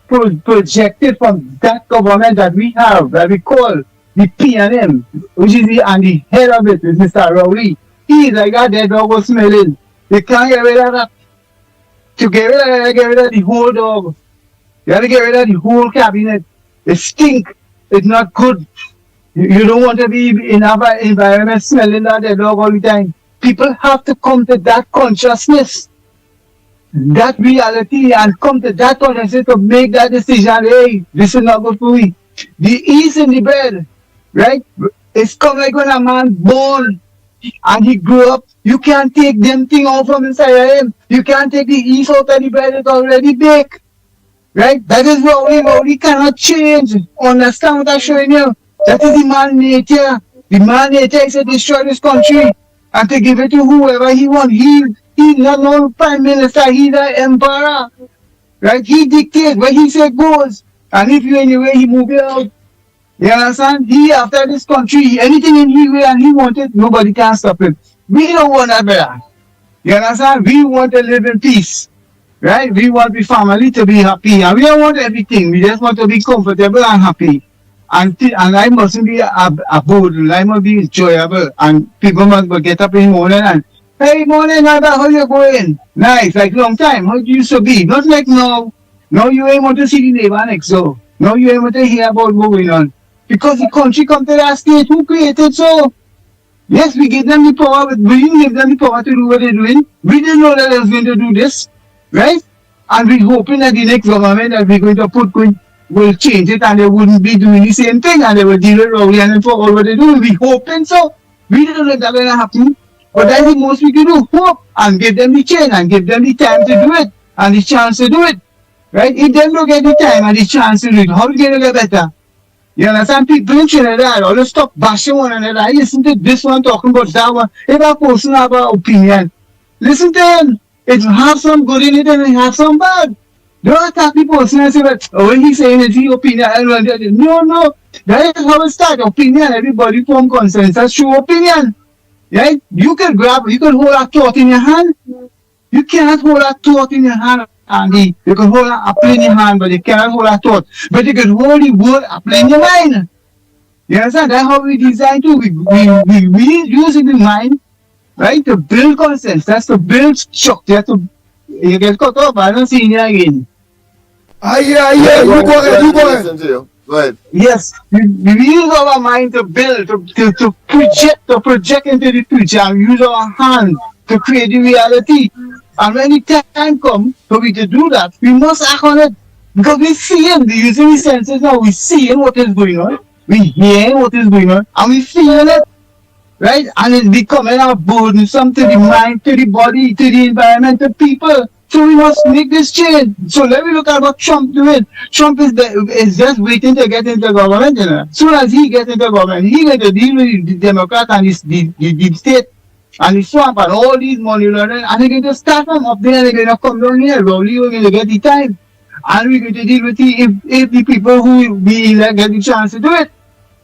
projected from that government that we have, that we call the PNM, which is and the head of it is Mr. Rowley. He is like that dead dog was smelling. You can't get rid of that. To get rid of that, get rid of the whole dog. You have to get rid of the whole cabinet. It stink. It's not good. You don't want to be in our environment smelling that dead dog all the time. People have to come to that consciousness, that reality, and come to that consciousness to make that decision. Hey, this is not good for me. The yeast in the bread, right? It's come like when a man born and he grew up. You can't take them thing out from inside of him. You can't take the yeast out of the bread. It's already baked, right? That is what we cannot change. Understand what I'm showing you? That is the man nature. The man nature is to destroy this country and to give it to whoever he wants. He's not no prime minister, he's an emperor. Right? He dictates where he says goes. And if you anyway, he move it out. You understand? He after this country, anything in his way and he wanted, nobody can stop him. We don't want that, brother. You understand? We want to live in peace. Right? We want the family to be happy. And we don't want everything. We just want to be comfortable and happy. And life mustn't be a burden. Life must be enjoyable. And people must get up in the morning and, hey, morning, how you going? Nice, like long time. How you used to be? Not like now. Now you ain't want to see the neighbor next door. Now you ain't want to hear about what's going on. Because the country come to that state. Who created so? Yes, we give them the power, but we didn't give them the power to do what they're doing. We didn't know that they was going to do this. Right? And we're hoping that the next government that we're going to put will change it and they wouldn't be doing the same thing and they will deal with Rowley and for all what they do. We're hoping so. We don't know that's going to happen. But then the most we can do, hope and give them the chain and give them the time to do it and the chance to do it. Right? If them don't get the time and the chance to do it, how are we going to get better? You understand? People in Trinidad always stop bashing one another. I listen to this one talking about that one. If a person have an opinion, listen to him. It have some good in it and it have some bad. Don't attack the person and say that, oh, when he's saying it's his opinion. No. That is how it starts. Opinion. Everybody form consensus through opinion. Right? You can hold a thought in your hand. You cannot hold a thought in your hand, Andy. You can hold an apple in your hand, but you cannot hold a thought. But you can hold the word apple in your mind. You understand? That's how we design too. We using the mind, right, to build consensus, to build structure, you get cut off. I don't see you again. I hear. You go ahead. Listen to you. Go ahead. Yes, we use our mind to build, to project into the future, and use our hand to create the reality. And when the time comes for we to do that, we must act on it. Because we see him, using the senses now, we see what is going on, we hear what is going on, and we feel it. Right? And it's becoming a burdensome to the mind, to the body, to the environment, to people. So we must make this change. So let me look at what Trump doing. Trump is just waiting to get into government. You know. As soon as he gets into government, he's going to deal with the Democrat and the deep state and the swamp and all these money laundering. And they're going to start from up there and they're going to come down here. Rowley, we're going to get the time. And we're going to deal with if the people who we elect get the chance to do it.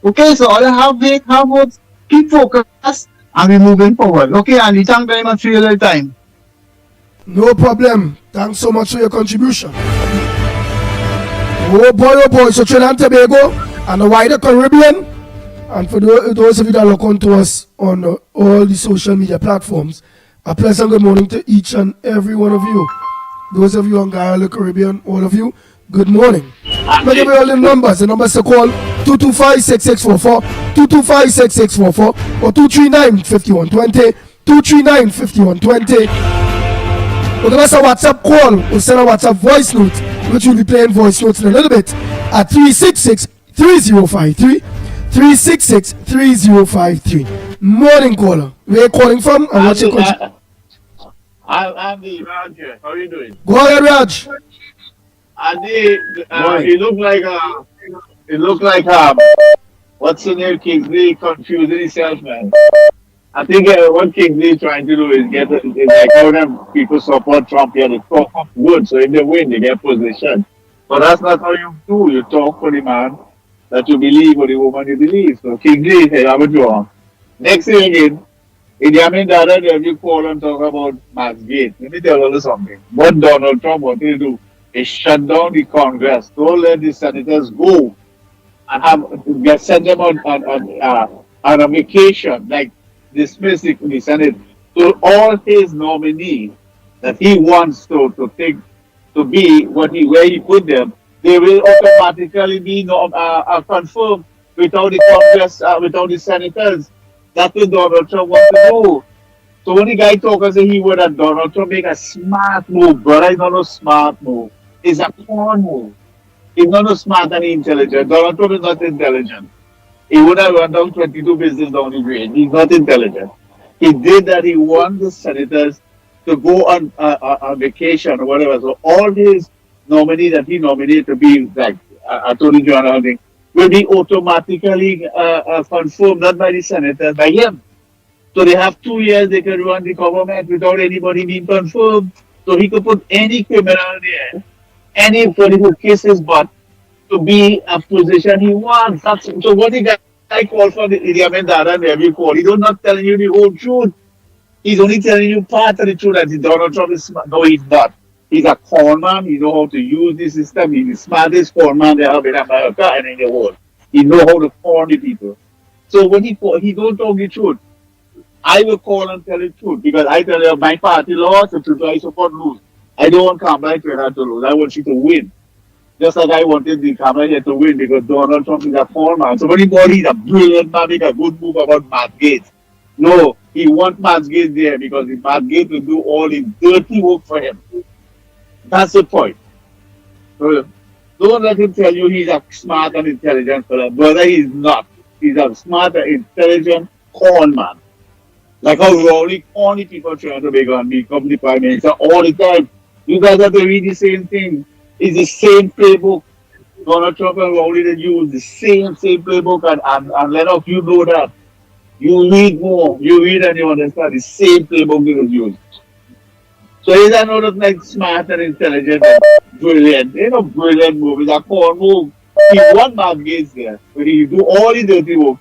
Okay, so all have faith, have hope, keep focused, and we're moving forward. Okay, Andy, thank very much for your time. No problem. Thanks so much for your contribution. Oh boy, so Trinidad and Tobago and the wider Caribbean, and for those of you that look on to us on all the social media platforms, a pleasant good morning to each and every one of you. Those of you on Guyana, Caribbean, all of you, good morning. I'll give you all the numbers. The numbers to call 225-6644, 225-6644, or 239-5120, 239-5120. We'll give us a WhatsApp call. We'll send a WhatsApp voice note, which we'll be playing voice notes in a little bit, at 366-3053, 366-3053. Morning caller. Where are you calling from? And what's your question? I'm Andy, Raj here. How are you doing? Go ahead, Raj. Andy, it looked like what's the name, Kingsley confusing himself, man. I think what Kingsley is trying to do is like how them people support Trump here, they talk up good, so if they win, they get position. But that's not how you do. You talk for the man that you believe or the woman you believe. So Kingsley, hey, I'm wrong. Next thing again, in the other day, you call and talk about Massgate. Let me tell you something. What Donald Trump wanted to do is shut down the Congress. Don't let the senators go and send them on a vacation, like dismiss the Senate. So all his nominees that he wants to take to be where he put them, they will automatically be confirmed without the Congress, without the senators. That's what Donald Trump wants to do. So when the guy talks and say he would have Donald Trump make a smart move, brother, it's not a smart move. It's a con move. He's not a smart and intelligent. Donald Trump is not intelligent. He would have run down 22 business down the drain. He's not intelligent. He did that. He wanted the senators to go on vacation or whatever. So all his nominees that he nominated to be like Attorney General thing will be automatically confirmed, not by the senators, by him. So they have 2 years they can run the government without anybody being confirmed. So he could put any criminal there, any political cases, but to be a position he wants. So what the guy called for the Amendaran every call, he's not telling you the whole truth. He's only telling you part of the truth that Donald Trump is smart. No, he's not. He's a con man. He knows how to use the system. He's the smartest con man they have in America and in the world. He knows how to con the people. So when he don't talk the truth, I will call and tell the truth because I tell you my party lost and people I support lose. I don't want Kamala to lose. I want you to win. Just like I wanted the Kamala here to win because Donald Trump is a con man. So anybody is a brilliant man, make a good move about Matt Gaetz. No, he wants Matt Gaetz there because Matt Gaetz will do all his dirty work for him. That's the point. So don't let him tell you he's a smart and intelligent fellow. Brother, he's not. He's a smart and intelligent con man. Like how Rowley, only people trying to make and become the prime minister all the time. You guys have to read the same thing. It's the same playbook. Donald Trump and Rowley, they use the same playbook, and let of you know that. You read more, you read and you understand the same playbook they was used. So he's another like smart and intelligent and brilliant. You know, brilliant move. It's a core move. He won Mark Gates there. But he do all the dirty work.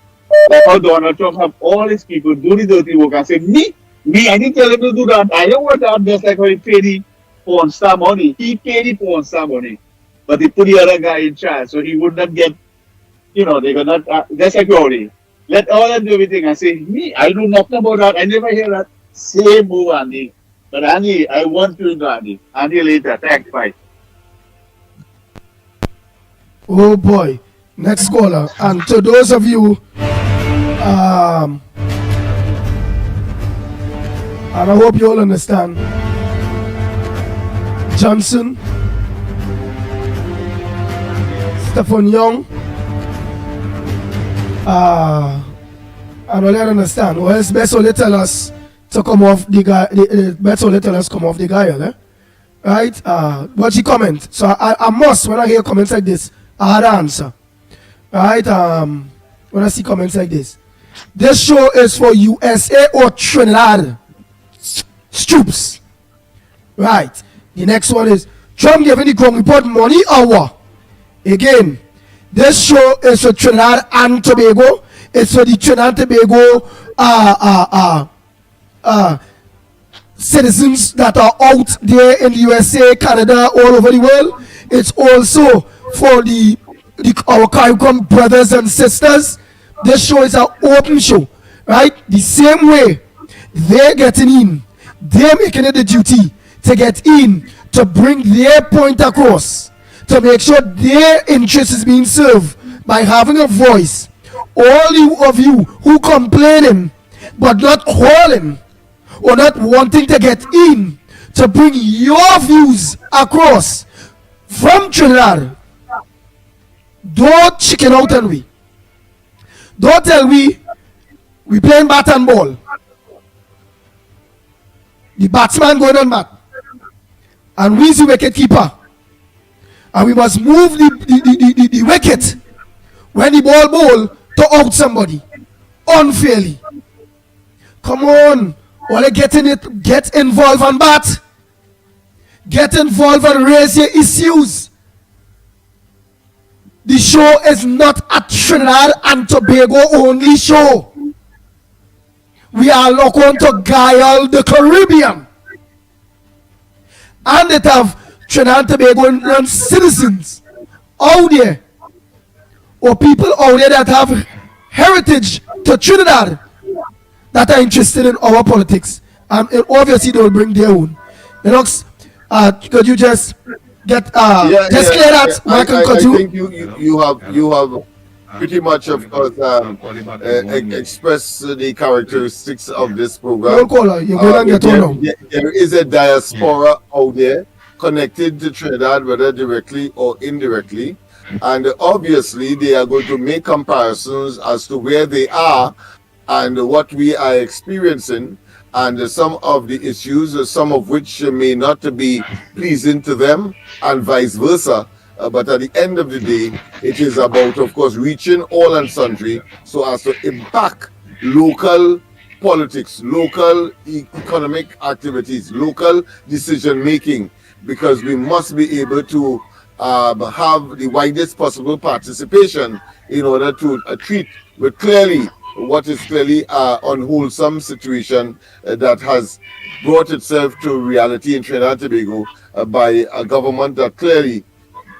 Like how Donald Trump have all his people do the dirty work and say, me, I didn't tell him to do that. I don't want that just like how he paid the porn star money. He paid the porn star money. But he put the other guy in charge so he would not get, you know, they could not, just like Rowley. Let all them do everything and say, me, I do nothing about that. I never hear that. Same move, Andy. But Andy, I want to do Andy. Andy later. Thanks, bye. Oh boy. Next caller. And to those of you, and I hope you all understand, Johnson, Stephen Young, and all that understand. Well, it's best only tell us to come off the guy. Best only tell us come off the guy, eh? Right? But she comment. So I must, when I hear comments like this, I had an answer. Right? When I see comments like this, this show is for USA or Trinidad Stoops. Right? The next one is Trump giving the Ground Report money or what? Again, this show is for Trinidad and Tobago. It's for the Trinidad and Tobago citizens that are out there in the USA, Canada, all over the world. It's also for our CARICOM brothers and sisters. This show is an open show, right? The same way they're getting in, they're making it a duty to get in, to bring their point across, to make sure their interest is being served by having a voice. All of you who complaining but not calling or not wanting to get in to bring your views across from Trinidad, don't chicken out on we. Don't tell we playing bat and ball. The batsman going on bat. And we's the wicket keeper. And we must move the wicket when the ball to out somebody unfairly. Come on. While getting it, get involved and bat. Get involved and raise your issues. The show is not a Trinidad and Tobago only show. We are looking to guile the Caribbean. And it have Trinidad and Tobago citizens out there, or people out there that have heritage to Trinidad that are interested in our politics. And obviously they will bring their own. Lennox, could you just get clear that? I think you have pretty much, of course, expressed the characteristics of this program. There is a diaspora out there connected to Trinidad, whether directly or indirectly, and obviously they are going to make comparisons as to where they are and what we are experiencing, and some of the issues, some of which may not be pleasing to them, and vice versa. But at the end of the day, it is about, of course, reaching all and sundry so as to impact local politics, local economic activities, local decision making, because we must be able to have the widest possible participation in order to treat with clearly what is clearly an unwholesome situation that has brought itself to reality in Trinidad and Tobago by a government that clearly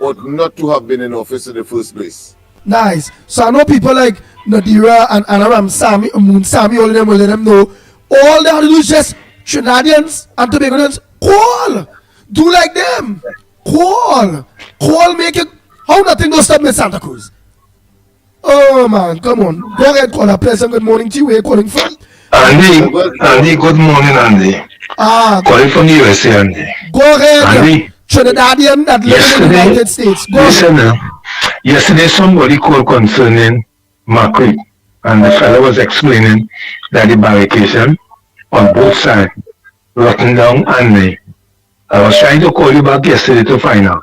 ought not to have been in office in the first place. Nice. So I know people like Nadira and Anaram Sami, Moon Sami, all of them will let them know. All they have to do is just Trinidadians and Tobagonians, call. Do like them. Call. Make it. How nothing goes stop me Santa Cruz? Oh man, come on. Go ahead, caller. Pleasant good morning to you. Where are you calling from? Andy, good morning, Andy. Calling from the USA, Andy. Go ahead. Andy. Trinidadian that live in the United States. Go ahead. Yesterday somebody called concerning Macri, and the fellow was explaining that the barrication on both sides, rotten down Annie. I was trying to call you back yesterday to find out.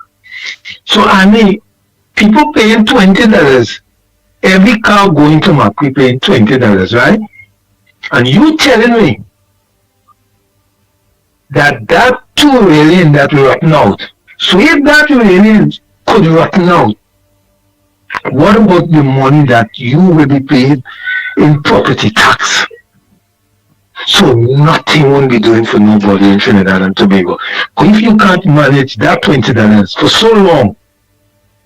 So Annie, people paying $20. Every car going to Macquarie paying $20, right? And you telling me that 2 million that rotten out. So if that million could rotten out, what about the money that you will be paid in property tax? So nothing won't be doing for nobody in Trinidad and Tobago. But if you can't manage that $20 for so long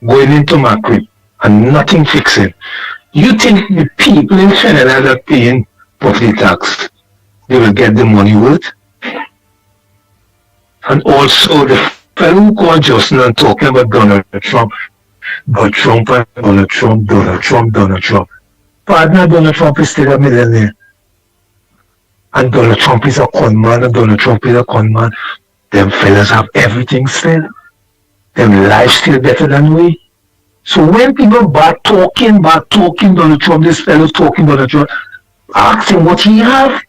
going into Macquarie and nothing fixing, you think the people in Trinidad are paying property tax, they will get the money worth? And also the fellow who called Justin and talking about Donald Trump, but Trump and Donald Trump, Donald Trump, Donald Trump. Partner, Donald Trump is still a millionaire. And Donald Trump is a con man, and Donald Trump is a con man. Them fellas have everything still. Them life still better than we. So when people back talking Donald Trump, this fellow talking Donald Trump, ask him what he have.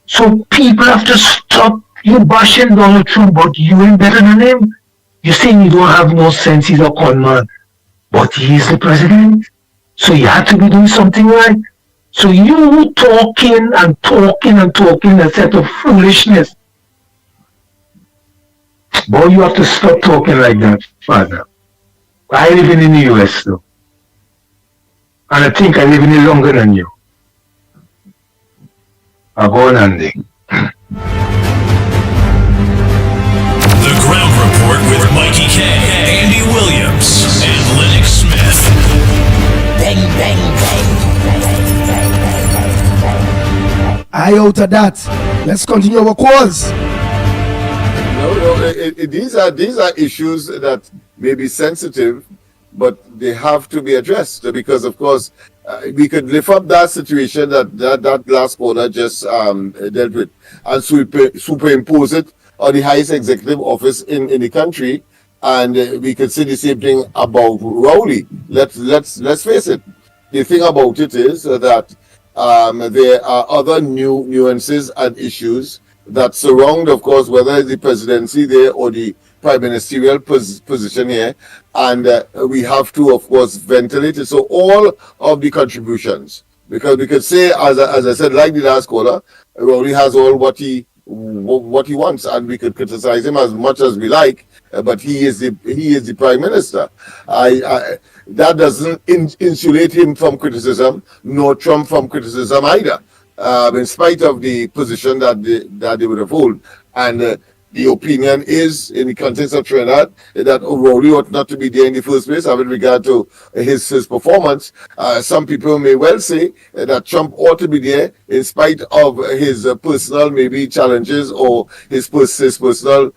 So people have to stop you bashing Donald Trump, but you ain't better than him. You're saying you don't have no sense, he's a con man. But he's the president. So you have to be doing something right. So you talking a set of foolishness. Boy, you have to stop talking like that, father. I live in the US though. And I think I live in it longer than you. I go on, Andy. The Ground Report with Mikey K, Andy Williams, and Lennox Smith. Bang, bang, bang. I out of that. Let's continue our calls. These are issues that may be sensitive, but they have to be addressed because, of course, we could lift up that situation that last caller just dealt with and superimpose it on the highest executive office in the country, and we could say the same thing about Rowley. Let's face it. The thing about it is that there are other nuances and issues that surround, of course, whether it's the presidency there or the prime ministerial position here, and we have to, of course, ventilate it. So all of the contributions, because we could say, as I said, like the last caller, Rowley has all what he wants, and we could criticize him as much as we like, but he is the prime minister. That doesn't insulate him from criticism, nor Trump from criticism either, in spite of the position that they would hold. And the opinion is, in the context of Trinidad, that Rowley ought not to be there in the first place, with regard to his performance. Some people may well say that Trump ought to be there in spite of his personal maybe challenges or his personal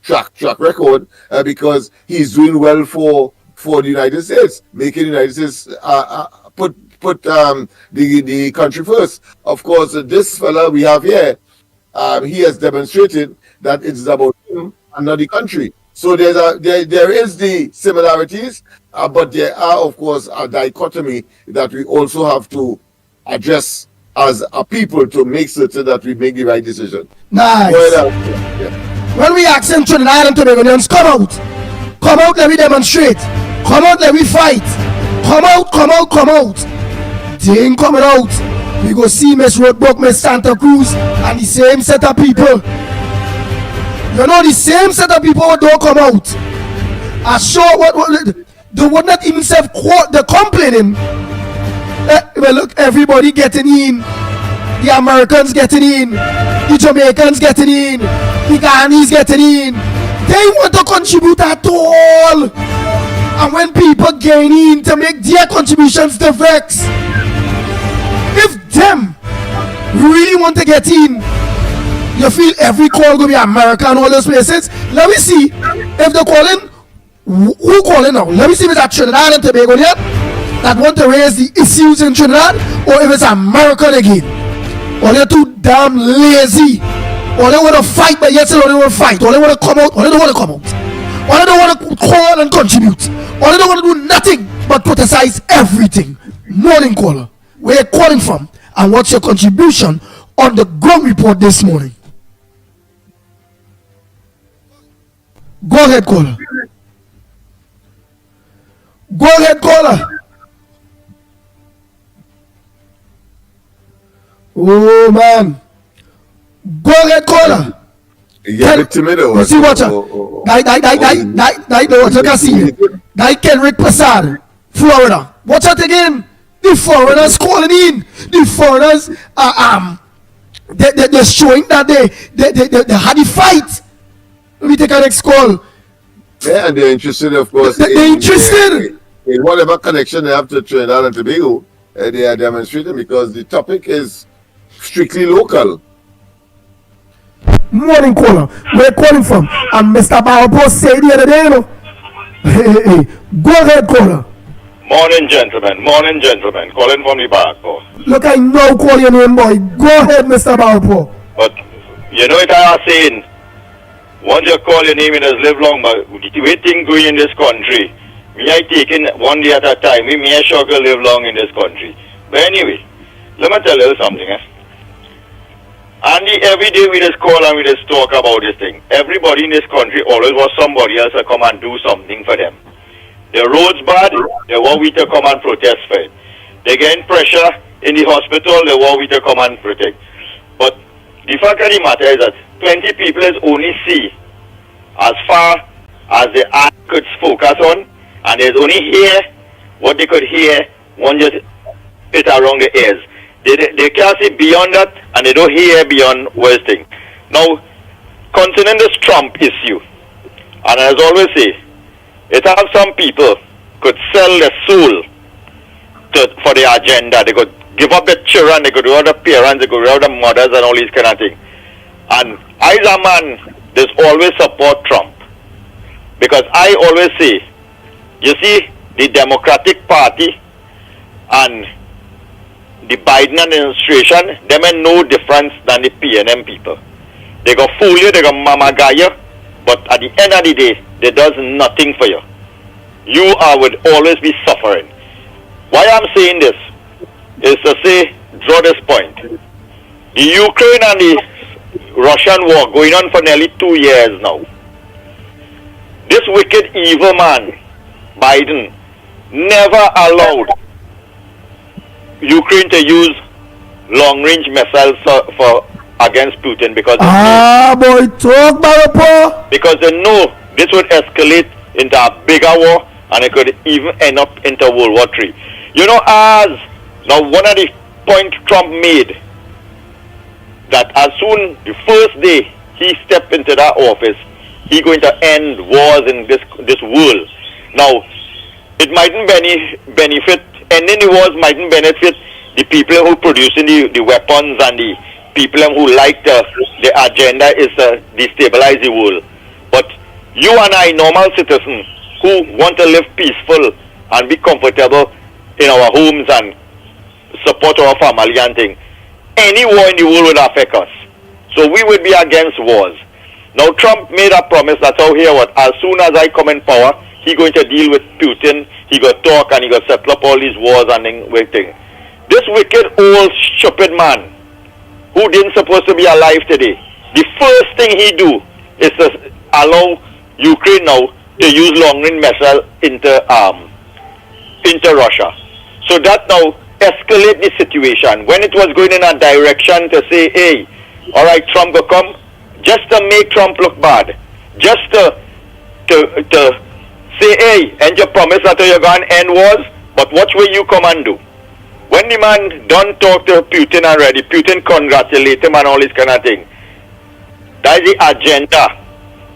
track record, because he's doing well for the United States, making the United States put the country first. Of course, this fella we have here, he has demonstrated that it's about him and not the country. So there is the similarities, but there are, of course, a dichotomy that we also have to address as a people to make certain that we make the right decision. Nice. When we ask them Trinidad and Tobagonians, come out, let me demonstrate. Come out, let me fight. Come out. They ain't coming out. We go see Miss Roadbrook, Miss Santa Cruz, and the same set of people. You know, the same set of people don't come out. I sure they would not even say the complaining. Well, look, everybody getting in. The Americans getting in. The Jamaicans getting in. The Ghanaians getting in. They want to contribute at all. And when people gain in to make their contributions, they vex. If them really want to get in, you feel every call going to be America and all those places. Let me see if they're calling. Who calling now? Let me see if it's at Trinidad and Tobago yet that want to raise the issues in Trinidad, or if it's American again. Or they're too damn lazy. Or they want to fight, but yet they don't want to fight. Or they want to come out, or they don't want to come out. Or they don't want to call and contribute. Or they don't want to do nothing but criticize everything. Morning caller. Where you calling from? and what's your contribution on the ground report this morning? Go ahead, caller. Go ahead, caller. Oh man. Go ahead, caller. Yeah, you see what? Guy, Kenrick Passad, Florida. Watch out again. The foreigners calling in. The foreigners they're showing that they had a fight. Let me take our next call. Yeah, and they're interested, of course. They're interested in whatever connection they have to Trinidad and Tobago. They are demonstrating because the topic is strictly local. Morning, caller. Where calling from? And Mr. Barbo said the other day, you know. Hey. Go ahead, caller. Morning, gentlemen. Morning, gentlemen. Calling from the Barbo. Look, I know call your name, boy. Go ahead, Mr. Barbo. But you know what I was saying? Once you call your name, it has lived long. But the way things going in this country, me I taking one day at a time. Me I struggle live long in this country. But anyway, let me tell you something. Andy, every day we just call and we just talk about this thing. Everybody in this country always wants somebody else to come and do something for them. The roads bad, they want we to come and protest for it. They getting pressure in the hospital, they want we to come and protect. But the fact of the matter is that 20 people is only see as far as the eye could focus on, and there's only hear what they could hear, one just hit around the ears. They can't see beyond that, and they don't hear beyond worst thing. Now, concerning this Trump issue, and as I always say, it has some people could sell their soul for their agenda. They could give up their children, they could give up their parents, they could give up their mothers and all these kind of things. And I, as a man, just always support Trump. Because I always say, you see, the Democratic Party and the Biden administration, them ain't no difference than the PNM people. They go fool you, they go mamaga you, but at the end of the day, they does nothing for you. You would always be suffering. Why I'm saying this is to say, draw this point. The Ukraine and the Russian war going on for nearly 2 years now. This wicked, evil man, Biden, never allowed Ukraine to use long-range missiles for against Putin because boy, talk about because they know this would escalate into a bigger war and it could even end up into World War III. You know, now one of the points Trump made that as soon the first day he stepped into that office, he going to end wars in this world. Now, it mightn't benefit, ending the wars mightn't benefit the people who producing the weapons and the people who like the agenda is to destabilize the world. But you and I, normal citizens who want to live peaceful and be comfortable in our homes and support our family and things, any war in the world would affect us. So we would be against wars. Now Trump made a promise that as soon as I come in power, he going to deal with Putin, he going to talk and he going to settle up all these wars and things. This wicked old stupid man who didn't supposed to be alive today, the first thing he do is to allow Ukraine now to use long-range missiles into Russia. So that now escalate the situation. When it was going in a direction to say, hey, all right, Trump will come, just to make Trump look bad, just to say, hey, and you promise that you're going to end wars, but watch where you come and do. When the man don't talk to Putin already, Putin congratulate him and all this kind of thing. That is the agenda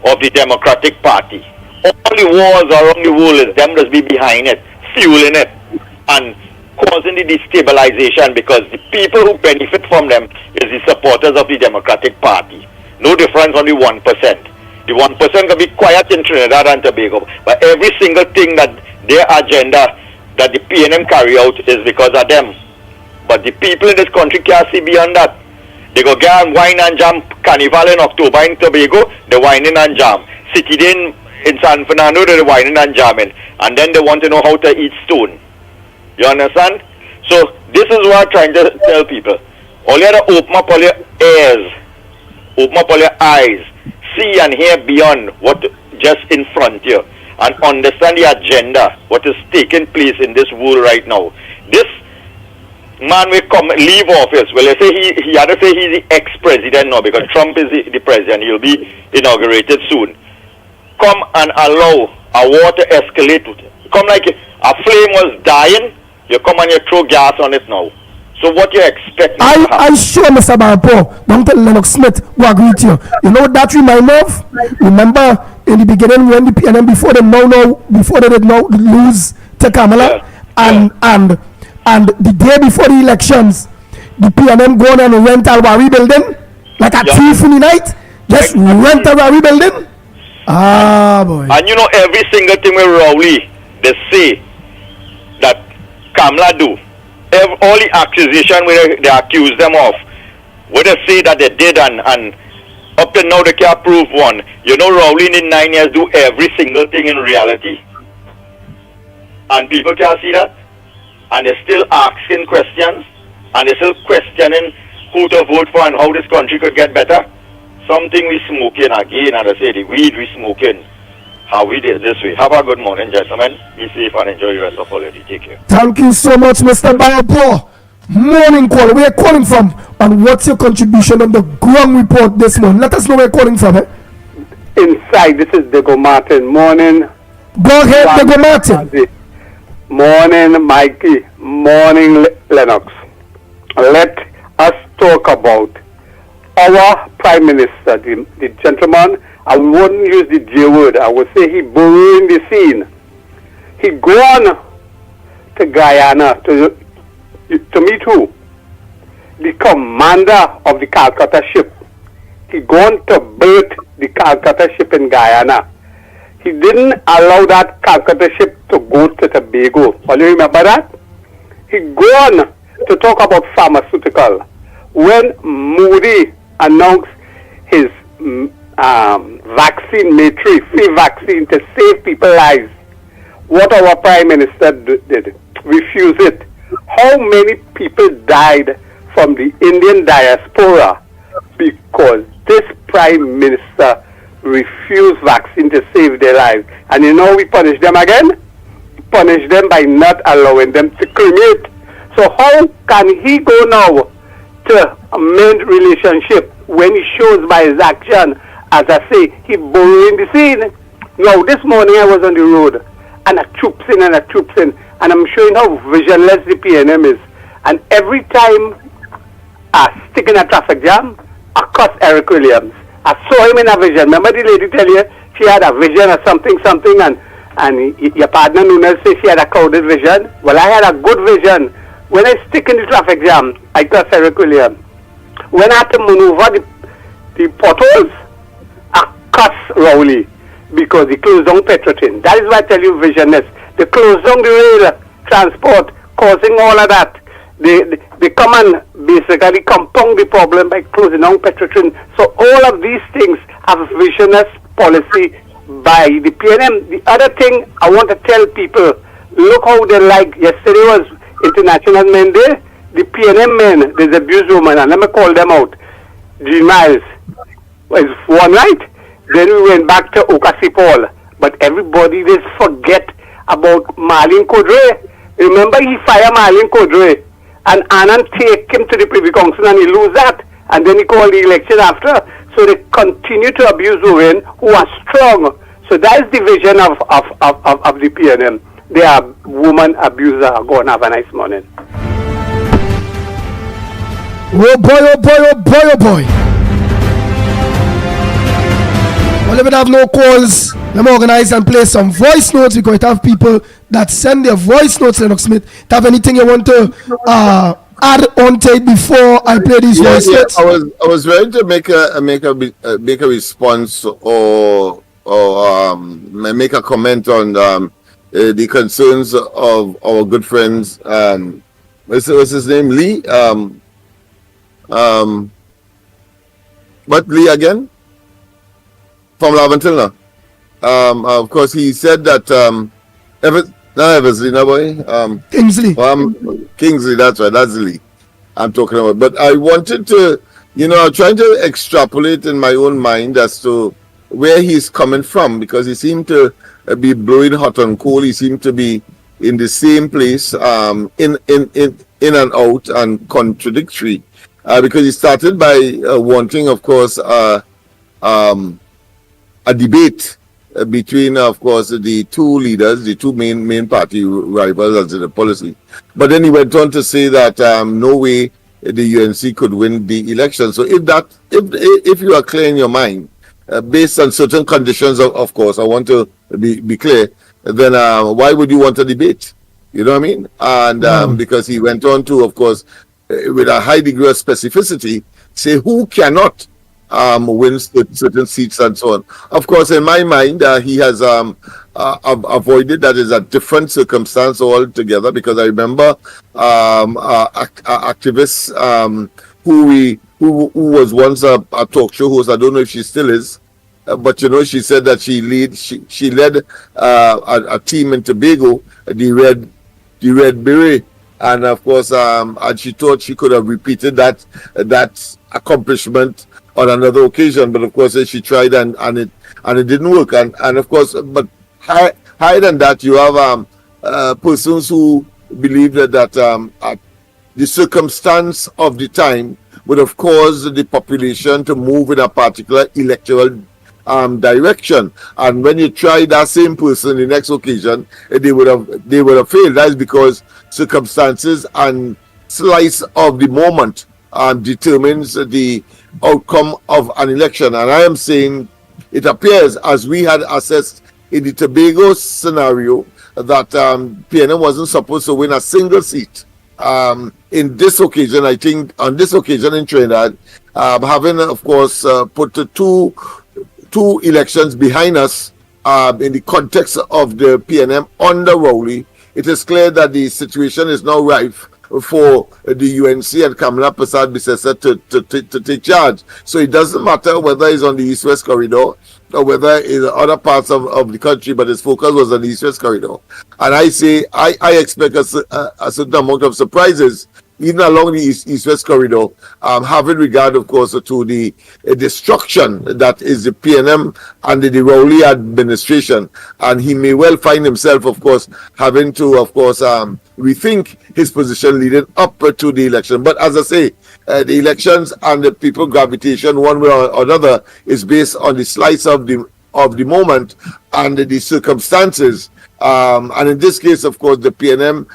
of the Democratic Party. All the wars around the world is them just be behind it, fueling it, and causing the destabilization because the people who benefit from them is the supporters of the Democratic Party. No difference on the 1%. The 1% can be quiet in Trinidad and Tobago, but every single thing that their agenda that the PNM carry out is because of them. But the people in this country can't see beyond that. They go get and wine and jam carnival in October in Tobago, they're whining and jam. City Day in San Fernando, they're whining and jamming. And then they want to know how to eat stone. You understand? So So this is what I'm trying to tell people. All you have to open up all your ears, open up all your eyes, see and hear beyond what just in front of you, and understand the agenda, what is taking place in this world right now. This man will come leave office. Well, I say he had to say he's the ex-president now because Trump is the president. He'll be inaugurated soon. Come and allow a war to escalate. Come like a flame was dying. You come and you throw gas on it now. So what you expect? I sure, Mr. Barapo, don't tell Lennox Smith who agree with you. You know what that remind me of? Remember in the beginning when the PNM before they did now lose to Kamala, and the day before the elections, the PNM go on and rent a Wari building like a thief in the night. Just rent a Wari building. Ah boy. And you know every single thing with Rowley, they say that Kamala do. All the accusation where they accuse them of, where they say that they did and up to now they can't prove one. You know Rowling in 9 years do every single thing in reality. And people can't see that. And they're still asking questions. And they're still questioning who to vote for and how this country could get better. Something we smoking again, and I say the weed we smoking. How we did this way. Have a good morning, gentlemen. Be safe and enjoy the rest of holiday. Take care. Thank you so much, Mr. Barapo. Morning call. Where are you calling from? And what's your contribution on the ground report this morning? Let us know where you're calling from. Inside, this is Dego Martin. Morning. Go ahead, Dego Martin. Morning, Mikey. Morning, Lennox. Let us talk about our Prime Minister, the gentleman. I wouldn't use the J word. I would say he borrowing the scene. He gone to Guyana to meet who? The commander of the Calcutta ship. He gone to berth the Calcutta ship in Guyana. He didn't allow that Calcutta ship to go to Tobago. All you remember that? He gone to talk about pharmaceutical. When Moody announced his vaccine, free vaccine to save people's lives, what our Prime Minister did, refuse it. How many people died from the Indian diaspora because this Prime Minister refused vaccine to save their lives? And you know we punish them again? Punish them by not allowing them to cremate. So how can he go now to amend relationship when he shows by his action, as I say, he borrowing the scene? Now this morning I was on the road and I troops in and I'm showing how visionless the PNM is. And every time I stick in a traffic jam, I cuss Eric Williams. I saw him in a vision. Remember the lady tell you she had a vision or something, and your partner Nunes said she had a clouded vision? Well, I had a good vision. When I stick in the traffic jam, I cuss Eric Williams. When I have to maneuver the potholes, I cuss Rowley because he closed down Petrotin. That is why I tell you visionless. They closed down the rail transport, causing all of that. They come and basically compound the problem by closing down Petrotin. So all of these things have visionless policy by the PNM. The other thing I want to tell people, look how they like, yesterday was International Men Day. The PNM men, there's abused women, and let me call them out. Jean Miles was one, right? Then we went back to Okasipol. But everybody just forget about Marlene Kodre. Remember he fired Marlene Kodre, and Anand take him to the Privy Council and he lose that. And then he called the election after. So they continue to abuse women who are strong. So that is the vision of the PNM. They are woman abuser. Go and have a nice morning. Oh boy, oh boy, oh boy, oh boy. Well, if we have no calls, let me organize and play some voice notes because we have people that send their voice notes, Lennox Smith. Do you have anything you want to add on to it before I play these voice notes? I was ready to make a response or make a comment on the concerns of our good friends. What's his name? Lee. What Lee again? From Laventilna. Of course, he said that No, Eversley, no boy. Kingsley. Kingsley, that's right. That's Lee I'm talking about. But I wanted to, I'm trying to extrapolate in my own mind as to where he's coming from, because he seemed to be blowing hot and cold. He seemed to be in the same place, in and out, and contradictory. Because he started by wanting, of course, a debate between, of course, the two leaders, the two main party rivals as to the policy. But then he went on to say that no way the UNC could win the election. So if you are clear in your mind, based on certain conditions, of course, I want to be clear, then why would you want a debate? You know what I mean? And because he went on to, of course, with a high degree of specificity, say who cannot win certain seats and so on. Of course, in my mind, he has avoided that is a different circumstance altogether, because I remember activists who was once a talk show host. I don't know if she still is, but she said that she led a team in Tobago, the Red Beret, and of course, and she thought she could have repeated that accomplishment on another occasion, but of course she tried and it didn't work, and of course, but higher than that, you have persons who believe that the circumstance of the time would have caused the population to move in a particular electoral direction, and when you try that same person the next occasion, they would have failed. That's because circumstances and slice of the moment determines the outcome of an election. And I am saying it appears, as we had assessed in the Tobago scenario, that PNM wasn't supposed to win a single seat. In this occasion, I think on this occasion in Trinidad, having of course put the two elections behind us, in the context of the PNM under Rowley, it is clear that the situation is now rife for the UNC and Kamala Persad-Bissessar to take charge. So it doesn't matter whether it's on the East-West corridor or whether it's other parts of the country, but his focus was on the East-West corridor. And I say I expect a certain amount of surprises even along the East-West corridor, having regard, of course, to the destruction that is the PNM and the Rowley administration. And he may well find himself, of course, having to, of course, rethink his position leading up to the election. But as I say, the elections and the people gravitation one way or another is based on the slice of the moment and the circumstances. And in this case, of course, the PNM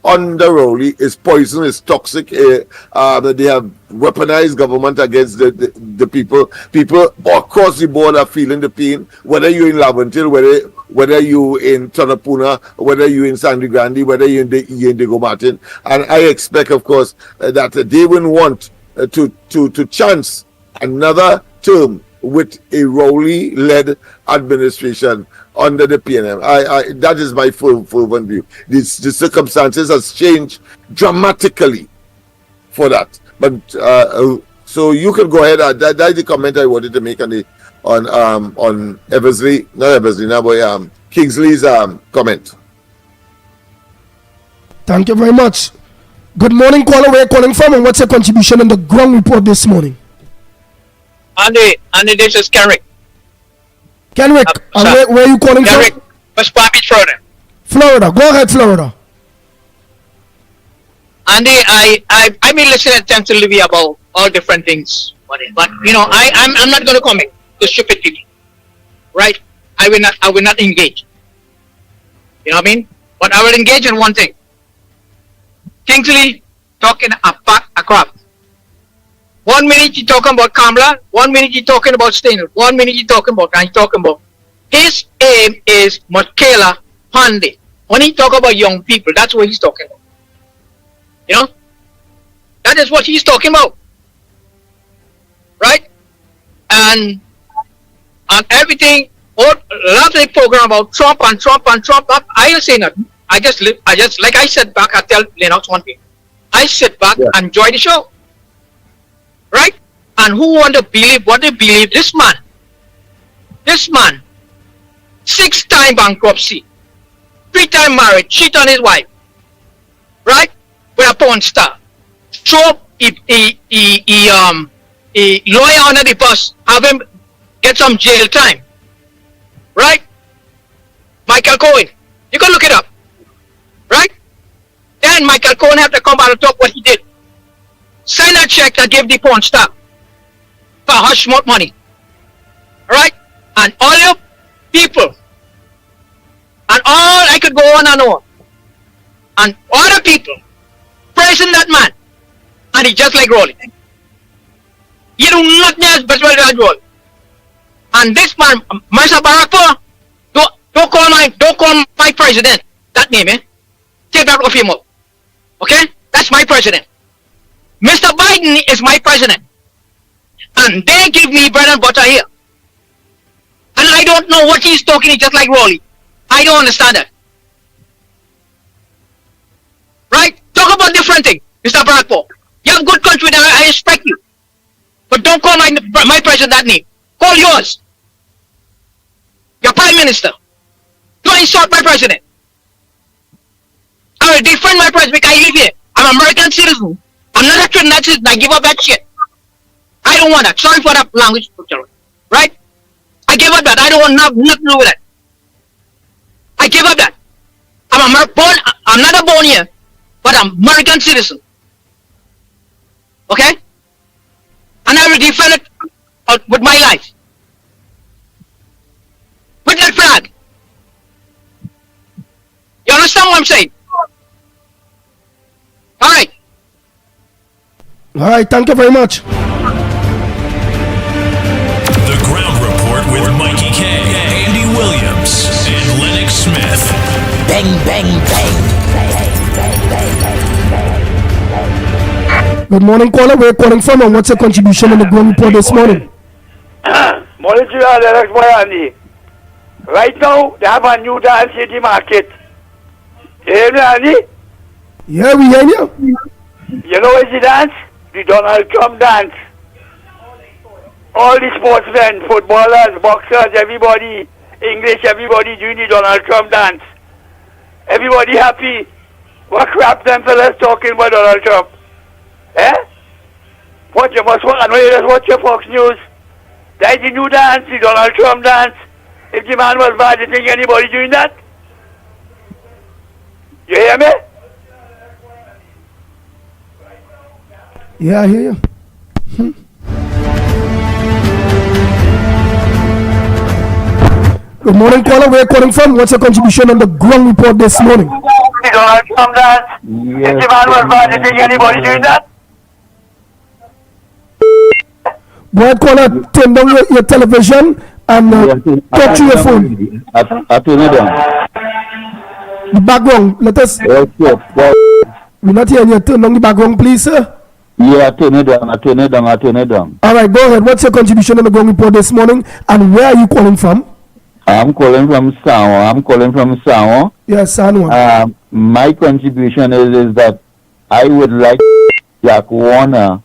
under Rowley is poison, is toxic. They have weaponized government against the people. People across the board are feeling the pain, whether you're in Laventille, whether you're in Tonapuna, whether you're in Sangre Grande, whether you're in Diego Martin. And I expect, of course, that they wouldn't want to chance another term with a Rowley-led administration under the PNM. That is my fervent view. The circumstances has changed dramatically for that. But so you can go ahead. That's the comment I wanted to make on Eversley, not Eversley, now boy, Kingsley's comment. Thank you very much. Good morning, caller. Where are you calling from, and what's your contribution on the ground report this morning? Andy, this is Kenrick. Kenrick, where are you calling from? West Palm Beach, Florida. Florida. Go ahead, Florida. Andy, I've been listening attentively about all different things, but I'm not going to comment to stupid people, right? I will not engage. You know what I mean? But I will engage in one thing. Kingsley talking a crap. 1 minute you're talking about Kamala, 1 minute you're talking about Steiner, 1 minute you're talking about, his aim is Michaela Pandey. When he talk about young people, that's what he's talking about. You know? That is what he's talking about. Right? And everything, a lot of the program about Trump, I don't say nothing. I just like I said back, I tell Lennox one thing. I sit back and enjoy the show. Right? And who want to believe what they believe? This man, 6-time bankruptcy, 3-time married, cheat on his wife, right? With a porn star. Throw a lawyer under the bus, have him get some jail time, right? Michael Cohen, you can look it up, right? Then Michael Cohen have to come out and talk what he did. Sign a check and give the porn star for hush money, right? And all your people, and all I could go on and on, and other people praising that man, and he just like Rolly. You do nothing else but well as Rolly. And this man, Mr. Barack, don't call my president that name, eh? Take that off him up. Okay? That's my president. Mr. Biden is my president. And they give me bread and butter here. And I don't know what he's talking, he's just like Rolly. I don't understand that. Right? Talk about different thing, Mr. Barack. You have good country there, I respect you. But don't call my president that name. Call yours. Your prime minister. Don't insult my president. I will defend my president because I live here. I'm an American citizen. I'm not a Trinidad citizen. I give up that shit. I don't want that. Sorry for that language, right? I give up that. I don't want nothing to do with that. I give up that. I'm not born here, but I'm American citizen. Okay? And I will defend it with my life. With that flag. You understand what I'm saying? Alright. Alright, thank you very much. The Ground Report with Mikey K, Andy Williams, and Lennox Smith. Bang, bang, bang. Good morning, caller. Where are you calling from and what's your contribution on the Ground Report this morning? Morning to you, Lennox boy, Andy. Right now, they have a new dance in the market. You hear me, Andy? Yeah, we hear you. You know what's the dance? The Donald Trump dance. All the sportsmen, footballers, boxers, everybody, English, everybody doing the Donald Trump dance. Everybody happy. What crap them fellas talking about Donald Trump? Eh? What you must watch, I know you just watch your Fox News. That's the new dance, the Donald Trump dance. If the man was bad, you think anybody doing that? You hear me? Yeah, I hear you. Good morning, caller. Where are you calling from? What's your contribution on the Ground Report this morning? The Donald Trump dance. If the man was bad, you think anybody doing that? Go ahead, caller. Turn down your television and talk to your phone. I turn it down. The background. Let us. We're not hearing you. Turn down the background, please, sir. Yeah, I turn it down. All right, go ahead. What's your contribution on the Ground Report this morning and where are you calling from? I'm calling from Sawa. Yes, Sanwa. My contribution is that I would like Jack Warner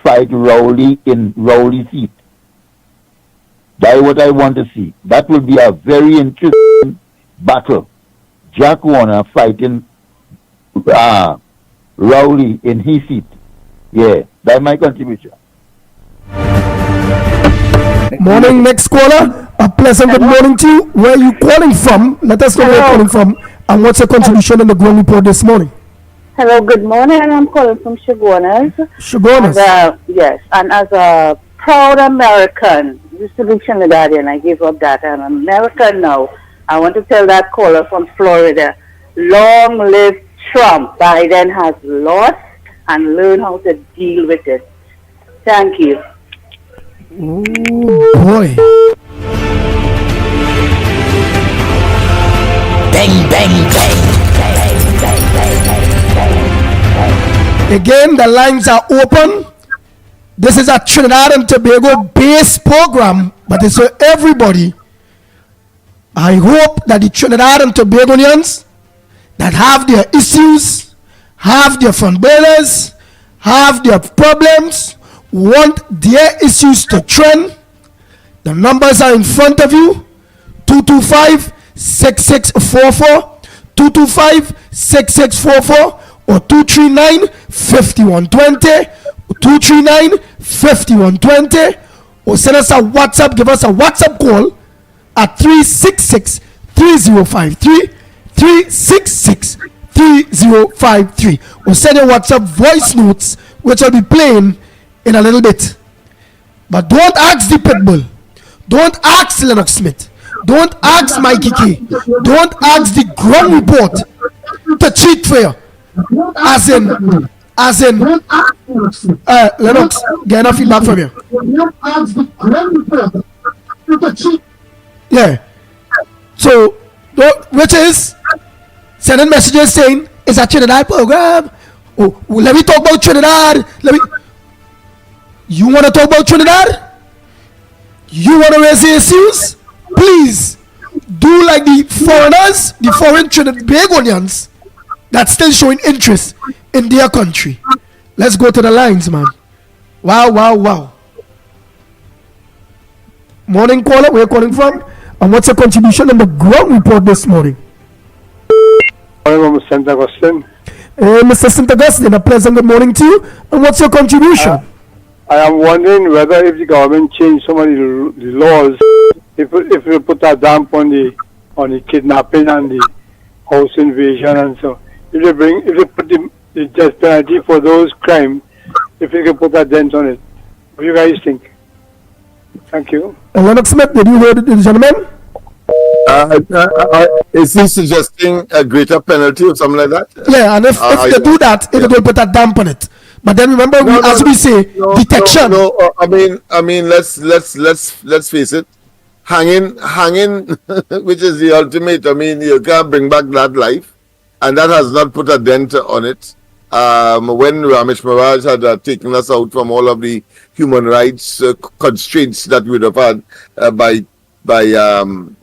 fight Rowley in Rowley seat. That's what I want to see. That will be a very interesting battle. Jack Warner fighting Rowley in his seat. Yeah, that's my contribution. Morning, next caller. A pleasant good morning to you. Where are you calling from? Let us know where you're calling from and what's your contribution in the Ground Report this morning. Hello, good morning. I'm calling from Shogunas. Shogunas? Yes, and as a proud American, used to be Trinidadian, I gave up that. I'm American now. I want to tell that caller from Florida, long live Trump. Biden has lost and learn how to deal with it. Thank you. Ooh, boy. Bang, bang, bang. Again, the lines are open. This is a Trinidad and Tobago based program, but it's for everybody. I hope that the Trinidad and Tobagonians that have their issues, have their front burners, have their problems, want their issues to trend. The numbers are in front of you. 6644, 225-6644, or 239-5120, 239-5120, or send us a WhatsApp, give us a WhatsApp call at 366-3053, 366-3053, or send your WhatsApp voice notes, which I'll be playing in a little bit. But don't ask the Pitbull, don't ask Lennox Smith, don't ask Mikey K, don't ask the Ground Report to cheat for you. As in, Lennox, get enough feedback from you. Yeah. So, which is sending messages saying, it's a Trinidad program. Oh, let me talk about Trinidad. You want to talk about Trinidad? You want to raise the issues? Please do like the foreigners, the foreign Trinidadians that's still showing interest in their country. Let's go to the lines, man. Wow. Morning caller, where are you calling from? And what's your contribution on the Ground Report this morning? I'm St. Augustine. Hey, Mr. St. Augustine, a pleasant good morning to you. And what's your contribution? I am wondering whether if the government change some of the laws, if we put a damp on the kidnapping and the house invasion and so, if they put the death penalty for those crimes, if they can put a dent on it. What do you guys think? Thank you. Lennox Smith, did you hear the gentleman? Is he suggesting a greater penalty or something like that? Yeah, and if they do that, it will put a damp on it. But then remember, we say, detection. I mean, let's face it. Hanging, which is the ultimate. I mean, you can't bring back that life, and that has not put a dent on it. When Ramesh Maharaj had taken us out from all of the human rights constraints that we would have had by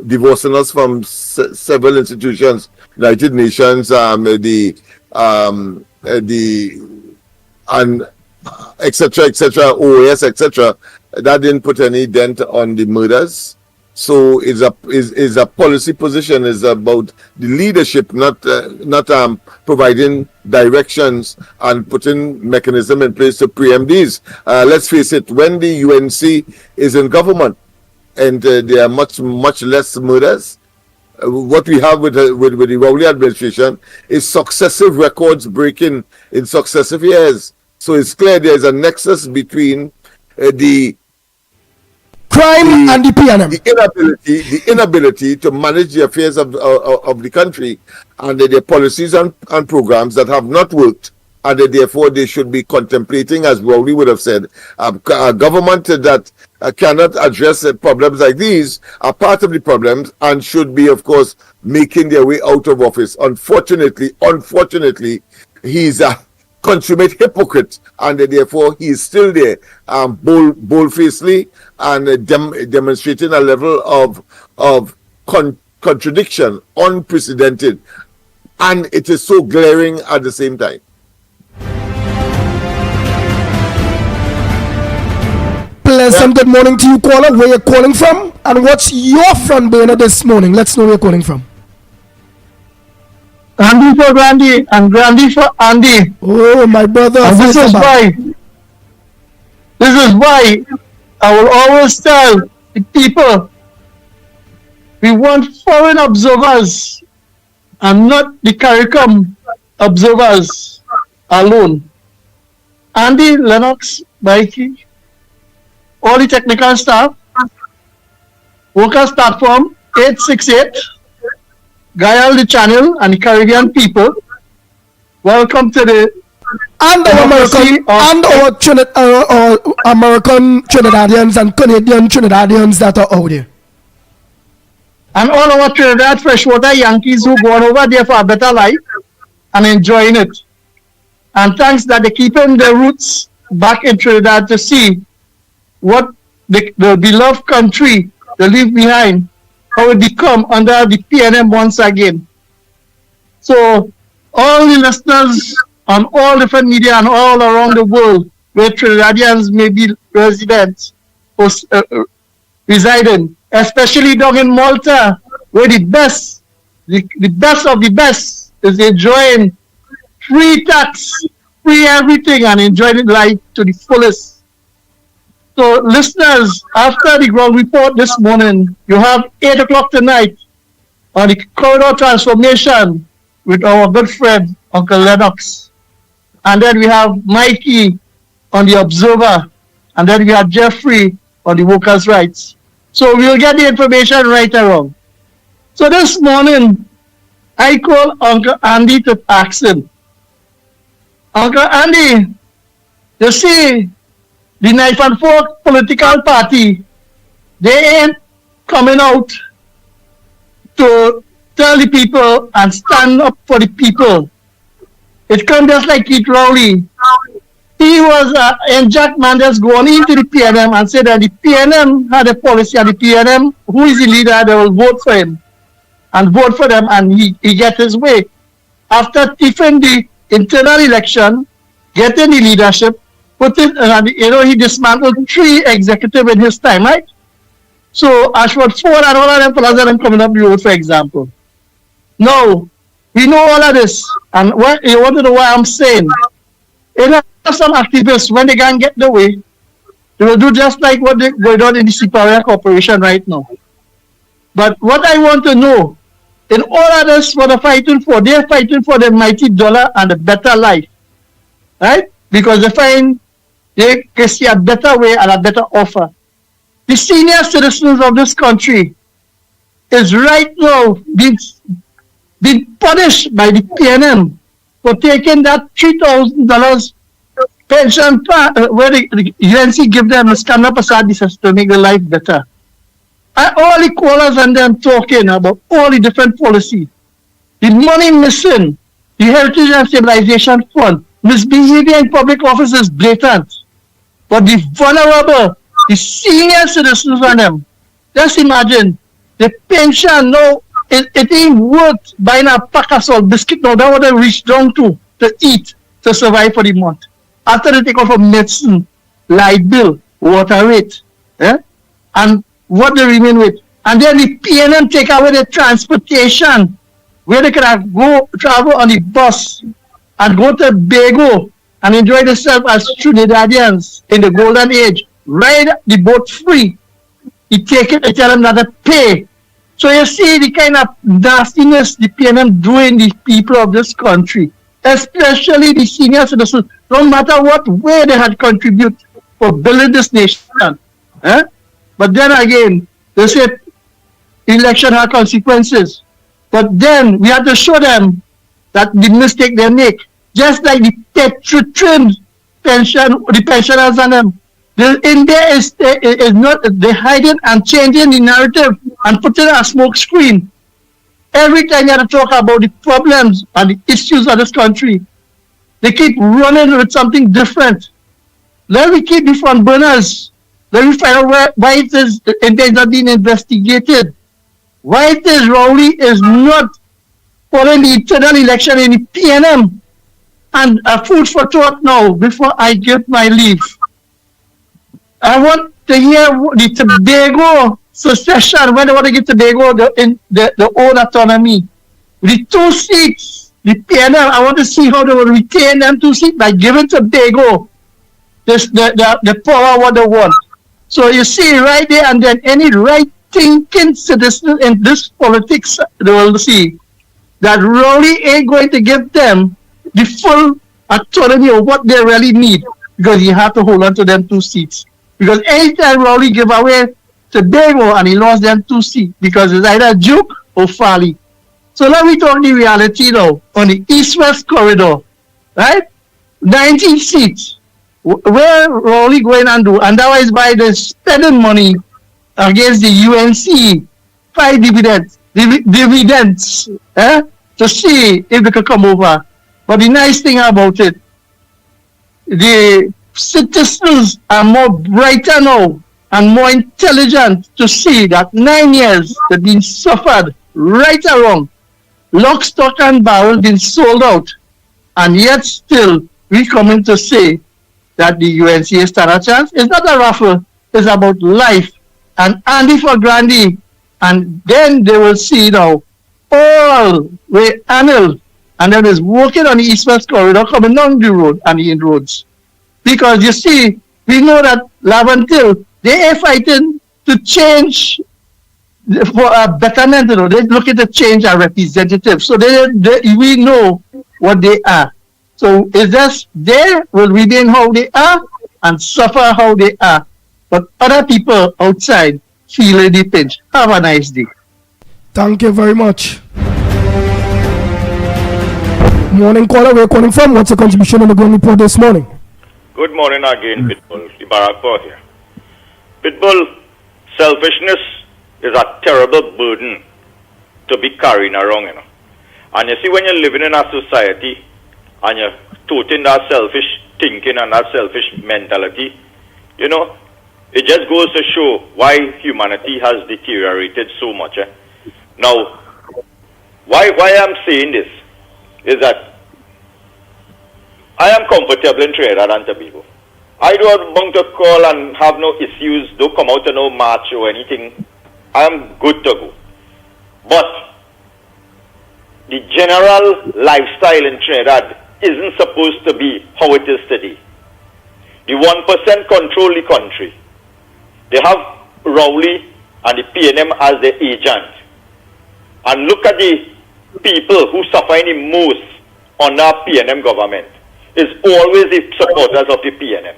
divorcing us from several institutions, United Nations, and etc., OAS, etc., that didn't put any dent on the murders. So is a policy position is about the leadership, not providing directions and putting mechanism in place to preempt these. Let's face it, when the UNC is in government and there are much less murders, what we have with the Rowley administration is successive records breaking in successive years. So it's clear there is a nexus between the crime and the PNM. The inability to manage the affairs of the country, and their policies and programs that have not worked, and therefore they should be contemplating, as Rowley would have said, a government that cannot address problems like these are part of the problems and should be, of course, making their way out of office. Unfortunately, he's a consummate hypocrite, and therefore he is still there, bold-facedly, and demonstrating a level of contradiction unprecedented, and it is so glaring at the same time. Pleasant good morning to you, caller. Where you're calling from, and what's your front burner this morning? Let's know where you're calling from. Andy for Grandy and Grandy for Andy. Oh, my brother. And this is why I will always tell the people, we want foreign observers and not the CARICOM observers alone. Andy, Lennox, Mikey, all the technical staff, Workers Platform 868, Gael the channel, and the Caribbean people, welcome to the American Trinidadians and Canadian Trinidadians that are out there. And all our Trinidad freshwater Yankees who gone over there for a better life and enjoying it. And thanks that they're keeping their roots back in Trinidad to see what the beloved country they leave behind, how it become under the PNM once again. So all the listeners on all different media and all around the world where Trinidadians may be residents or residing, especially down in Malta, where the best of the best is enjoying free tax, free everything, and enjoying life to the fullest. So, listeners, after the ground report this morning, you have 8 o'clock tonight on the corridor transformation with our good friend, Uncle Lennox. And then we have Mikey on the Observer. And then we have Jeffrey on the workers' rights. So we'll get the information right around. So this morning, I called Uncle Andy to ask him, Uncle Andy, you see, the knife and fork political party, they ain't coming out to tell the people and stand up for the people. It comes just like Keith Rowley. He was, and Jack Manders going into the PNM and said that the PNM had a policy, and the PNM, who is the leader, they will vote for him and vote for them, and he get his way. After tiffing the internal election, getting the leadership, he dismantled 3 executives in his time, right? So Ashford Ford and all of them fellas them coming up the road, for example. Now, we know all of this, and you want to know why I'm saying? Some activists, when they can get the way, they will do just like what they're going on in the Siparia Corporation right now. But what I want to know, in all of this, what they're fighting for the mighty dollar and a better life, right? Because they can see a better way and a better offer. The senior citizens of this country is right now being punished by the PNM for taking that $3,000 pension where the UNC give them a stand-up aside to make their life better. And all the callers and them talking about all the different policies. The money missing, the Heritage and Stabilization Fund, misbehavior in public office is blatant. But the vulnerable, the senior citizens on them, just imagine, the pension now, it ain't worth buying a pack of salt biscuit now. That's what they reach down to eat, to survive for the month. After they take off of medicine, light bill, water rate, and what they remain with. And then the PNM take away the transportation, where they can go travel on the bus and go to Bago and enjoy themselves as Trinidadians in the golden age. Ride the boat free. You take it and tell them not to pay. So you see the kind of nastiness the PNM doing the people of this country, especially the senior citizens, no matter what way they had contributed for building this nation. But then again, they said election had consequences. But then we have to show them that the mistake they make, just like the Petro-trimmed pension, the pensioners and them. In there is not, they're hiding and changing the narrative and putting a smoke screen. Every time you have to talk about the problems and the issues of this country, they keep running with something different. Let me keep the front burners. Let me find out why it is not being investigated. Why it is Rowley is not following the internal election in the PNM. And a food for thought now, before I get my leave. I want to hear the Tobago secession, when they want to give Tobago the own autonomy. The 2 seats, the PNM, I want to see how they will retain them 2 seats by giving Tobago the power what they want. So you see right there, and then any right-thinking citizen in this politics, they will see that Rowley ain't going to give them the full autonomy of what they really need, because you have to hold on to them 2 seats. Because anytime Rowley give away Tobago and he lost them 2 seats, because it's either Duke or Farley. So let me talk the reality now on the East-West corridor, right? 19 seats. Where Rowley going and do? And that was by the spending money against the UNC, 5 dividends, to see if they could come over. But the nice thing about it, the citizens are more brighter now and more intelligent to see that 9 years they've been suffered right around. Lock, stock, and barrel been sold out. And yet still, we coming to say that the UNC stand a chance. It's not a raffle. It's about life. And Andy for Grandy And then they will see now all way Anil and then is working on the east-west corridor coming down the road and the roads. Because you see, we know that Lavantil, they are fighting to change for a betterment, you know, they're looking to change our representatives. So we know what they are. So it's just they will remain how they are and suffer how they are. But other people outside feel the pinch. Have a nice day. Thank you very much. Morning caller, we're calling from. What's your contribution on the ground report this morning? Good morning again, Pitbull. The Barakport here. Pitbull, selfishness is a terrible burden to be carrying around, you know. And you see, when you're living in a society and you're toting that selfish thinking and that selfish mentality, you know, it just goes to show why humanity has deteriorated so much. Now, why I'm saying this is that I am comfortable in Trinidad and Tobago. I don't want to call and have no issues, don't come out to no march or anything. I am good to go. But the general lifestyle in Trinidad isn't supposed to be how it is today. The 1% control the country. They have Rowley and the PNM as the agent. And look at the people who suffer the most under PNM government. It's always the supporters of the PNM.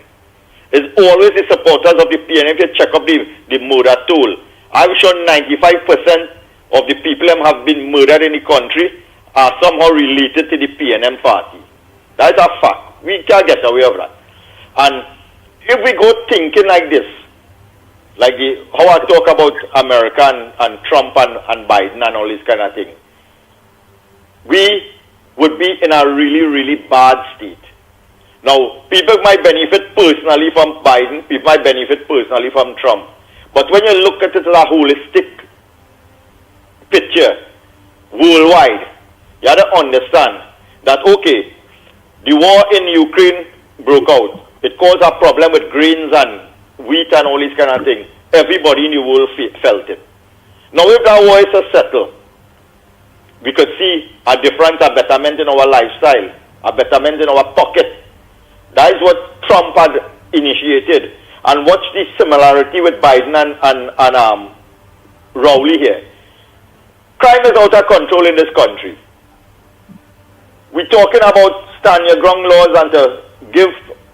It's always the supporters of the PNM. If you check up the murder toll, I'm sure 95% of the people who have been murdered in the country are somehow related to the PNM party. That's a fact. We can't get away with that. And if we go thinking like this, like how I talk about America and Trump and Biden and all this kind of thing, we would be in a really, really bad state. Now, people might benefit personally from Biden, people might benefit personally from Trump. But when you look at it as a holistic picture, worldwide, you have to understand that, okay, the war in Ukraine broke out. It caused a problem with grains and wheat and all this kind of thing. Everybody in the world felt it. Now, if that war is to settle, we could see a difference, a betterment in our lifestyle, a betterment in our pocket. That is what Trump had initiated. And watch the similarity with Biden and Rowley here. Crime is out of control in this country. We're talking about stand your ground laws and to give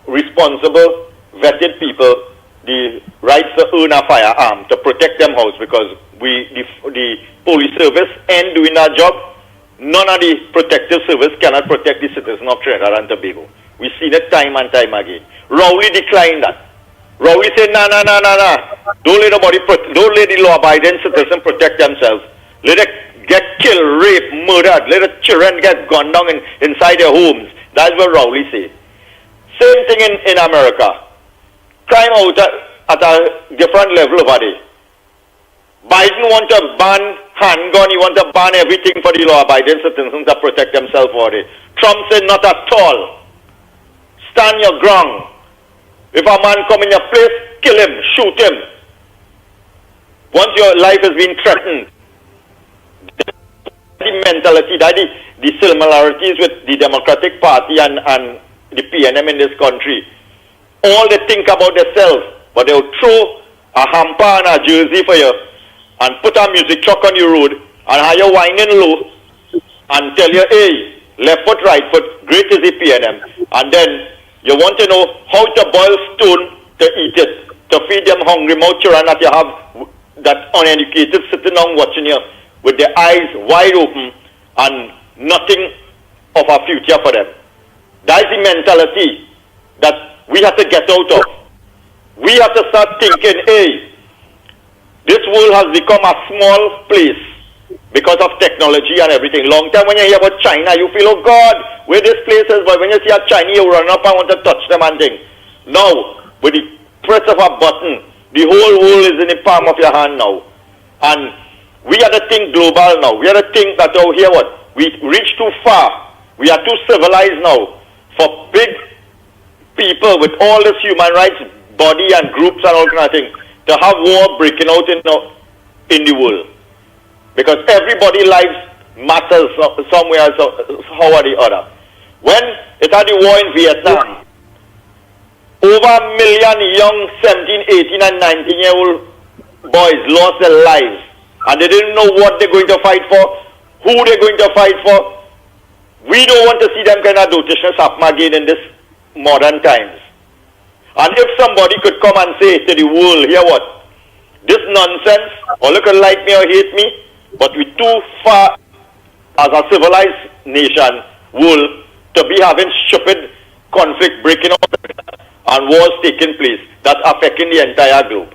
responsible, vetted people the rights to own a firearm to protect them house, because the police service ain't doing that job. None of the protective service cannot protect the citizens of Trinidad and Tobago. We've seen it time and time again. Rowley declined that. Rowley said, nah. Don't let the law-abiding citizens protect themselves. Let them get killed, raped, murdered. Let the children get gunned down inside their homes. That's what Rowley said. Same thing in America. Crime out at a different level over there. Biden want to ban handgun. He want to ban everything for the law-abiding citizens to protect themselves for it. Trump said, not at all. Stand your ground. If a man come in your place, kill him, shoot him. Once your life has been threatened, the mentality, that the similarities with the Democratic Party and the PNM in this country, all they think about themselves, but they'll throw a hamper and a jersey for you and put a music truck on your road and have you whining low and tell you, hey, left foot, right foot, great is the PNM. And then you want to know how to boil stone to eat it, to feed them hungry mouth children that you have, that uneducated sitting down watching you with their eyes wide open and nothing of a future for them. That is the mentality that we have to get out of. We have to start thinking, hey, this world has become a small place because of technology and everything. Long time when you hear about China, you feel, oh God, where this place is, but when you see a Chinese, you run up and want to touch them and thing. Now, with the press of a button, the whole world is in the palm of your hand now. And we have to think global now. We have to think that, oh, here what? We reach too far. We are too civilized now for big people with all this human rights body and groups and all kind of thing to have war breaking out in the world. because everybody's lives matters somewhere, how or the other. When it had the war in Vietnam, over 1 million young 17, 18 and 19-year-old boys lost their lives, and they didn't know what they're going to fight for, who they're going to fight for. We don't want to see them kind of notations happen again in this modern times. And if somebody could come and say to the world, hear what, this nonsense, or look and like me or hate me, but we're too far as a civilized nation, world, to be having stupid conflict breaking out and wars taking place that affecting the entire globe.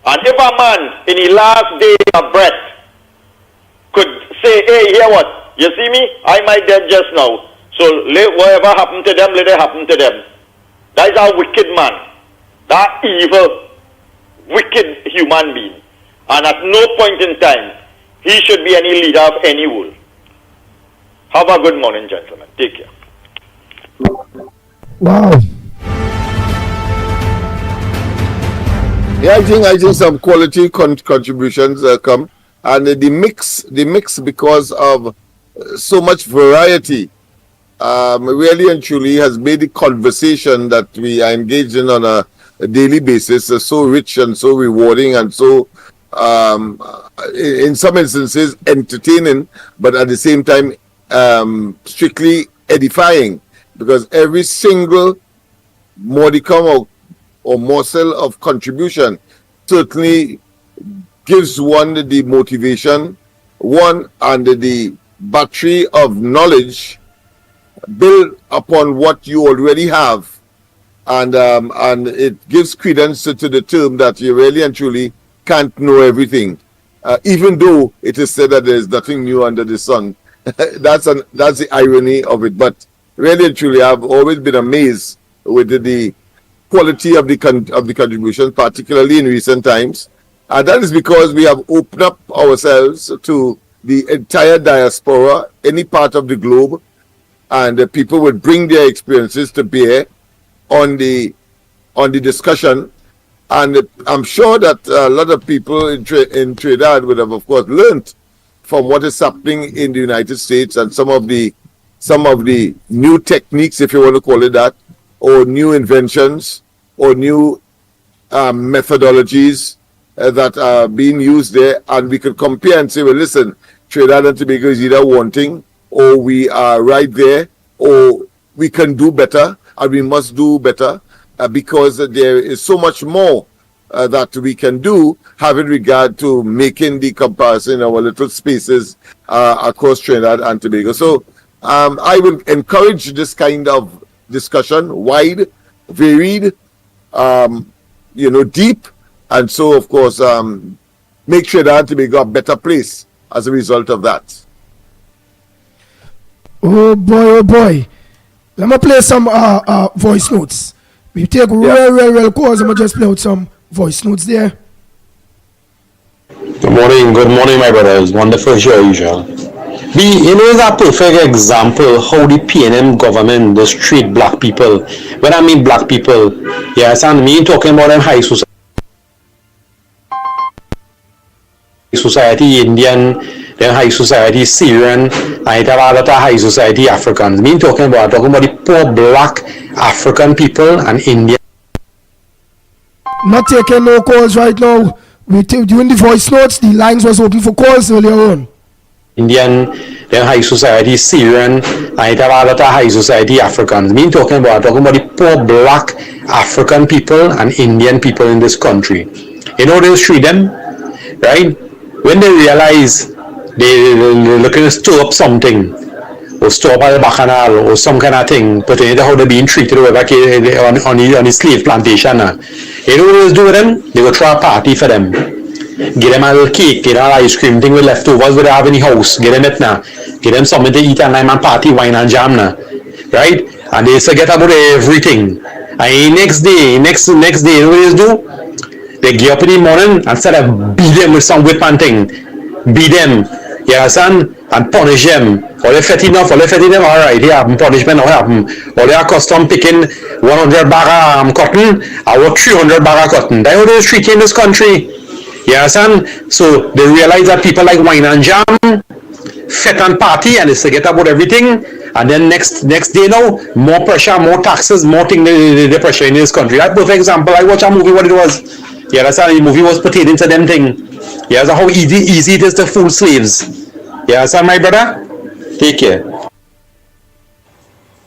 And if a man in the last day of breath could say, hey, hear what, you see me, I might dead just now, so let whatever happened to them, let it happen to them. That is a wicked man, that evil, wicked human being. And at no point in time, he should be any leader of any world. Have a good morning, gentlemen. Take care. Wow. Yeah, I think some quality contributions come, and the mix because of so much variety, really and truly has made the conversation that we are engaged in on a daily basis so rich and so rewarding and so, in some instances, entertaining, but at the same time, strictly edifying, because every single modicum or morsel of contribution certainly gives one the motivation, one and the battery of knowledge build upon what you already have, and it gives credence to the term that you really and truly can't know everything, even though it is said that there is nothing new under the sun. That's the irony of it. But really and truly, I've always been amazed with the quality of the contribution, particularly in recent times, and that is because we have opened up ourselves to the entire diaspora, any part of the globe, and people would bring their experiences to bear on the discussion. And I'm sure that a lot of people in Trinidad would have, of course, learned from what is happening in the United States and some of the new techniques, if you want to call it that, or new inventions, or new methodologies that are being used there. And we could compare and say, well, listen, Trinidad and Tobago is either wanting, or we are right there, or we can do better, and we must do better, because there is so much more that we can do, having regard to making the comparison in our little spaces across Trinidad and Tobago. So I will encourage this kind of discussion, wide, varied, deep, and so, of course, make Trinidad and Tobago a better place as a result of that. Oh boy. Let me play some voice notes. We take real calls. I'm going to just play out some voice notes there. Good morning, my brothers. Wonderful show, usual. Is a perfect example how the PNM government does treat black people. When I mean black people, yes, and me talking about them high society Indian, then high society Syrian, and it have a lot of high society Africans. Me talking about the poor black African people and Indian. Not taking no calls right now. We're doing the voice notes. The lines was open for calls earlier on. Indian, then high society Syrian, and it have a lot of high society Africans. Me talking about the poor black African people and Indian people in this country. You know, they treat them, right? When they realize they're looking to store up something, or store up a bacchanal, or some kind of thing, pertaining to how they're being treated over on the slave plantation. You know what they do with them? They go throw a party for them. Get them a little cake, get an ice cream thing with leftovers where they have in the house. Get them it now. Get them something to eat and I'm party, wine and jam now. Right? And they forget about everything. And next day, you know what they do? They get up in the morning and instead of beat them with some whip and thing. Beat them. You understand? And punish them. Or they fet enough, alright, they have punishment, what happen? Or they are custom picking 100 bag of cotton, or 300 bag of cotton. That's how they treat in this country. You understand? So they realize that people like wine and jam, fit and party, and they forget about everything. And then next day now, more pressure, more taxes, more thing the pressure in this country. Like, for example, I watched a movie, what it was. You understand? The movie was pertaining to them thing. You understand how easy it is to fool slaves. You understand, my brother? Take care.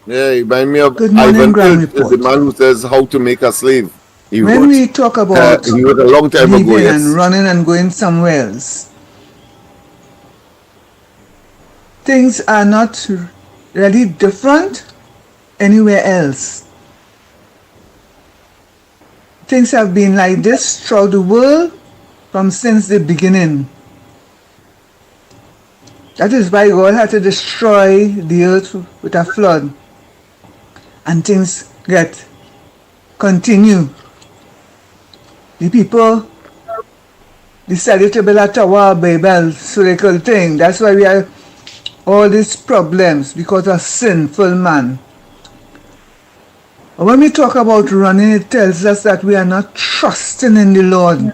Yeah, he remind me of Good morning, Ivan Grand Illich, Report. the man who says how to make a slave. He When wrote. we talk about He wrote a long time ago, leaving yes. and running and going somewhere else, things are not really different anywhere else. Things have been like this throughout the world from since the beginning. That is why God had to destroy the earth with a flood. And things continue. The people decided to build a tower of Babel so they could think. That's why we have all these problems, because of sinful man. When we talk about running, it tells us that we are not trusting in the Lord.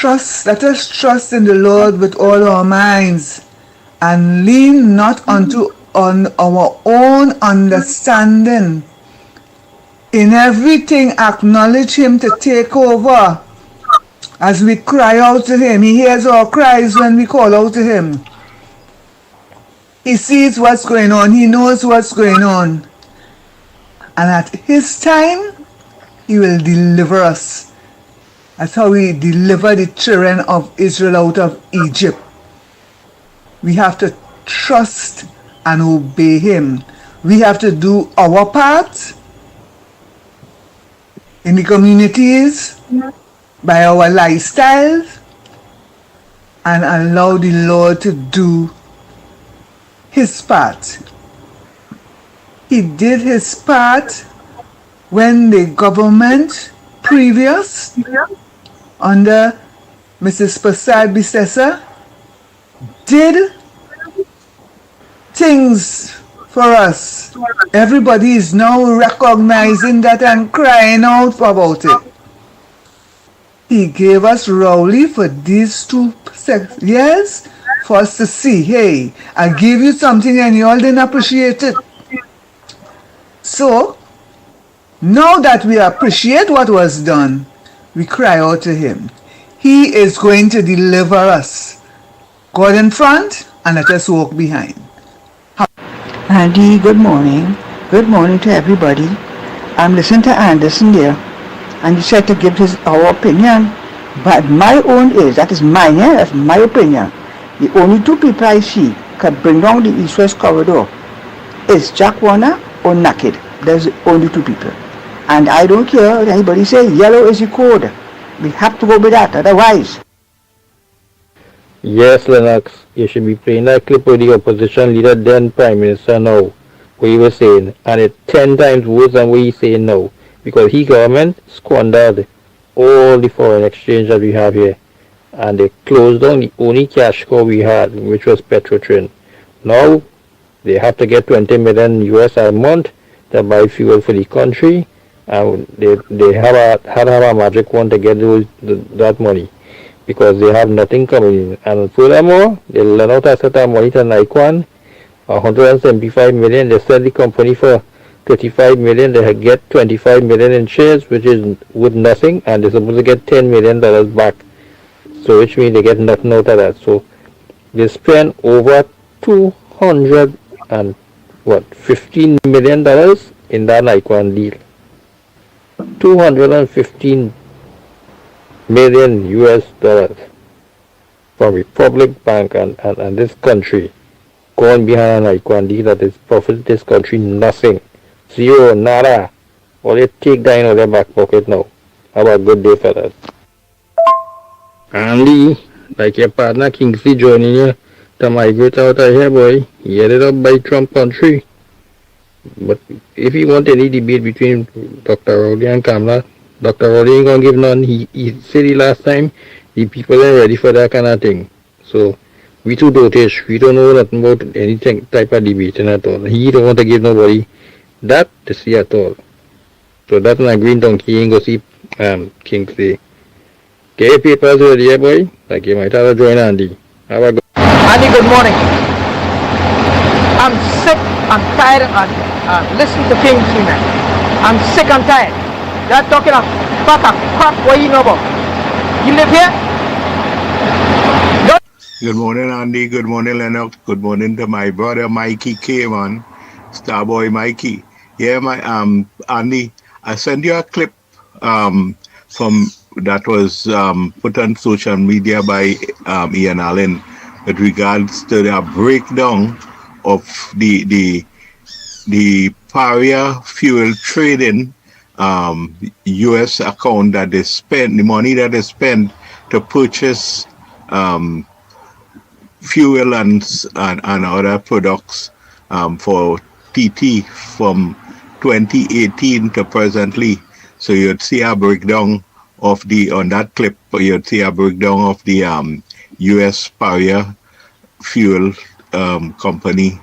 Let us trust in the Lord with all our minds and lean not on our own understanding. In everything, acknowledge Him to take over. As we cry out to Him, He hears our cries when we call out to Him. He sees what's going on. He knows what's going on. And at His time, He will deliver us. That's how He delivered the children of Israel out of Egypt. We have to trust and obey Him. We have to do our part in the communities, by our lifestyles, and allow the Lord to do His part. He did His part when the government previous under Mrs. Prasad Bisesa did things for us. Everybody is now recognizing that and crying out about it. He gave us Rowley for these 2 years for us to see, hey, I gave you something and you all didn't appreciate it. So, now that we appreciate what was done, we cry out to Him. He is going to deliver us. God in front and let us walk behind. Andy, good morning. Good morning to everybody. I'm listening to Anderson there, and he said to give our opinion. But my own is, that is mine, yeah? That's my opinion. The only 2 people I see can bring down the East-West corridor is Jack Warner or Naked. There's the only 2 people. And I don't care if anybody say yellow is the code. We have to go with that, otherwise. Yes, Lennox, you should be playing that clip with the opposition leader, then Prime Minister now, what he was saying, and it's 10 times worse than what he's saying now, because his government squandered all the foreign exchange that we have here, and they closed down the only cash cow we had, which was Petrotrin. Now, they have to get 20 million US a month to buy fuel for the country, and they had to have a magic wand to get that money, because they have nothing coming in. And furthermore, they lend out a set of money to Nikon, 175 million. They sell the company for 35 million. They get 25 million in shares, which is worth nothing, and they're supposed to get $10 million back. So which means they get nothing out of that. So they spend over $215 million in that Nikon deal. 215 million US dollars from Republic Bank and this country going behind an Nikon deal that is profit this country nothing. Zero, nada. All they take down out of their back pocket now. Have a good day, fellas. Andy, like your partner Kingsley joining you to migrate out of here, boy. He headed up by Trump country. But if you want any debate between Dr. Rowley and Kamala, Dr. Rowley ain't gonna give none. He said the last time the people ain't ready for that kind of thing. So we too dotish. We don't know nothing about anything type of debating at all. He don't want to give nobody that to see at all. So that's not green donkey ain't gonna see Kingsley. Get your papers ready, yeah, boy. Like you might have to join Andy. Have a good. Andy, good morning. I'm sick, I'm tired, and listen to Kingsley, man. I'm sick and tired. They're talking of fuck crap, what you know about? You live here? Good morning, Andy. Good morning, Lennox. Good morning to my brother Mikey K, man. Starboy Mikey. Yeah, my Andy, I sent you a clip from that was put on social media by Ian Allen with regards to the breakdown of the Paria fuel trading U.S. account that they spend, the money that they spend to purchase fuel and other products for TT from 2018 to presently. So you'd see a breakdown of on that clip, you'd see a breakdown of the U.S. Paria fuel company,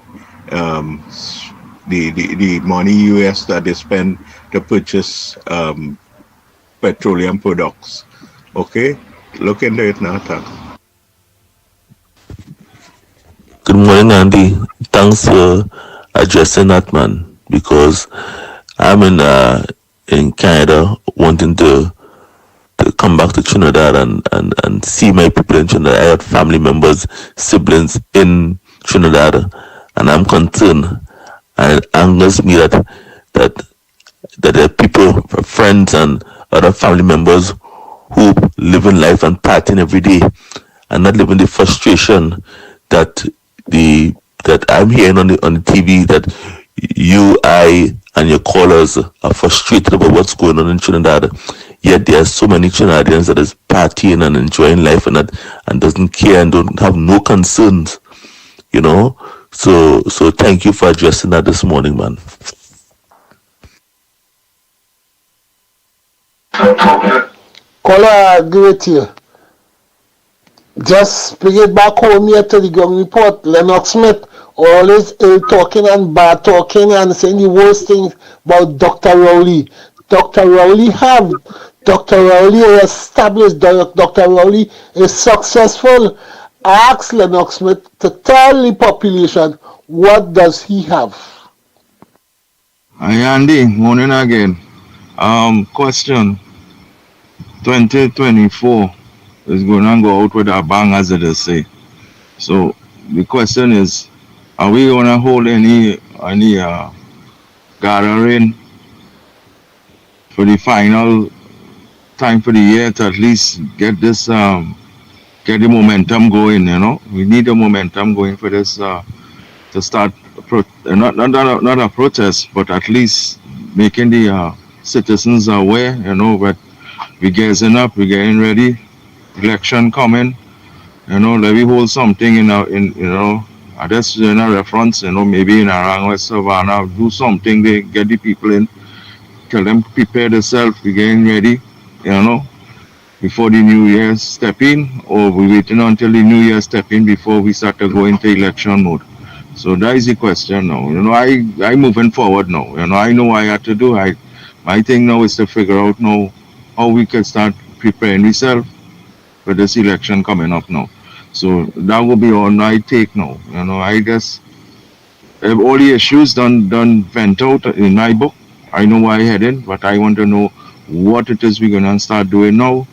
the money U.S. that they spend to purchase petroleum products. Okay? Look into it now, thanks. Good morning, Andy. Thanks for addressing that, man, because I'm in Canada wanting to come back to Trinidad and see my people in Trinidad. I have family members, siblings in Trinidad, and I'm concerned. And it angers me that there are people, friends and other family members who live in life and partying every day and not living the frustration that I'm hearing on the TV, that you, I, and your callers are frustrated about what's going on in Trinidad. Yet there are so many Trinidadians that is partying and enjoying life and doesn't care and don't have no concerns, you know. So thank you for addressing that this morning, man. Caller, I agree with you. Just bring it back home here to the ground report. Lennox Smith always ill talking and bad talking and saying the worst things about Dr. Rowley. Dr. Rowley is established. Dr. Rowley is successful. Ask Lennox Smith to tell the population what does he have. Hi Andy, morning again. Question. 2024 is going to go out with a bang, as they say. So the question is, are we going to hold any gathering for the final time for the year to at least get this get the momentum going? You know, we need the momentum going for this to start not a protest, but at least making the citizens aware. You know, but we're getting up, we're getting ready. Election coming, you know, let me hold something in you know, I just in a reference, you know, maybe in around West Savannah, do something, they get the people in, tell them prepare themselves, we're getting ready, you know, before the New Year step in, or we're waiting until the New Year step in before we start to go into election mode. So that is the question now. You know, I moving forward now. You know, I know what I have to do. My thing now is to figure out now how we can start preparing ourselves for this election coming up now. So that will be all I take now. You know, I guess all the issues done vent out in my book. I know where I headed, but I want to know what it is we're gonna start doing now.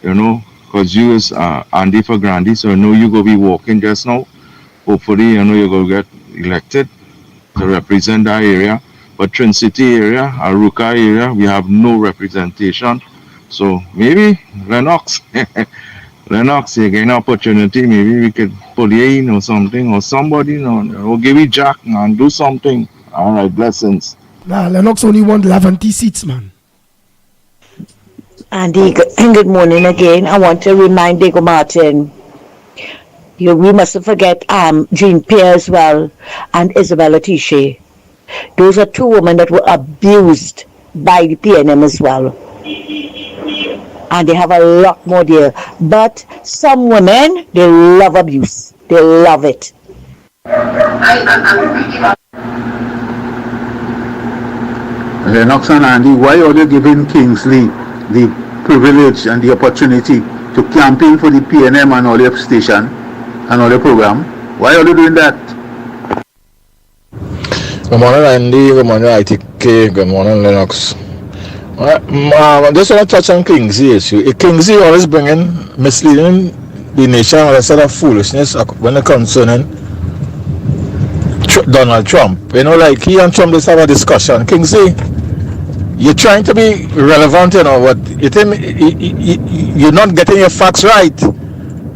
You know, because you is Andy for Grandy, so I know you gonna be walking just now. Hopefully, you know, you're gonna get elected to represent that area. But Trin City area, Aruka area, we have no representation. So maybe Lennox, you get an opportunity. Maybe we could pull you in or something, or somebody, you know, or give you Jack and do something. All right, blessings. Nah, Lennox only won 11 seats, man. Andy, good morning again. I want to remind Diego Martin, we mustn't forget Jean Pierre as well and Isabella Tische. Those are two women that were abused by the PNM as well. And they have a lot more there. But some women, they love abuse. They love it. Lennox and Andy, why are they giving Kingsley the privilege and the opportunity to campaign for the PNM and all your station and all your program. Why are you doing that? Good morning, Andy. Good morning, ITK. Good morning, Lennox. I just want to touch on Kingsley issue. Kingsley always bringing misleading the nation with a sort of foolishness when it concerning Donald Trump. You know, like he and Trump just have a discussion. Kingsley, you're trying to be relevant, you know, but you think you're not getting your facts right.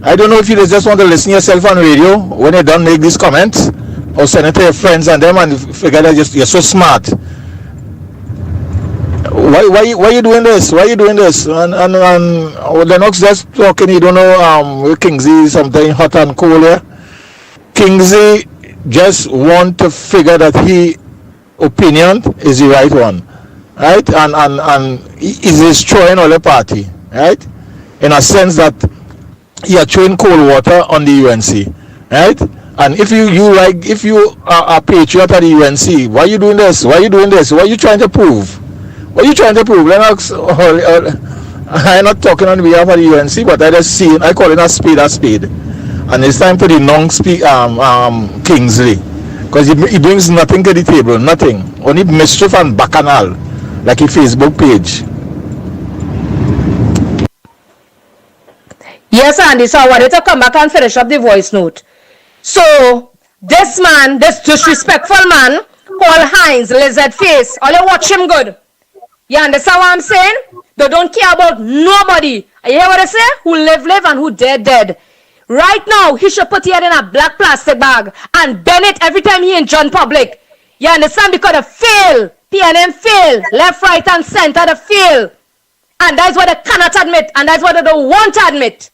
I don't know if you just want to listen to yourself on radio when you don't make these comments, or send it to your friends and them and figure that you're so smart. Why you doing this? Why are you doing this? And Lennox just talking, you don't know Kingsley something hot and cold here. Kingsley just want to figure that his opinion is the right one. Right? And he's destroying all the party. Right? In a sense that he are throwing cold water on the UNC. Right? And if you are a patriot at the UNC, why are you doing this? Why are you doing this? What are you trying to prove? What are you trying to prove? Lennox, I'm not talking on behalf of the UNC, but I call it a spade. And it's time to denounce Kingsley. Because he brings nothing to the table, nothing. Only mischief and bacchanal, like his Facebook page. Yes, Andy, so I wanted to come back and finish up the voice note. So, this man, this disrespectful man, called Heinz, lizard face, all you watch him good. You understand what I'm saying? They don't care about nobody. You hear what I say? Who live, and who dead. Right now, he should put it in a black plastic bag and burn it every time he in John Public. You understand? Because they fail. PNM fail. Left, right, and center, they fail. And that's what they cannot admit. And that's what they don't want to admit.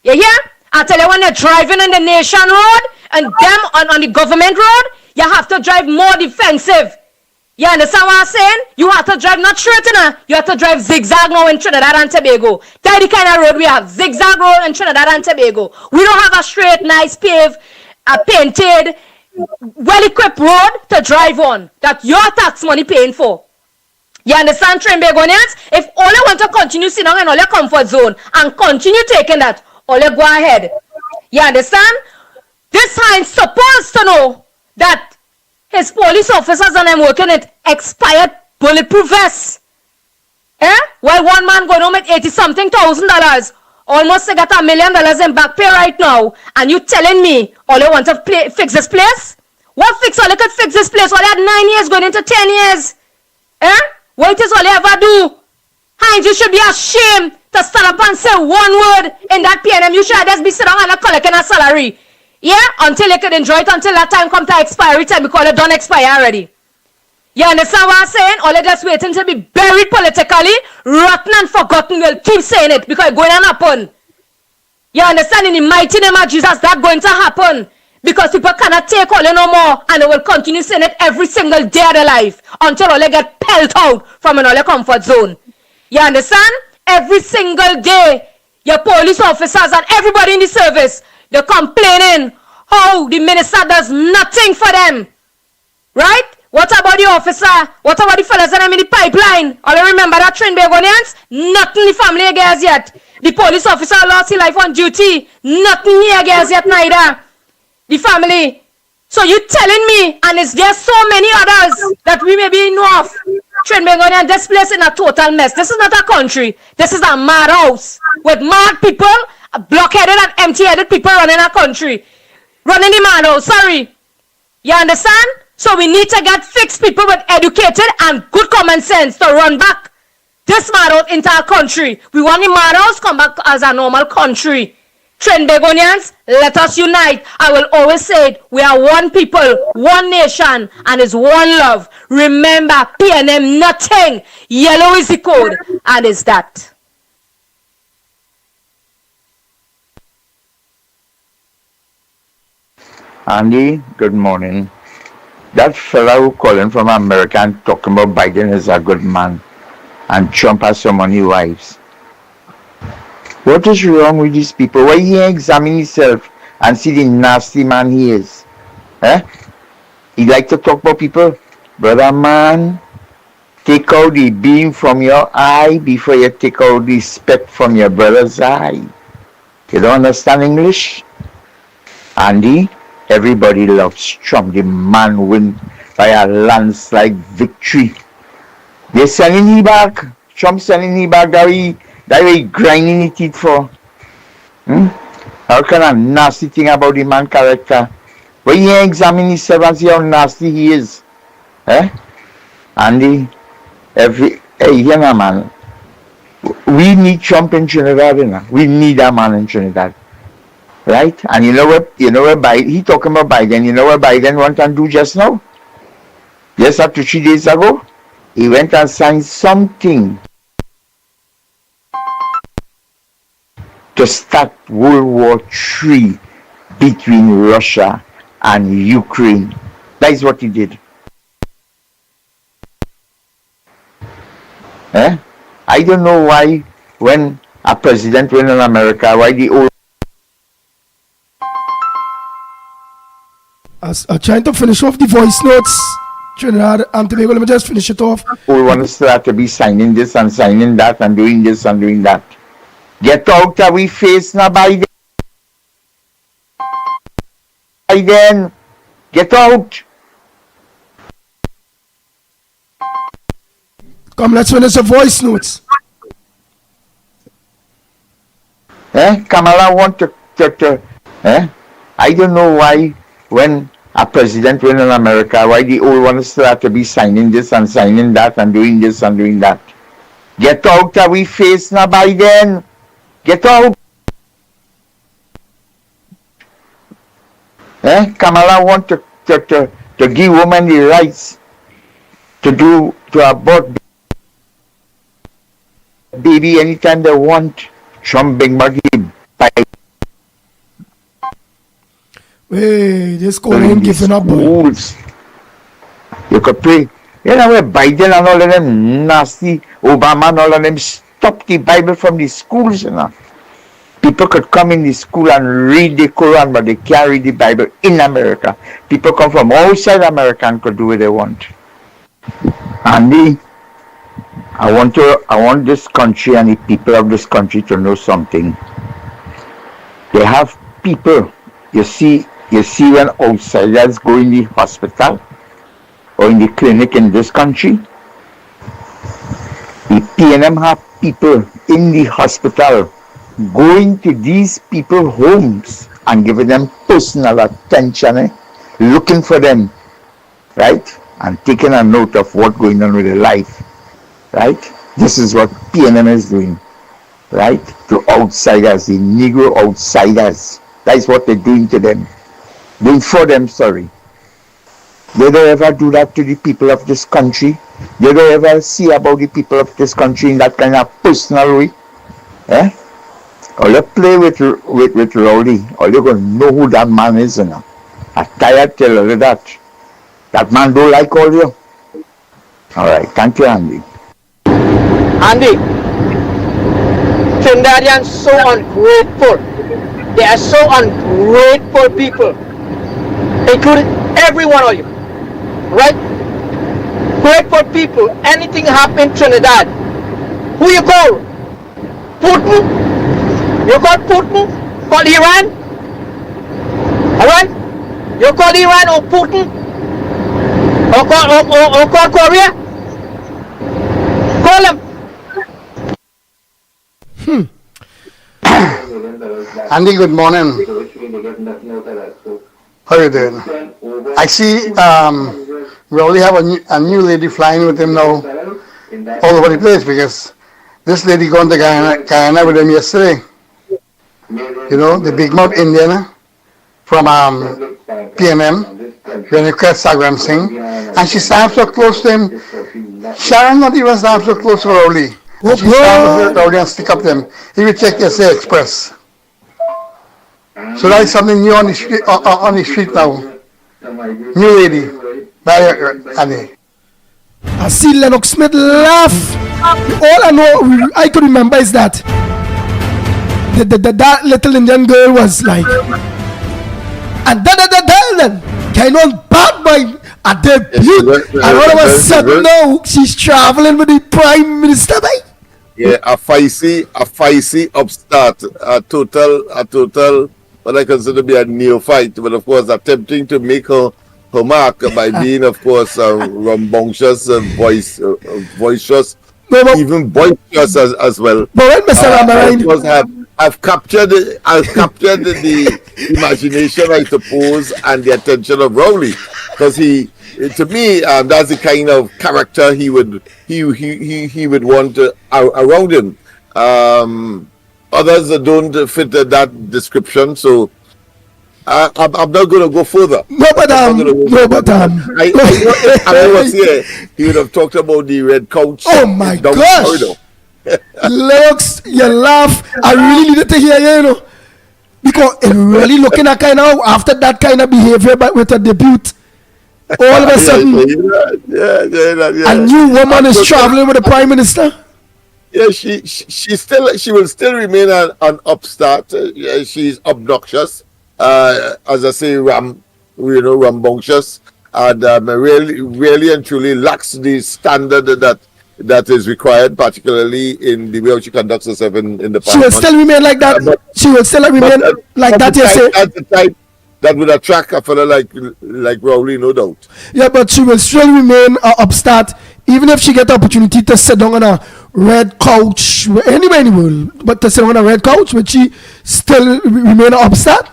You hear? I tell you, when they're driving on the nation road and them on the government road, you have to drive more defensive. You understand what I'm saying? You have to drive not straight enough. You have to drive zigzag now in Trinidad and Tobago. That's the kind of road we have. Zigzag road in Trinidad and Tobago. We don't have a straight, nice, paved, painted, well-equipped road to drive on that your tax money paying for. You understand, Trinbagonians? If all you want to continue sitting down in all your comfort zone and continue taking that, all you go ahead. You understand? This Heinz supposed to know that his police officers and them working at expired bulletproof vests. While one man going home at $80-something thousand, almost they got $1 million in back pay right now, and you telling me all you want to fix this place? What fix all you could fix this place? All you had 9 years going into 10 years. What is all you ever do? Heinz, you should be ashamed to stand up and say one word in that PNM. You should just be sitting down and collecting a salary. Yeah, until you could enjoy it until that time come to expiry time because it don't expire already. You understand what I'm saying? All you just waiting to be buried politically, rotten and forgotten. We'll keep saying it because it's going to happen. You understand? In the mighty name of Jesus, that's going to happen. Because people cannot take all you no more and they will continue saying it every single day of their life until all they get pelt out from an all your comfort zone. You understand? Every single day, your police officers and everybody in the service, they're complaining how the minister does nothing for them. Right? What about the officer? What about the fellas that are in the pipeline? All you remember that Trinbagonians? Nothing the family against yet. The police officer lost his life on duty. Nothing here against yet neither. The family. So you telling me, and is there so many others that we may be know of? Trinbagonian, this place is a total mess. This is not a country. This is a madhouse with mad people, blockheaded and empty-headed people running a country. Running the madhouse, sorry. You understand? So we need to get fixed people with educated and good common sense to run back this madhouse into our country. We want the madhouse come back as a normal country. Trinbagonians, let us unite. I will always say it. We are one people, one nation, and it's one love. Remember, PNM nothing. Yellow is the code, and it's that. Andy, good morning. That fellow who calling from America and talking about Biden is a good man, and Trump has so many wives. What is wrong with these people? Why he examine himself and see the nasty man he is? He like to talk about people. Brother man, take out the beam from your eye before you take out the speck from your brother's eye. You don't understand English? Andy, everybody loves Trump. The man win by a landslide victory. They're sending him back. Trump sending him back that he grinding his teeth for. How kind of nasty thing about the man character? When you examine himself and see how nasty he is. Andy, man. We need Trump in Trinidad, you know. We need that man in Trinidad. Right? And you know what Biden, he talking about Biden, you know what Biden went and do just now? Just up to 3 days ago? He went and signed something to start World War III between Russia and Ukraine. That is what he did. I don't know why when a president win in America, why the old As trying to finish off the voice notes, Trinidad and Tobago, let me just finish it off. All want to start to be signing this and signing that and doing this and doing that. Get out of we face now, Biden. Biden, get out. Come, let's finish the voice notes. Kamala want to I don't know why when a president win in America, why the old want to start to be signing this and signing that and doing this and doing that. Get out of we face now, Biden. Get out. Kamala want to give women the rights to abort baby anytime they want. Trump big buggy by this going giving up, boy. You could pray. You know where Biden and all of them nasty, Obama and all of them stop the Bible from the schools, you know. People could come in the school and read the Quran, but they can't read the Bible in America. People come from outside America and could do what they want. Andy, I want this country and the people of this country to know something. They have people, you see when outsiders go in the hospital or in the clinic in this country, the PNM have people in the hospital going to these people's homes and giving them personal attention, looking for them, right? And taking a note of what's going on with their life, right? This is what PNM is doing, right? To outsiders, the Negro outsiders. That's what they're doing to them. Doing for them, sorry. They don't ever do that to the people of this country. They don't ever see about the people of this country in that kind of personal way. Or you play with Rowley, or you're going to know who that man is, you know. I'm tired tell you that. That man don't like all you. All right, thank you, Andy. Andy, Trinidadians so ungrateful. They are so ungrateful people, including every one of you, right? Grateful people. Anything happen in Trinidad, who you call? Putin? You call Putin? Call Iran? Alright? You call Iran or Putin? Or call Korea? Call them. Andy, good morning. How are you doing? I see we already have a new lady flying with him now all over the place, because this lady gone to Guyana with him yesterday. You know, the big mouth Indian from PNM, Renuka Sagram Singh, and she stands so close to him. Sharon not even stands so close to Rowley. She stands with Rowley and stick up to him. He will check SA Express. So that is something new on the street now. New lady. By Annie. I see Lennox Smith laugh. All I know, I could remember is that that little Indian girl was like, and then kind of bad by a debut, and all of a sudden now she's traveling with the Prime Minister, right? Yeah, a feisty upstart, a total, what I consider to be a neophyte, but of course attempting to make her mark by being, of course, rambunctious and boisterous, even boisterous as well. But when Mr. Ramarine, of course, I've captured the imagination, I suppose, and the attention of Rowley, because to me, that's the kind of character he would want around him. Others don't fit that description, so I'm not going to go further. I was here. He would have talked about the red couch. Oh my gosh! Looks, you laugh. I really needed to hear you, because it really looking at kind of after that kind of behavior, but with a debut. All of a sudden, a new woman is traveling with the Prime Minister. Yeah, she will still remain an upstart. She's obnoxious, as I say, rambunctious, and really and truly lacks the standard that is required, particularly in the way she conducts herself in the parliament. She will still remain like that. She will still remain like that. You say that's the type that would attract a fellow like Rowley, no doubt. Yeah, but she will still remain upstart, even if she get the opportunity to sit down on a red couch anywhere in the world. But to sit on a red couch, would she still remain upstart?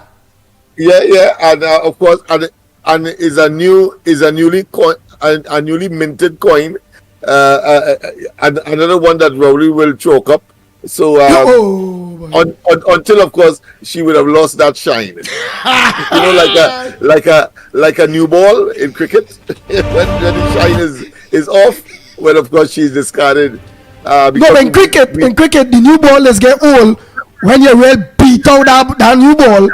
Yeah, and of course, and is a newly minted coin, and another one that Rowley will choke up. So until of course she would have lost that shine, like a new ball in cricket when the shine is off, when of course she's discarded. No, in cricket, the new ball is get old. When you real beat out that new ball,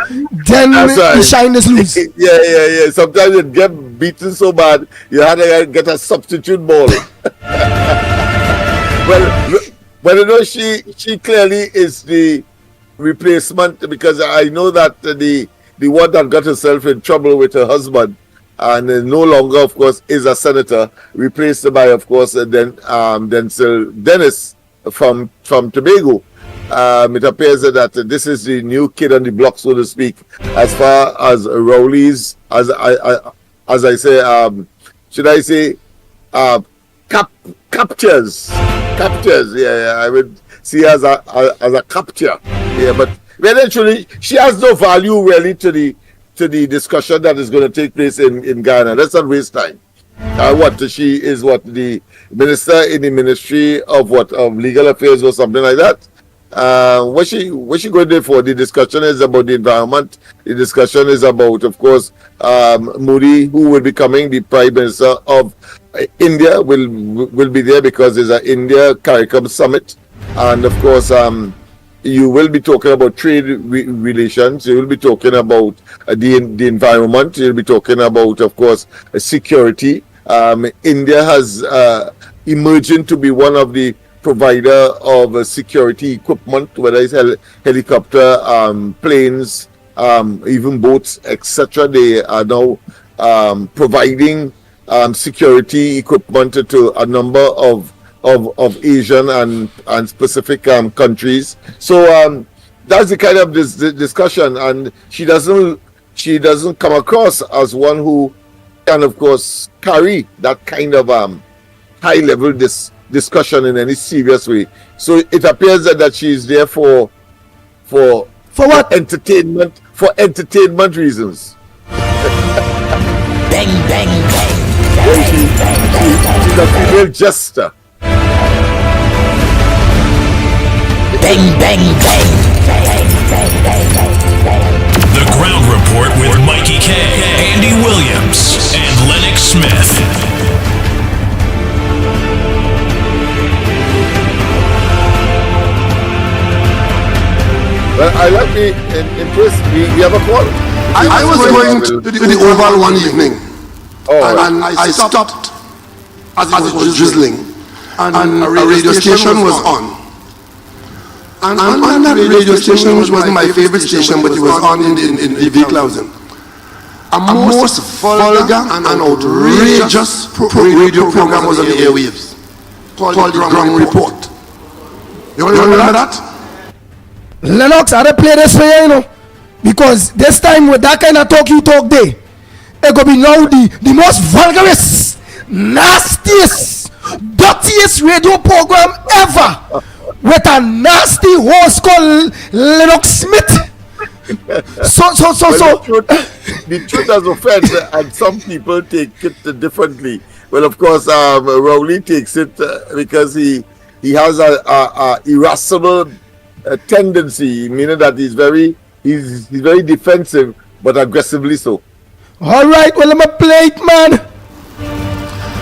then the shine is loose. Yeah. Sometimes it get beaten so bad you had to get a substitute ball. Well, she clearly is the replacement, because I know that the one that got herself in trouble with her husband and no longer, of course, is a senator, replaced by, of course, Denzel Dennis from Tobago. It appears that this is the new kid on the block, so to speak, as far as Rowley's, as I say, should I say, captures. Yeah, I would see as a capture. Yeah, but eventually she has no value really to the discussion that is going to take place in Ghana. Let's not waste time. She is the minister in the Ministry of Legal Affairs or something like that. What she going there for? The discussion is about the environment. The discussion is about, of course, Modi, who will be becoming the Prime Minister of India, will be there because there's an India CARICOM summit, and of course, you will be talking about trade relations. You will be talking about the environment. You'll be talking about, of course, security. India has emerged to be one of the provider of security equipment, whether it's helicopter, planes, even boats, etc. They are now providing security equipment to a number of Asian and specific countries. So that's the kind of this discussion, and she doesn't come across as one who can, of course, carry that kind of high level discussion in any serious way. So it appears that she's there for what? Entertainment reasons. Bang bang bang. She's a female jester. Bang bang bang. The Ground Report with Mikey K, Andy Williams, and Lennox Smith. Well, I like the impressed. We have a call. I was going to the Oval one evening, and I stopped as it was drizzling, and a radio station was on. And on that radio station, which wasn't my favorite station, but it was on in the V-Clausen, a most vulgar and outrageous radio program was on the airwaves called the Ground Report. You remember that? Lennox, I don't play this for you, you know. Because this time with that kind of talk you talk there, it gonna be now the most vulgarest, nastiest, dirtiest radio program ever with a nasty horse called Lennox Smith. So. The truth has offended, and some people take it differently. Well, of course, Rowley takes it because he has a irascible tendency, meaning that he's very defensive, but aggressively so. All right, well, I'm a plate man.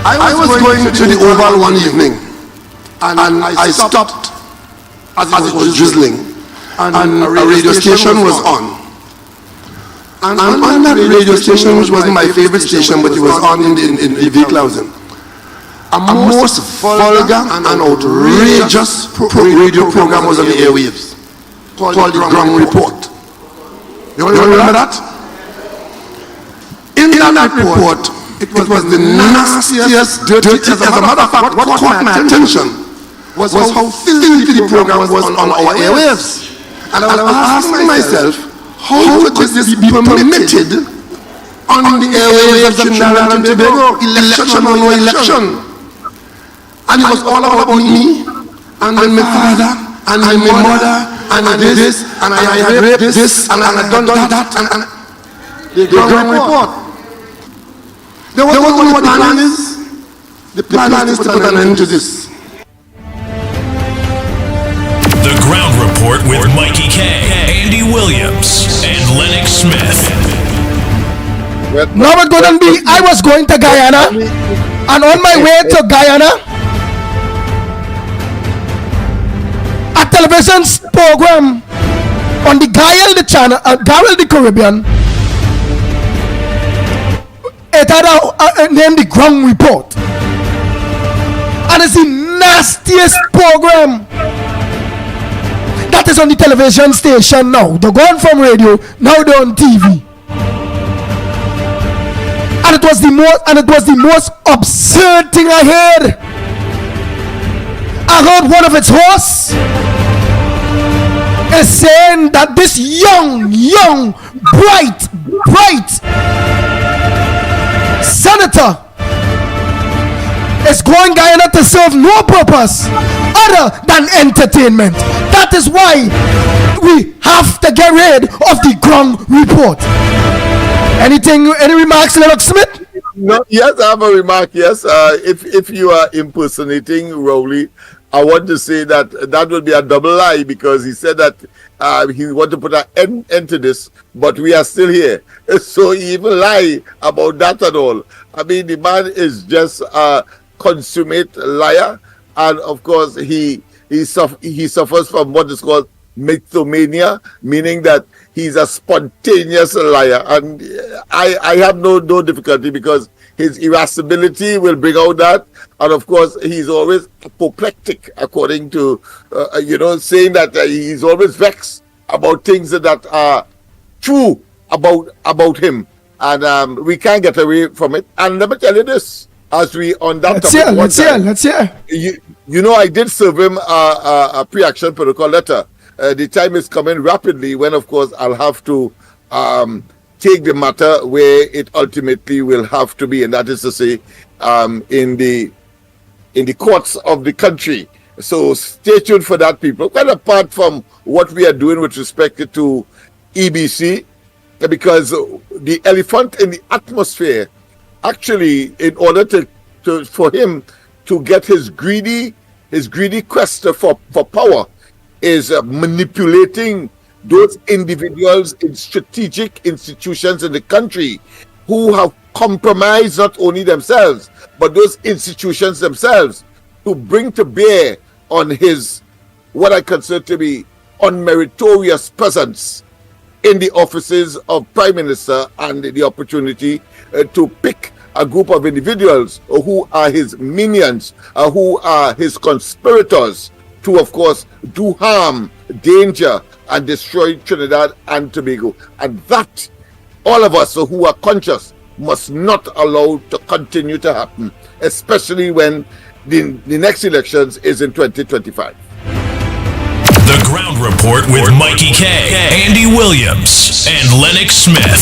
I was going to the Oval one evening, and I stopped as it was drizzling, and a radio station was on. And on that radio station, which wasn't my favorite station, but it was on in the vehicle I was in, a most vulgar and outrageous radio program was on the airwaves, called the Ground Report. You remember that? In that report, it was the nastiest, dirtiest. As a matter of fact, what caught my attention was how filthy the program was on our airwaves. And I was asking myself, how could this be permitted on the airwaves of Trinidad and Tobago, election or no election? And it was all about me, and my father, and my mother, and I did this, and I raped this, and I done that, and the Ground Report. There was only what the plan is. The plan is to put an end to this. The Ground Report with Mikey K, Andy Williams, and Lennox Smith. Now it's gonna be, I was going to Guyana, and on my way to Guyana, a television program on the Gael the Caribbean, it had a named the Ground Report, and it's the nastiest program that is on the television station now. They're gone from radio, now they're on TV. And it was the most absurd thing I heard. I heard one of its hosts is saying that this young, bright senator is going Guyana to serve no purpose other than entertainment. That is why we have to get rid of the Ground Report. Any remarks, Lennox Smith? No, yes, I have a remark. Yes, if you are impersonating Rowley, I want to say that will be a double lie, because he said that he want to put an end to this, but we are still here. So he even lie about that at all. I mean, the man is just a consummate liar, and of course he suffers from what is called mythomania, meaning that he's a spontaneous liar, and I have no difficulty, because his irascibility will bring out that, and of course he's always apoplectic, according to saying that he's always vexed about things that are true about him, and we can't get away from it. And let me tell you this, as we on that topic, let's hear. You know, I did serve him a pre-action protocol letter. The time is coming rapidly when, of course, I'll have to take the matter where it ultimately will have to be, and that is to say, in the courts of the country. So stay tuned for that, people. Quite apart from what we are doing with respect to EBC, because the elephant in the atmosphere, actually, in order for him to get his greedy quest for power, is manipulating those individuals in strategic institutions in the country who have compromised not only themselves, but those institutions themselves, to bring to bear on his, what I consider to be, unmeritorious presence in the offices of Prime Minister, and the opportunity to pick a group of individuals who are his minions, who are his conspirators, to, of course, do harm, danger, and destroy Trinidad and Tobago. And that, all of us who are conscious, must not allow to continue to happen, especially when the next elections is in 2025. Report with Mikey K, Andy Williams, and Lennox Smith.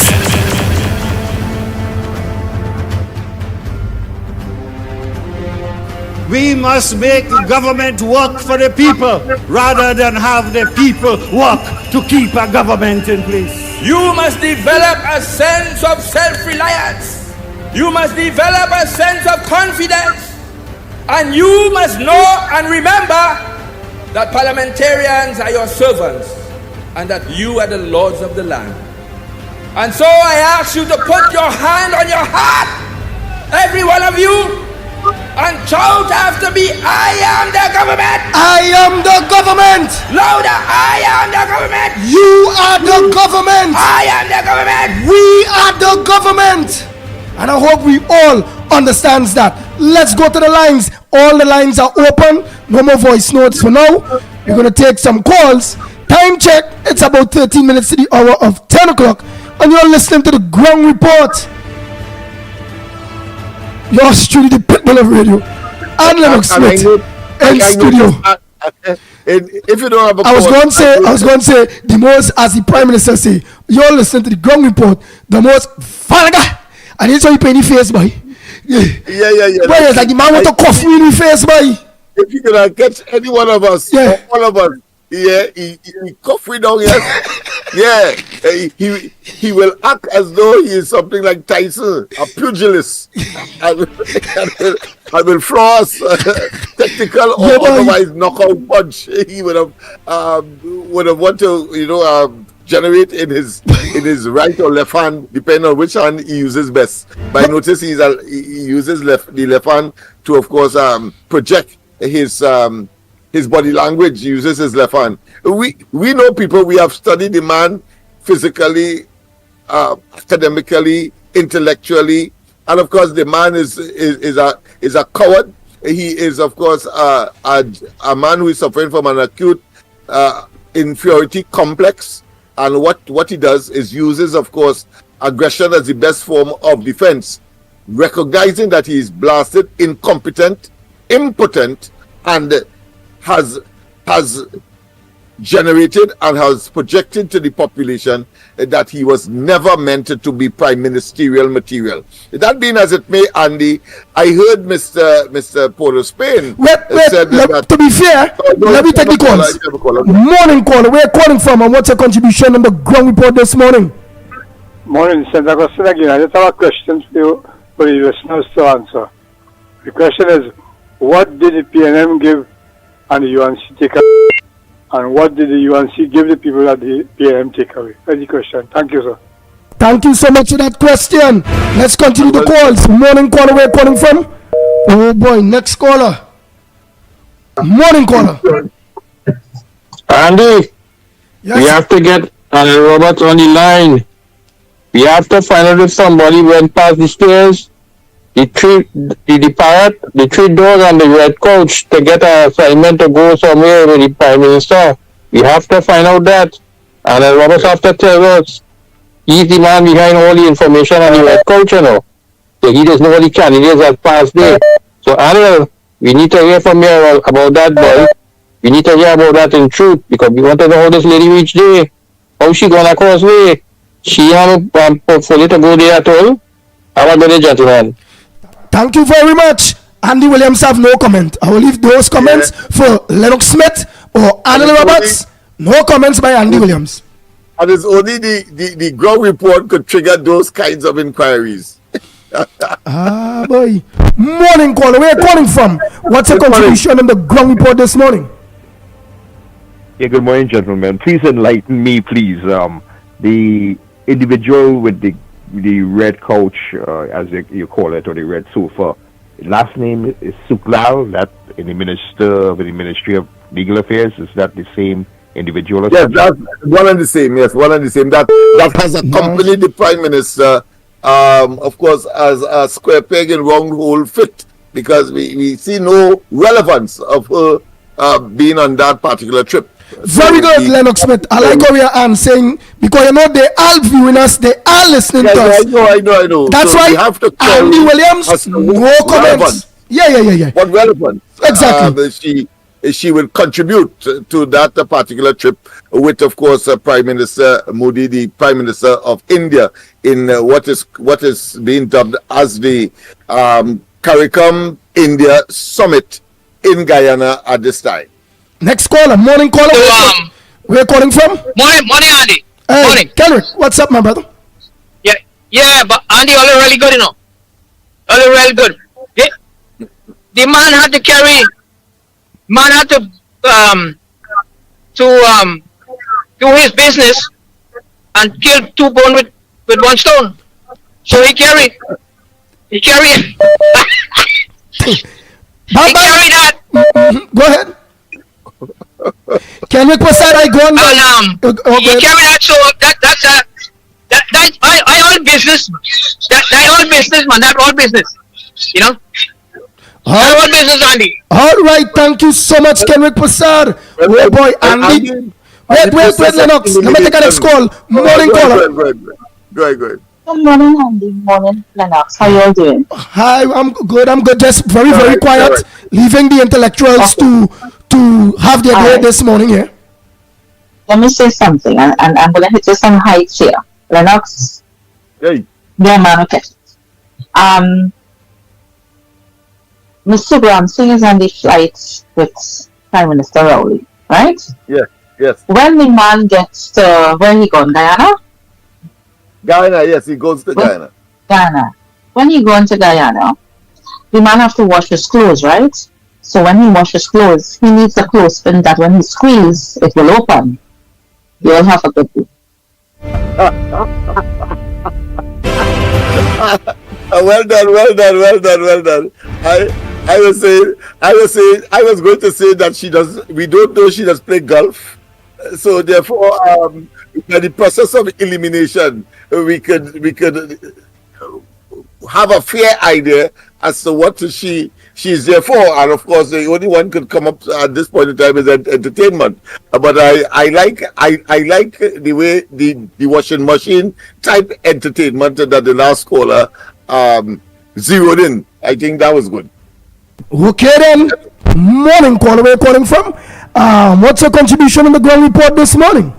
We must make the government work for the people rather than have the people work to keep a government in place. You must develop a sense of self-reliance. You must develop a sense of confidence. And you must know and remember that parliamentarians are your servants and that you are the lords of the land. And so I ask you to put your hand on your heart, every one of you, and shout after me, I am the government. I am the government. Louder, I am the government. You are the government. I am the government. We are the government. And I hope we all understands that. Let's go to the lines. All the lines are open. No more voice notes for now. We're going to take some calls. Time check. It's about 13 minutes to the hour of 10 o'clock. And you're listening to the Ground Report. Yours truly, the Pitbull of Radio. And Lennox Smith in studio. If you don't have a I was going to say the most, as the Prime Minister say, you're listening to the Ground Report, the most falaga. And it's how you pay in the face, boy. Yeah. Boy, it's like the man want to cough me in the face, boy. If you gonna catch any one of us, or all of us, he cough me down, he will act as though he is something like Tyson, a pugilist. I will throw us technical or otherwise knockout punch. He would have want to, generate in his right or left hand, depending on which hand he uses best. But I notice he uses the left hand to, of course, project his body language. He uses his left hand. We know people. We have studied the man physically, academically, intellectually, and of course, the man is a coward. He is, of course, a man who is suffering from an acute inferiority complex. And what he does is uses, of course, aggression as the best form of defense, recognizing that he is blasted, incompetent, impotent, and has generated and has projected to the population that he was never meant to be prime ministerial material. That being as it may, Andy, I heard Mr. Porter Spain said that, to be fair, let me take the calls. Morning caller, where are you calling from and what's your contribution on the Ground Report this morning? Morning, Senator Augustine again. I just have a question for the listeners to answer. The question is, what did the PNM give and the UNC take away? And what did the UNC give the people that the PNM take away? That's the question. Thank you, sir. Thank you so much for that question. Let's continue the calls. Morning caller, where are you calling from? Oh boy, next caller. Morning caller. Andy, we have to get Robert on the line. We have to find out if somebody went past the stairs, the parrot, the three dogs, and the red coach to get an assignment to go somewhere with the Prime Minister. We have to find out that. And Roberts have to tell us he's the man behind all the information on the red coach, So he doesn't know what the candidates that passed there. So Ariel, we need to hear from you about that, boy. We need to hear about that in truth, because we want to know how this lady reached there. How she gone across there. She have a portfolio to go there at all. Have a good day, gentlemen. Thank you very much. Andy Williams have no comment. I will leave those comments for Lennox Smith or Anna Roberts. No comments by Andy Williams. And it's only the Ground Report could trigger those kinds of inquiries. Boy. Morning caller, where are you calling from? What's your contribution on the Ground Report this morning? Yeah, good morning, gentlemen. Please enlighten me, please. The individual with the red couch, as you call it, or the red sofa, last name is Suklal, that in the Ministry of Legal Affairs. Is that the same individual? Yes, that's one and the same. Yes, one and the same. That has accompanied the Prime Minister, of course, as a square peg in round hole fit, because we see no relevance of her being on that particular trip. Very good, Lennox Smith. I like how we are saying, because they are viewing us, they are listening to us. I know. That's so why have to Andy Williams, no comments. Yeah. What relevance? Exactly. she will contribute to that particular trip with, of course, Prime Minister Modi, the Prime Minister of India, in what is being dubbed as the CARICOM India Summit in Guyana at this time. Next caller, morning caller. Where you calling from? Morning, Andy. Hey, Morning. Kendrick, what's up, my brother? Yeah, but Andy, all really good, All really good. The man had to do his business and kill 2 birds with 1 stone. So he carried that. Go ahead. Kendrick Prasad, I go on. He carried that, so that's I all business. That all business, man. That all business. All business, Andy. All right, thank you so much, Kendrick Prasad. Oh boy, Andy. Wait, Lennox. Let me take a next call. Morning caller. Go ahead. Good morning, Andy. Morning, Lennox. How you all doing? Hi, I'm good. Just very quiet. Leaving the intellectuals to have their day this morning here. Let me say something, and I'm going to hit you some heights here. Lennox. Hey. Yeah, man, okay. Mr. Gramsing is on the flight with Prime Minister Rowley, right? Yes. When the man gets to, where he going, Guyana? Guyana, yes, he goes to Guyana. Guyana. When he goes to Guyana, the man have to wash his clothes, right? So when he washes clothes, he needs a clothespin that when he squeezes, it will open. You all have a good day. Well done. I was going to say that we don't know she does play golf. So therefore, in the process of elimination, we could have a fair idea as to what she's there for. And of course, the only one could come up at this point in time is entertainment. But I like the way the washing machine type entertainment that the last caller zeroed in. I think that was good. Okay then. Morning caller, where you calling from? What's your contribution in the ground report this morning?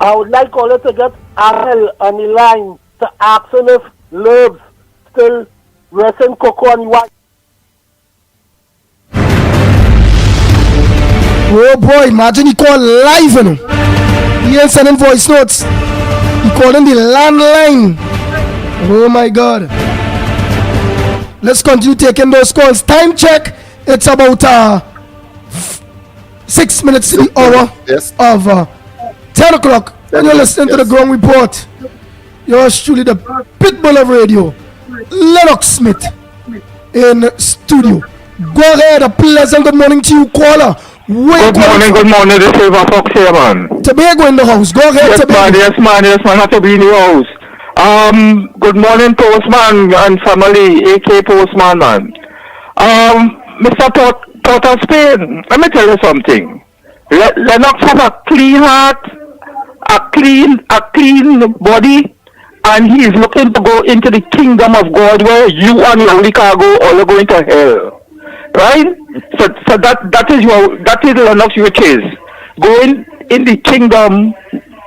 I would like caller to get Angel on the line to ask him if Loves still resting Coco and White. Oh boy, imagine he called live, He ain't sending voice notes. He called in the landline. Oh my God. Let's continue taking those calls. Time check. It's about 6 minutes to the hour of 10 o'clock. And you're listening to the Ground Report. Yours truly, the Pitbull of Radio, Lennox Smith in studio. Go ahead, a pleasant good morning to you, caller. Good morning, this is Fox here, man. Tobago in the house. Go ahead, Tobago. Yes, man, have to be in the house. Good morning, Postman and family, AK Postman, man. Mr. Port of Spain, let me tell you something. Lennox have a clean heart, a clean body, and he is looking to go into the kingdom of God where you and your only cargo all are going to hell. Right? So that is Lennox which is going in the kingdom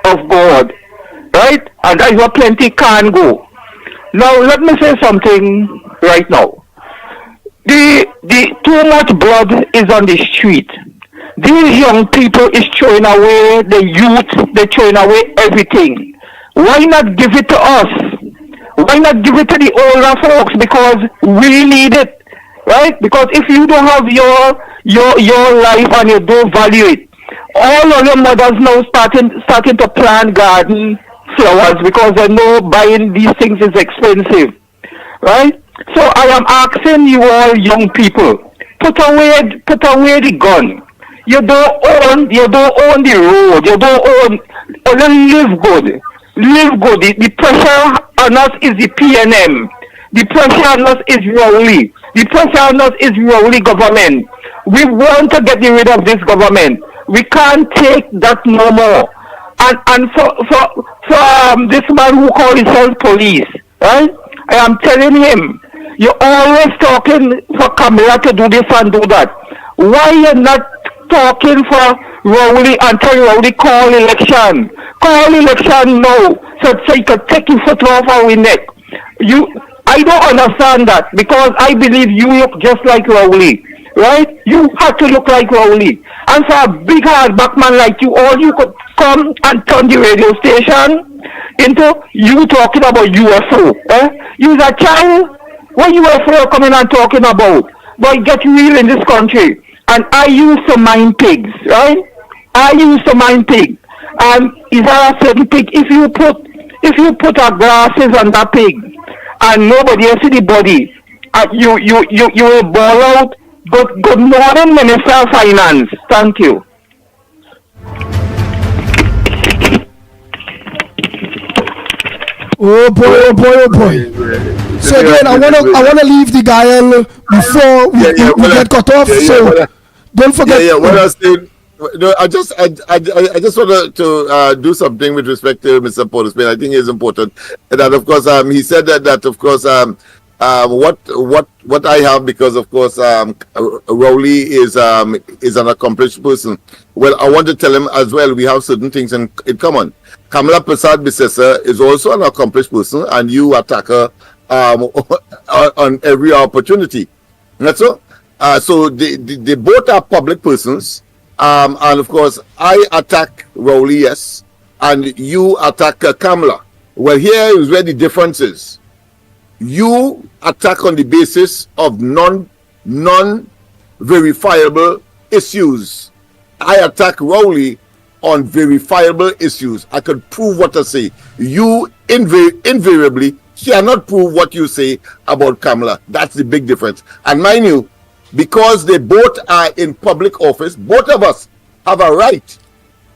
of God. Right? And that is where plenty can go. Now let me say something right now. The too much blood is on the street. These young people is throwing away the youth, they're throwing away everything. Why not give it to us? Why not give it to the older folks? Because we need it, right? Because if you don't have your life and you don't value it, all of your mothers now starting to plant garden flowers because they know buying these things is expensive, right? So I am asking you all young people, put away the gun. You don't own the road. You don't own. Only live good. Live good. The pressure on us is the PNM. The pressure on us is Rowley. The pressure on us is Rowley government. We want to get rid of this government. We can't take that no more. And for this man who calls himself police, right? I am telling him, you're always talking for Camilla to do this and do that. Why you not talking for Rowley and tell Rowley call election? Call election now, so you can take your foot off our neck. I don't understand that, because I believe you look just like Rowley, right? You have to look like Rowley. And for a big hardback man like you, all you could come and turn the radio station into you talking about UFO. You're a child. What UFO coming and talking about? Boy, get real in this country. And I used to mind pigs, right? I used to mind pig. And is there a certain pig? If you put a glasses on that pig and nobody else see the body, you will ball out. But good morning, Minister of Finance. Thank you. Oh boy. So again, I wanna leave the guy before we get cut off. Don't forget. What I was saying, no, I just wanted to do something with respect to Mr. Paul Spain. I think it's important that, of course, he said that of course, what I have, because of course, Rowley is an accomplished person. Well, I want to tell him as well, we have certain things in common. Kamala Prasad Bisesa is also an accomplished person, and you attack her on every opportunity. That's all. So they both are public persons, and of course I attack Rowley, yes, and you attack Kamala. Well, here is where the difference is. You attack on the basis of non-verifiable issues. I attack Rowley on verifiable issues. I could prove what I say. You invariably cannot prove what you say about Kamala. That's the big difference. And mind you, because they both are in public office, both of us have a right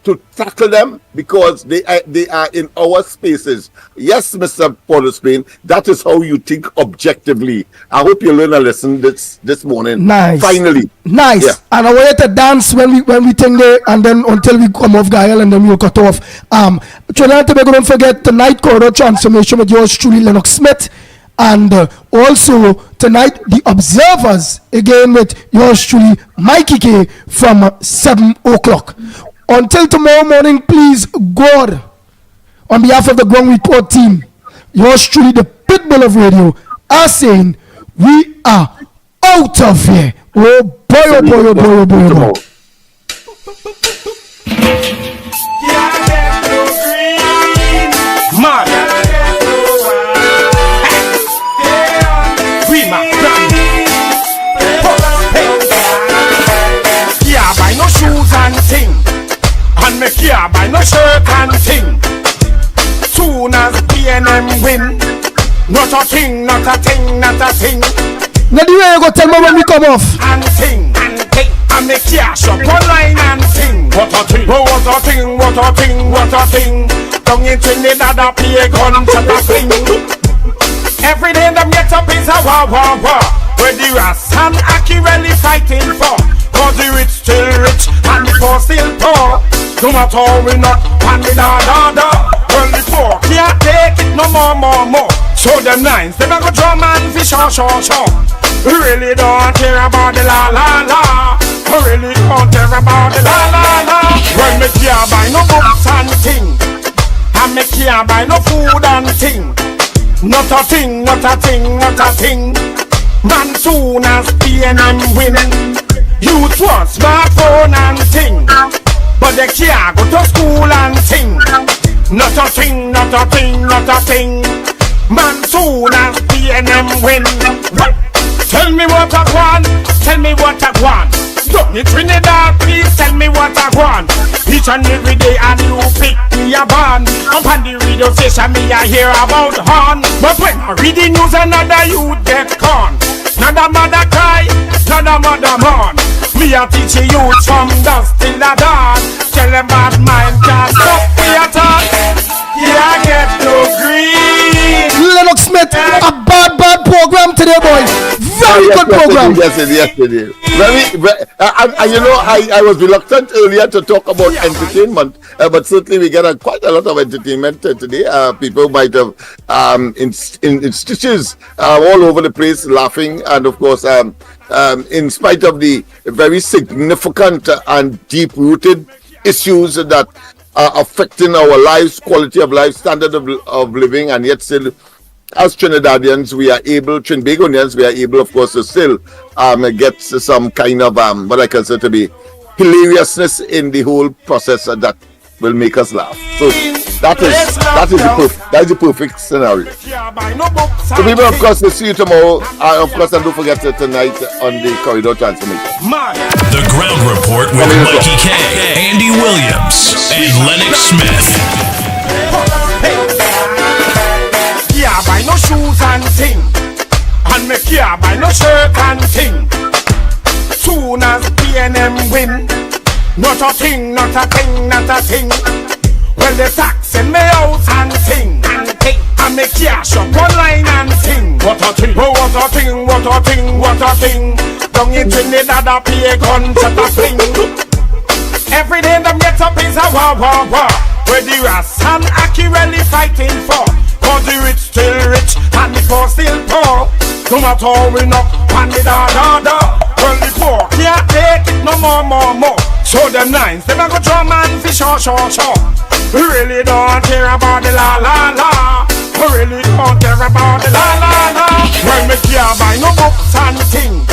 to tackle them because they are in our spaces. Yes, Mr. Paul Spain, that is how you think objectively. I hope you learn a lesson this morning. Nice. Finally. Nice. Yeah. And I want you to dance when we think there, and then until we come off Gael, and then we'll cut off. Trinidad and Tobago, don't forget tonight, Corridor Transformation with yours truly, Lennox Smith. And also tonight, the Observers, again with yours truly, Mikey K, from 7 o'clock. Until tomorrow morning, please, God, on behalf of the Ground Report team, yours truly, the Pitbull of Radio, are saying we are out of here. Oh boy, oh boy, oh boy, oh boy, oh boy. And me care by no shirt and thing. Soon as PNM win, not a thing, not a thing, not a thing. Now the way you go tell me when we come off. And thing, and me cash up online and thing. What a thing, oh, what a thing, what a thing, what a thing. Down in Trinidad a play gun shot a thing. Every day them get up is a war, war, war. Where the Ras and Aki really fighting for. Cause the rich still rich and the poor still poor. No matter how we not and we da. Well the poor can't take it no more. So them nines, them a go drum and fish shaw. We really don't care about the la. We really don't care about the la. Well me can't buy no books and thing, and me can't buy no food and thing. Not a thing. Man, soon as PNM win, youth want smartphone and thing, but they can't go to school and sing. Not a thing. Man, soon as PNM win. Tell me what I want. Don't need Trinidad, please tell me what I want. Each and every day and you pick me a band. Up on the radio station me I hear about horn. But when I read the news another youth get con. Another mother cry, another mother mourn. Me a teach the youth from dusk till the dawn. Tell them bad mind can't stop me at all. Yeah, get no green. Lennox Smith, a bad program today, boys. Very good program. Yes, it is. And you know, I was reluctant earlier to talk about entertainment, but certainly we get quite a lot of entertainment today. People might have in stitches all over the place laughing, and of course in spite of the very significant and deep-rooted issues that are affecting our lives, quality of life, standard of living, and yet still, as Trinidadians, Trinbagonians, we are able, of course, to still get some kind of, what I consider to be hilariousness in the whole process that will make us laugh. So that is the perfect scenario. So people, of course, we'll see you tomorrow. Of course, and don't forget tonight on the Corridor Transformation. The Ground Report with Mikey K, Andy Williams, and Lennox Smith. Yeah, buy no shoes and thing, and me care buy no shirt and thing. Soon as PNM win, not a thing, not a thing, not a thing. Well, the tax in me house and thing, and me cash up online and thing. What a thing, oh, what a thing, what a thing, what a thing. Down in Trinidad, I pay a gun to the thing. Every day them get up is a war, war, war. Where the Ras and Aki really fighting for. Cause the rich still rich and the poor still poor. No matter how we knock on the da. Well, the poor can't take it no more. So them nines, them a go drum and fi sure. We really don't care about the la. We really don't care about the la. Well, me can't buy no books and thing,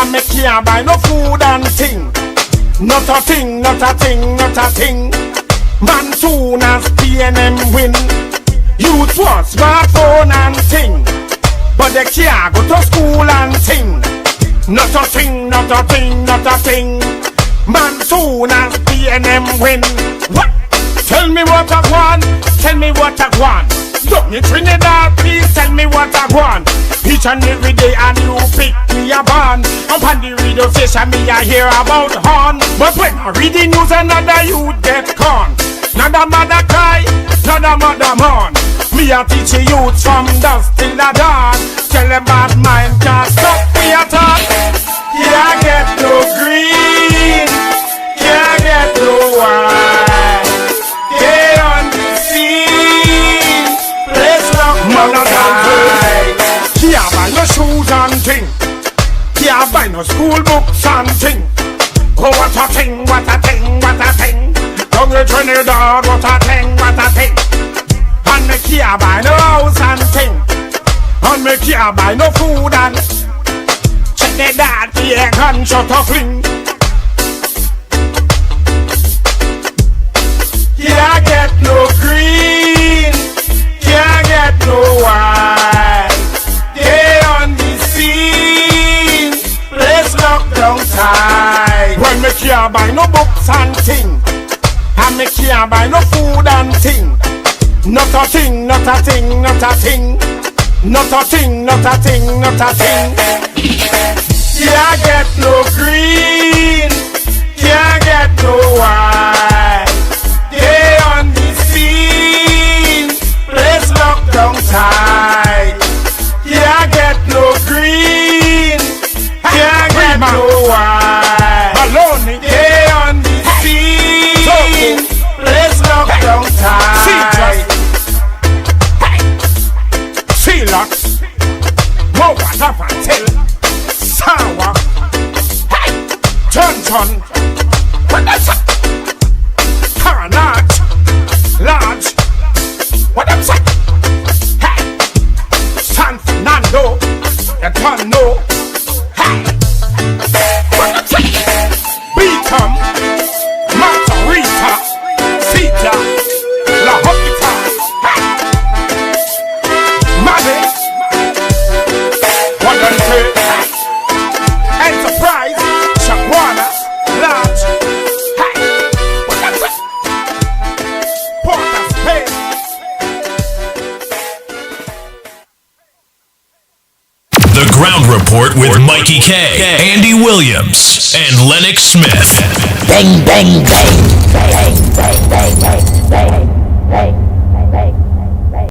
and me can't buy no food and thing. Not a thing. Man, soon as PNM win, youth want smartphone and thing, but they can't go to school and thing. Not a thing. Man, soon as PNM win. What? Tell me what I want. Don't you Trinidad, please tell me what I want. Each and every day and you pick me a band. Up on the radio station me I hear about horn. But when I read the news another youth get con. Another mother cry, another mother mourn. Me a teach the youth from dusk till the dawn. Tell them bad mind can't stop me at all. Can't get no green, can't get no white. They on the scene, let's rock mother die. Can't buy no shoes and thing, can't buy no school books and thing. Oh, what a thing. Down in Trinidad, what a thing. And me can't buy no house and thing, and me can't buy no food and Trinidad, yeah, gunshot a fling. Can't get no green, can't get no white. They on the scene, let's lock down tight. When me can't buy no books and thing, and me can't buy no food and thing. Not a thing. Can't get no green, can't get no white. They on the scene, let's lock down tight. Can't get no green, can't get no white. Baloney, they on the scene, let's lock down tight. See locks, more what up until sour. Turn, what that's up? Carnage, large, what that's up? Hey, San Fernando, you don't know. Hey, what that's up? Beacom, Margarita, Sita, La Hospita, hey, Money, what do you say? Enterprise, Shawana, Large, hey, what that's it? Port of Spain. The Ground Report with Mikey K, Andy Williams, and Lennox Smith. Bang, bang, bang, bang, bang, bang, bang, bang, bang.